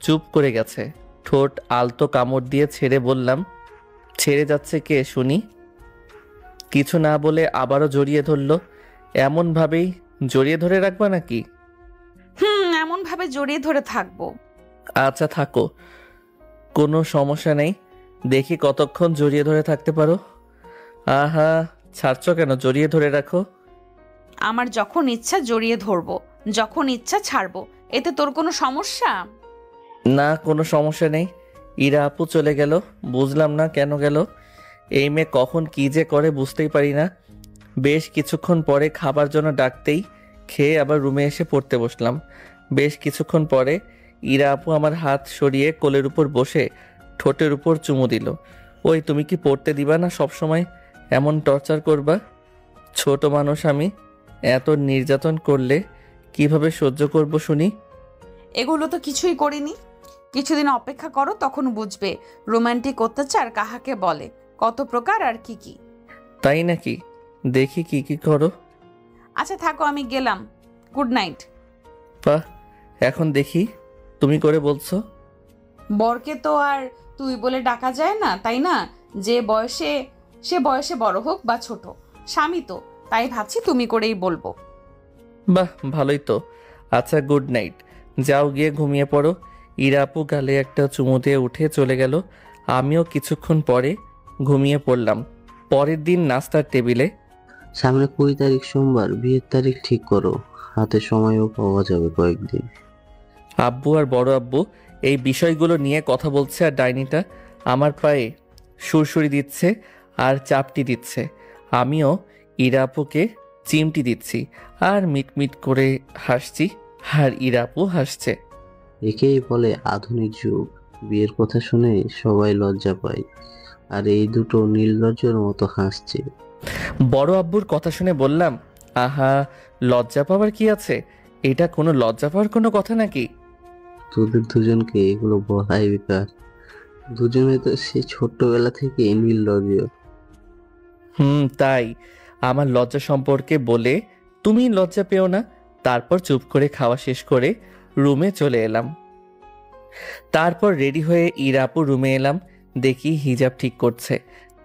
চুপ করে গেছে। ঠোঁট আলতো কামড় দিয়ে ছেড়ে বললাম, ছেড়ে যাচ্ছে কে শুনি? কিছু না বলে আবারও জড়িয়ে ধরল। এমনভাবেই জড়িয়ে ধরে রাখবা নাকি? এমন ভাবে জড়িয়ে ধরে থাকবো। আচ্ছা থাকো, কোনো সমস্যা নেই। দেখি কতক্ষণ জড়িয়ে ধরে থাকতে পারো। আহা, ছাড়ছ কেন? জড়িয়ে ধরে রাখো। আমার যখন ইচ্ছা জড়িয়ে ধরবো, যখন ইচ্ছা ছাড়বো, এতে তোর কোনো সমস্যা? না, কোনো সমস্যা নেই। ইরা আপু চলে গেল, বুঝলাম না কেন গেল। এই মেয়ে কখন কি যে করে বুঝতেই পারি না। বেশ কিছুক্ষণ পরে খাবার জন্য ডাকতেই খেয়ে আবার রুমে এসে পড়তে বসলাম। বেশ কিছুক্ষণ পরে ইরা আপু আমার হাত সরিয়ে কোলের উপর বসে ঠোঁটের উপর চুমু দিল। ওই, তুমি কি পড়তে দিবা না? সবসময় এমন টর্চার করবা? ছোট মানুষ আমি, এত নির্যাতন করলে কিভাবে সহ্য করব শুনি? এগুলো তো কিছুই করিনি। কিছুদিন অপেক্ষা করো, তখন বুঝবে রোমান্টিক অত্যাচার কাহাকে বলে, কত প্রকার আর কি কি। তাই নাকি? দেখি কি কি করো। আচ্ছা থাকো, আমি গেলাম। Good night. বাহ, এখন দেখি তুমি করে বলছো। বরকে তো আর তুই বলে ডাকা যায় না, তাই না? যে বয়সে, সে বয়সে বড় হোক বা ছোট, স্বামী তো, তাই ভাবছি তুমি করেই বলবো। বাহ, ভালোই তো। আচ্ছা, গুড নাইট। যাও, গিয়ে ঘুমিয়ে পড়ো। ইরা আপু গালে একটা চুমু দিয়ে উঠে চলে গেল। আমিও কিছুক্ষণ পরে ঘুমিয়ে পড়লাম। পরের দিন নাস্তার টেবিলে, সামনে 20 তারিখ সোমবার, বিয়ের তারিখ ঠিক করো, হাতে সময়ও পাওয়া যাবে কয়েকদিন। আব্বু আর বড় আব্বু এই বিষয়গুলো নিয়ে কথা বলছে, আর ডাইনিটা আমার পায়ে সুরসুরি দিচ্ছে আর চাপটি দিচ্ছে। আমিও ইরা আপুকে চিমটি দিচ্ছি আর মিটমিট করে হাসছি, আর ইরা আপু হাসছে। একেই বলে আধুনিক যুগ। বিয়ের কথা শুনে সবাই লজ্জা পায়, আর এই দুটো নির্লজ্জের মতো হাসছে। বড় আব্বুর কথা শুনে বললাম, আহা, লজ্জা পাওয়ার কি আছে? এটা কোনো লজ্জা পাওয়ার কোনো কথা নাকি? তোদের দুজনকে এগুলো বলাই বেকার। দুজনে তো সে ছোট্টবেলা থেকে নির্লজ্জ। তাই আমার লজ্জা সম্পর্কে বলে তুমি লজ্জা পেও না। তারপর চুপ করে খাওয়া শেষ করে রুমে চলে এলাম। তারপর রেডি হয়ে ইরা আপু রুমে এলাম। দেখি হিজাব ঠিক করছে,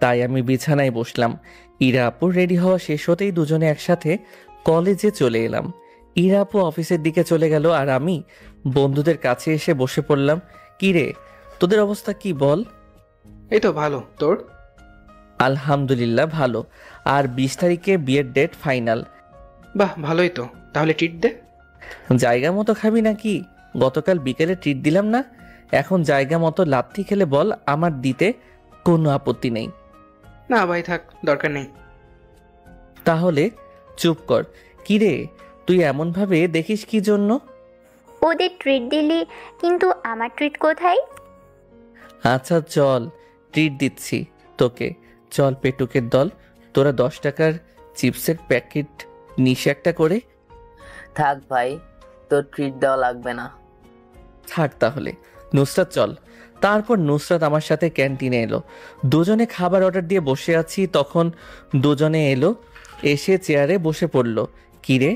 তাই আমি বিছানায় বসলাম। ইরা আপু রেডি হওয়া শেষ হতেই দুজনে একসাথে কলেজে চলে এলাম। ইরা আপু অফিসের দিকে চলে গেল, আর আমি বন্ধুদের কাছে এসে বসে পড়লাম। কি রে, তোদের অবস্থা কি বল? এই তো ভালো, তোর? আলহামদুলিল্লাহ ভালো। আর 20 তারিখে বিয়ের ডেট ফাইনাল। বাহ, ভালোই তো। তাহলে ট্রিট দে। জায়গা মতো খাবি নাকি? গতকাল বিকেলে ট্রিট দিলাম না? এখন জায়গা মতো লাথি খেলে বল, আমার দিতে কোনো আপত্তি নেই। না ভাই, থাক, দরকার নেই। তাহলে চুপ কর। কি রে, তুই এমন ভাবে দেখিস কি জন্য? ওদের ট্রিট দিলি, কিন্তু আমার ট্রিট কোথায়? আচ্ছা চল, ট্রিট দিচ্ছি তোকে। চল পেটুকের দল, তোরা 10 টাকার চিপসের প্যাকেট নিস একটা করে। থাক ভাই, তোর ট্রিট দেওয়া লাগবে না। থাক তাহলে। নুসরাত চল। তারপর নুসরাত আমার সাথে ক্যান্টিনে এলো। দুজনে খাবার অর্ডার দিয়ে বসে আছি, তখন দুজনে এলো, এসে চেয়ারে বসে পড়ল। কিরে,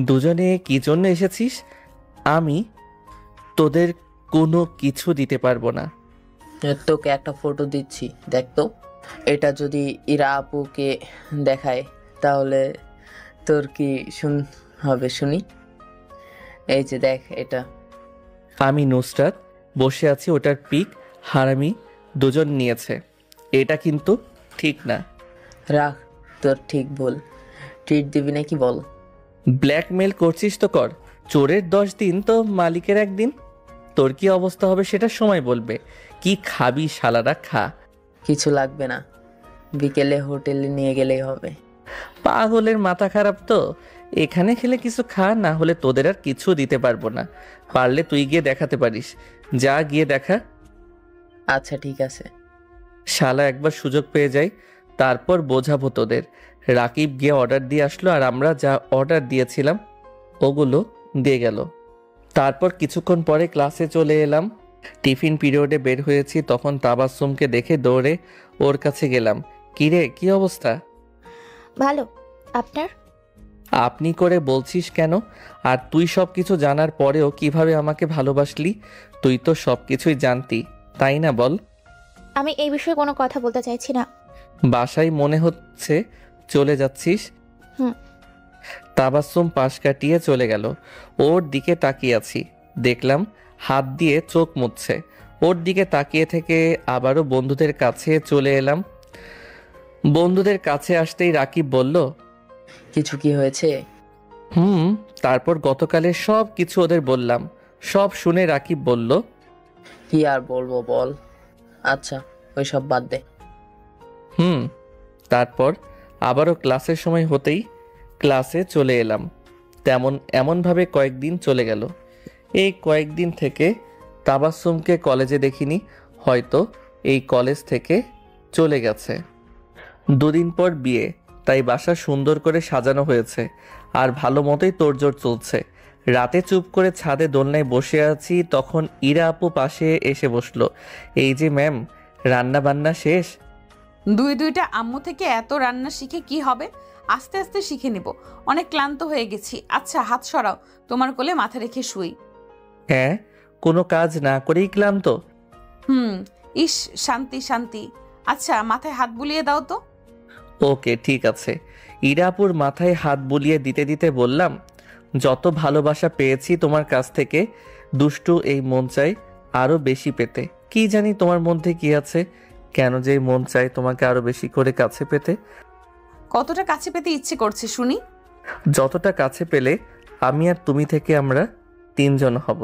দুজনে কি জন্য এসেছিস? আমি তোদের কোনো কিছু দিতে পারবো না। তোকে একটা ফটো দিচ্ছি, দেখ তো। এটা যদি ইরা আপুকে দেখায় তাহলে তোর কি হবে শুনি। এই যে দেখ এটা। আমি নুসরাত বসে আছি, ওটার পিক হারামি দুজন নিয়েছে। এটা কিন্তু ঠিক না। রাখ, তোর ঠিক বল। ট্রিট দিবি নাকি বল? ব্ল্যাকমেল করছিস তো কর। চোরের 10 দিন তো মালিকের 1 দিন। তোর কি অবস্থা হবে সেটা সময় বলবে। কি খাবি শালারা, খা। কিছু লাগবে না, বিকেলে হোটেলে নিয়ে গেলেই হবে। পাগলের মাথা খারাপ তো। এখানে খেলে কিছু খা, না হলে তোদের আর কিছু দিতে পারবো না। পারলে তুই গিয়ে দেখাতে পারিস, যা গিয়ে দেখা। আচ্ছা ঠিক আছে। শালা একবার সুযোগ পেয়ে যাই, তারপর বোঝাবো তোদের। রাকিব গিয়ে অর্ডার দিয়ে আসলো, আর আমরা যা অর্ডার দিয়েছিলাম ওগুলো দিয়ে গেল। তারপর কিছুক্ষণ পরে ক্লাসে চলে এলাম। টিফিন পিরিয়ডে বের হয়েছি, তখন তাবাসসুমকে দেখে দৌড়ে ওর কাছে গেলাম। কিরে, কি অবস্থা? ভালো, আপনার? আপনি করে বলছিস কেন? আর তুই সব কিছু জানার পরেও কিভাবে আমাকে ভালোবাসলি? তুই তো সব কিছুই জানতি, তাই না বল? আমি এই বিষয়ে কোনো কথা বলতে চাইছি না। বাসায় মনে হচ্ছে চলে যাচ্ছিস। হুম। তাবাসসুম পাশ কাটিয়ে চলে গেল। ওর দিকে তাকিয়ে আছি, দেখলাম হাত দিয়ে চোখ মুছছে। ওর দিকে তাকিয়ে থেকে আবারও বন্ধুদের কাছে চলে এলাম। বন্ধুদের কাছে আসতেই রাকিব বলল, কিছু কি হয়েছে? তারপর গতকালের সব কিছু ওদের বললাম। সব শুনে রাকিব বলল, কি আর বলবো বল। আচ্ছা, ওইসব বাদ দে। তারপর আবারও ক্লাসের সময় হতেই ক্লাসে চলে এলাম। এমনভাবে কয়েকদিন চলে গেল। এই কয়েকদিন থেকে তাবাসসুমকে কলেজে দেখিনি, হয়তো এই কলেজ থেকে চলে গেছে। দুদিন পর বিয়ে, তাই বাসা সুন্দর করে সাজানো হয়েছে আর ভালো মতোই তোড়জোড় চলছে। রাতে চুপ করে ছাদে দোলনায় বসে আছি, তখন ইরা আপু পাশে এসে বসলো। এই যে ম্যাম, রান্না বান্না শেষ? দুইটা আম্মু থেকে এত রান্না শিখে কি হবে? আস্তে আস্তে শিখে নিব। অনেক ক্লান্ত হয়ে গেছি। আচ্ছা হাত সরাও, তোমার কোলে মাথা রেখে শুই। হ্যাঁ, কোনো কাজ না করেই ক্লান্ত? ইস, শান্তি শান্তি। আচ্ছা মাথায় হাত বুলিয়ে দাও তো। ওকে, ঠিক আছে। ইরাপুর মাথায় হাত বুলিয়ে দিতে দিতে বললাম, যত ভালোবাসা পেয়েছি তোমার কাছ থেকে, দুষ্টু এই মন চাই আরো বেশি পেতে। কি জানি তোমার মধ্যে কি আছে, কেন যে মন চাই তোমাকে আরো বেশি করে কাছে পেতে। কতটা কাছে পেতে ইচ্ছে করছে শুনি? যতটা কাছে পেলে আমি আর তুমি থেকে আমরা 3 জন হব।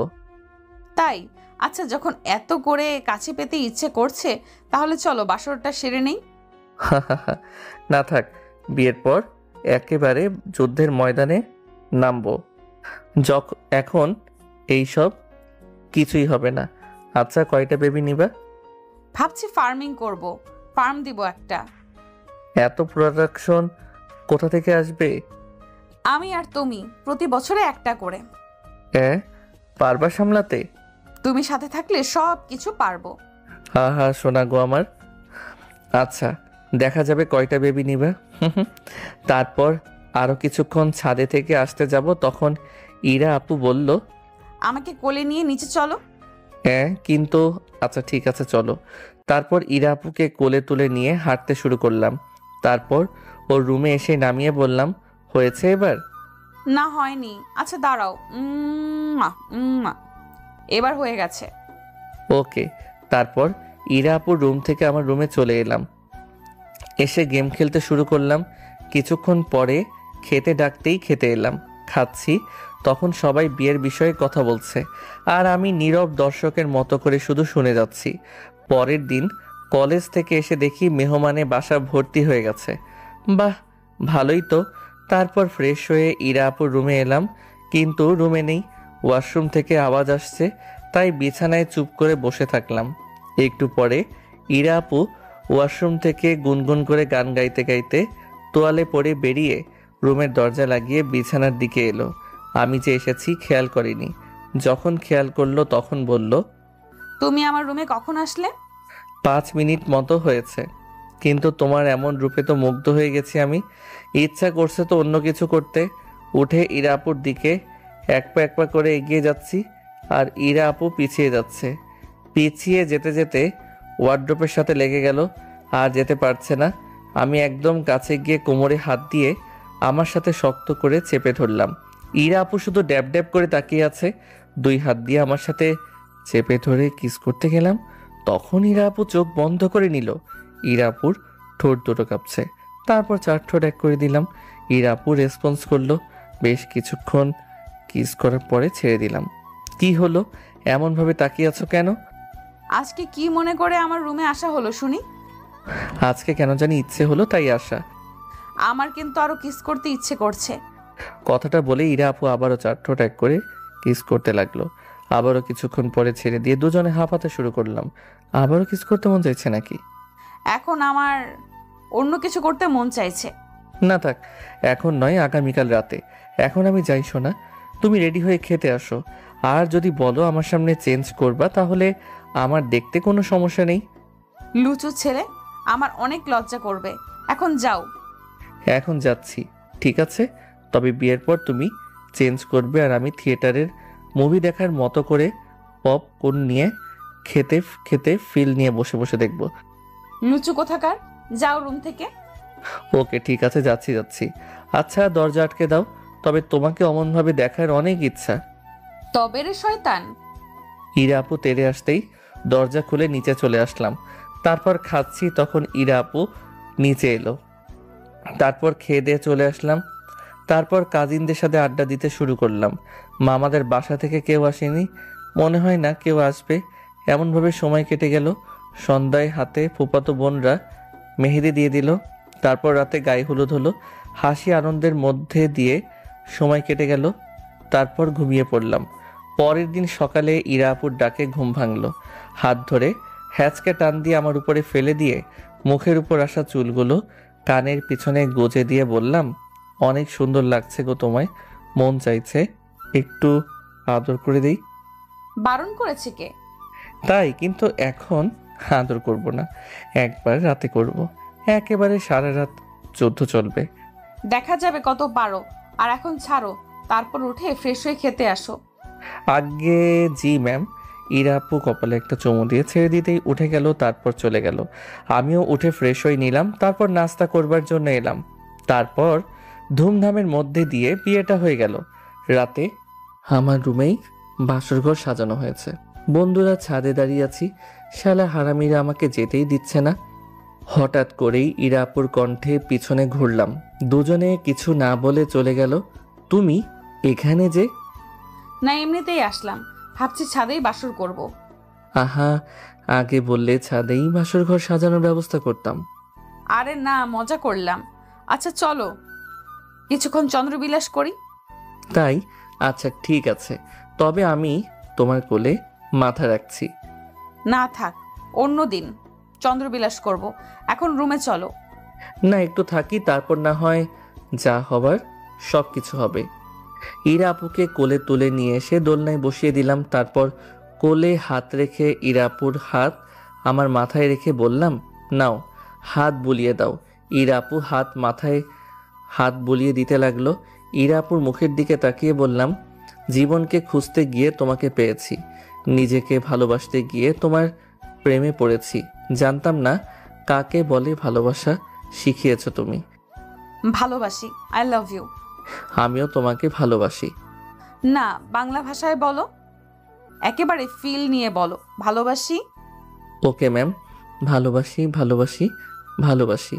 তাই? আচ্ছা, যখন এত করে কাছে পেতে ইচ্ছে করছে, তাহলে চলো বাসরটা সেরে নেই। না থাক, বিয়ের পর একেবারে যুদ্ধের ময়দানে নামবো। এখন এইসব কিছুই হবে না। আচ্ছা, কয়টা বেবি নিবা? ভাবছি ফার্মিং করব, ফার্ম দিব একটা। এত প্রোডাকশন কোথা থেকে আসবে? আমি আর তুমি প্রতি বছরে একটা করে। পারবা সামলাতে? তুমি সাথে থাকলে সব কিছু পারবো। হা সোনা গো আমার। আচ্ছা, দেখা যাবে কয়টা বেবি নিবা। তারপর আরো কিছুক্ষণ ছাদে থেকে আসতে যাব, তখন ইরা আপু বলল, আমাকে কোলে নিয়ে নিচে চলো। কিন্তু আচ্ছা ঠিক আছে চলো। তারপর ইরা আপুকে কোলে তুলে নিয়ে হাঁটতে শুরু করলাম। তারপর ওর রুমে এসে নামিয়ে বললাম, হয়েছে এবার? না হয়নি। আচ্ছা দাঁড়াও, এবার হয়ে গেছে। ওকে। তারপর ইরা আপুর রুম থেকে আমার রুমে চলে এলাম। এসে গেম খেলতে শুরু করলাম। কিছুক্ষণ পরে খেতে ডাকতেই খেতে এলাম। খাচ্ছি, তখন সবাই বিয়ের বিষয়ে কথা বলছে আর আমি নীরব দর্শকের মতো করে শুধু শুনে যাচ্ছি। পরের দিন কলেজ থেকে এসে দেখি মেহমানে বাসা ভর্তি হয়ে গেছে। বাহ, ভালোই তো। তারপর ফ্রেশ হয়ে ইরা আপুর রুমে এলাম, কিন্তু রুমে নেই। ওয়াশরুম থেকে আওয়াজ আসছে, তাই বিছানায় চুপ করে বসে থাকলাম। একটু পরে ইরা আপু ওয়াশরুম থেকে গুনগুন করে গান গাইতে গাইতে তোয়ালে পরে বেরিয়ে রুমের দরজা লাগিয়ে বিছানার দিকে এলো। আমি যে এসেছি খেয়াল করিনি। যখন খেয়াল করলো তখন বলল, তুমি আমার রুমে কখন আসলে? 5 মিনিট মতো হয়েছে, কিন্তু তোমার এমন রূপে তো মুগ্ধ হয়ে গেছি আমি। ইচ্ছা করছে তো অন্য কিছু করতে। উঠে ইরা আপুর দিকে এক পা করে এগিয়ে যাচ্ছি আর ইরা আপু পিছিয়ে যাচ্ছে। পিছিয়ে যেতে যেতে ওয়ার্ড্রোপের সাথে লেগে গেল, আর যেতে পারছে না। আমি একদম কাছে গিয়ে কোমরে হাত দিয়ে আমার সাথে শক্ত করে চেপে ধরলাম। ইরা আপু শুধু ড্যাব ড্যাব করে তাকিয়ে আছে। 2 হাত দিয়ে আমার সাথে চেপে ধরে কিস করতে গেলাম, তখন ইরা আপু চোখ বন্ধ করে নিল। ইরা আপুর ঠোঁট দুটো কাঁপছে। তারপর 4 ঠোঁট এক করে দিলাম। ইরা আপু রেসপন্স করলো। বেশ কিছুক্ষণ কিস করার পরে ছেড়ে দিলাম। কি হলো, এমনভাবে তাকিয়ে আছো কেন? আজকে কি মনে করে আমার রুমে আসা হলো শুনি? আজকে কেন জানি ইচ্ছে হলো, তাই আসা। আমার কিন্তু আরো কিস করতে ইচ্ছে করছে। কথাটা বলে ইরা আপু আবারও 4 ঠোঁট এক করে কিস করতে লাগলো। আবারও কিছুক্ষণ পরে ছেড়ে দিয়ে দুজনে হাঁপাতে শুরু করলাম। আবারও কিস করতে মন চাইছে নাকি? এখন আমার অন্য কিছু করতে মন চাইছে। না থাক, এখন নয়, আগামীকাল রাতে। এখন আমি যাই শোনা, তুমি রেডি হয়ে খেতে আসো। আর যদি বলো আমার সামনে চেঞ্জ করবা, তাহলে আমার দেখতে কোনো সমস্যা নেই। লুচু ছেলে, আমার অনেক লজ্জা করবে। এখন যাও। এখন যাচ্ছি। ঠিক আছে, তবে বিয়ের পর তুমি চেঞ্জ করবে আর আমি থিয়েটারের মুভি দেখার মতো করে পপকর্ন নিয়ে খেতে খেতে ফিল নিয়ে বসে বসে দেখব। লুচু কোথাকার, যাও রুম থেকে। ওকে ঠিক আছে, যাচ্ছি। আচ্ছা দরজা আটকে দাও, তবে তোমাকে অমনভাবে দেখার অনেক ইচ্ছা। তবে রে শয়তান। ইরা আপু তেড়ে আসতেই দরজা খুলে নিচে চলে আসলাম। তারপর খাচ্ছি, তখন ইরা আপু নিচে এলো। তারপর খেয়ে দিয়ে চলে আসলাম। তারপর কাজিনদের সাথে আড্ডা দিতে শুরু করলাম। মামাদের বাসা থেকে কেউ আসেনি, মনে হয় না কেউ আসবে। এমনভাবে সময় কেটে গেল। সন্ধ্যায় হাতে ফুফাতো বোনরা মেহেদি দিয়ে দিল। তারপর রাতে গায়ে হলুদ হলো। হাসি আনন্দের মধ্যে দিয়ে সময় কেটে গেল। তারপর ঘুমিয়ে পড়লাম। পরের দিন সকালে ইরা আপুর ডাকে ঘুম ভাঙল। হাত ধরে হ্যাচকে টান দিয়ে আমার উপরে ফেলে দিয়ে মুখের উপর আসা চুলগুলো কানের পিছনে গোজে দিয়ে বললাম, অনেক সুন্দর লাগছে গো তোমায়, মন চাইছে একটু আদর করে দিই। বারণ করেছে কে? তাই, কিন্তু এখন আদর করব না, একবার রাতে করব। একেবারে সারা রাত যুদ্ধ চলবে। দেখা যাবে কত পারো। আর এখন ছাড়ো, তারপর উঠে ফ্রেশ হয়ে খেতে আসো। আগে জি ম্যাম। ইরা আপু কপালে একটা চুমু দিয়ে ছেড়ে দিতেই উঠে গেল। তারপর চলে গেল। আমিও উঠে ফ্রেশ হয়ে নিলাম। তারপর নাস্তা করবার জন্য এলাম। তারপর ধুমধামের মধ্যে দিয়ে বিয়েটা হয়ে গেল। রাতে আমার রুমেই বাসরঘর সাজানো হয়েছে। বন্ধুরা ছাদে দাঁড়িয়ে আছি, শালা হারামিরা আমাকে যেতেই দিচ্ছে না। হঠাৎ করেই ইরা আপুর কণ্ঠে পিছনে ঘুরলাম। দুজনে কিছু না বলে চলে গেল। তুমি এখানে যে? না, এমনিতেই আসলাম, ভাবছি ছাদেই বাসর করব। আহা, আগে বললে ছাদেই বাসর ঘর সাজানোর ব্যবস্থা করতাম। আরে না, মজা করলাম। আচ্ছা চলো কিছুক্ষণ চন্দ্রবিলাস করি। তাই? আচ্ছা ঠিক আছে, তবে আমি তোমার কোলে মাথা রাখছি। না থাক, অন্য দিন চন্দ্রবিলাস করব। এখন রুমে চলো। না, একটু থাকি, তারপর না হয় যা হবার সব কিছু হবে। ইরা আপুকে কোলে তুলে নিয়ে এসে দোলনায় বসিয়ে দিলাম। তারপর কোলে হাত রেখে ইরা আপুর হাত আমার মাথায় রেখে বললাম, নাও হাত বুলিয়ে দাও। ইরা আপু মাথায় হাত বুলিয়ে দিতে লাগলো। ইরা আপুর মুখের দিকে তাকিয়ে বললাম, জীবনকে খুঁজতে গিয়ে তোমাকে পেয়েছি, নিজেকে ভালোবাসতে গিয়ে তোমার প্রেমে পড়েছি। জানতাম না কাকে বলে ভালোবাসা, শিখিয়েছ তুমি। ভালোবাসি, আই লাভ ইউ। আমিও তোমাকে ভালোবাসি। না, বাংলা ভাষায় বলো, একেবারে ফিল নিয়ে বলো, ভালোবাসি। ওকে ম্যাম, ভালোবাসি ভালোবাসি ভালোবাসি।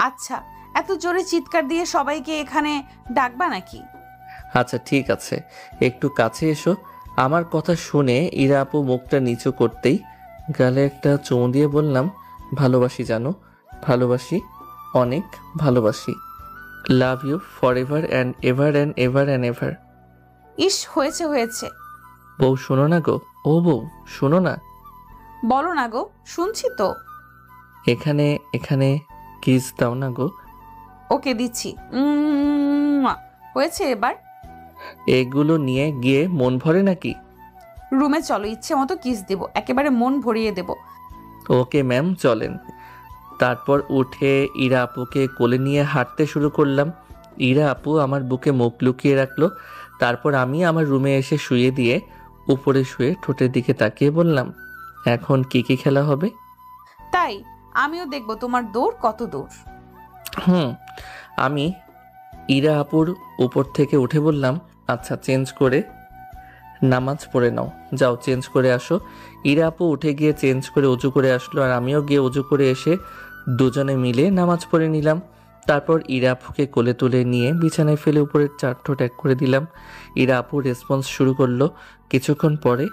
আচ্ছা, এত জোরে চিৎকার দিয়ে সবাইকে এখানে ডাকবা নাকি? আচ্ছা ঠিক আছে, একটু কাছে এসো। আমার কথা শুনে ইরা আপু মুখটা নিচু করতেই গালে একটা চুমু দিয়ে বললাম, ভালোবাসি জানো, ভালোবাসি, অনেক ভালোবাসি। Love you forever and ever and ever and ever. ইস, হয়েছে হয়েছে। বউ শোনো না গো, ও বউ শোনো না। বলো না গো, শুনছি তো। এখানে এখানে কিস দাও না গো। ওকে দিচ্ছি। হয়েছে এবার? এগুলো নিয়ে গিয়ে মন ভরে নাকি? রুমে চলো, ইচ্ছে মতো কিস দেব, একেবারে মন ভরিয়ে দেব। ওকে ম্যাম, চলেন। তারপর উঠে ইরা আপুকে কোলে নিয়ে হাঁটতে শুরু করলাম। ইরা আপু আমার বুকে মুখ লুকিয়ে রাখলো। তারপর আমি আমার রুমে এসে শুয়ে দিয়ে উপরে শুয়ে ঠোঁটের দিকে তাকিয়ে বললাম, এখন কি কি খেলা হবে? তাই আমিও দেখবো তোমার দৌড় কত দূর। আমি ইরা আপুর উপর থেকে উঠে বললাম, আচ্ছা চেঞ্জ করে নামাজ পড়ে নাও, যাও চেঞ্জ করে আসো। ইরা আপু উঠে গিয়ে চেঞ্জ করে উজু করে আসলো, আর আমিও গিয়ে উজু করে এসে দুজনে মিলে নামাজ পড়ে নিলাম। তারপর ইরা আপুকে কোলে তুলে নিয়ে বিছানায় ফেলে উপরের চার ঠোঁট এক করে দিলাম। ইরা আপু রেসপন্স শুরু করলো। কিছুক্ষণ পরে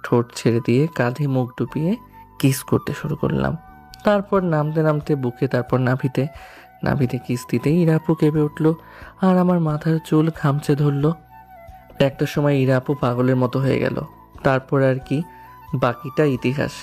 ঠোঁট ছেড়ে দিয়ে কাঁধে মুখ ডুবিয়ে কিস করতে শুরু করলাম। তারপর নামতে নামতে বুকে, তারপর নাভিতে কিস দিতেই ইরা আপু কেঁপে উঠলো আর আমার মাথার চুল খামচে ধরলো। একটা সময় ইরা আপু পাগলের মতো হয়ে গেল। তারপর আর কি, বাকিটা ইতিহাস।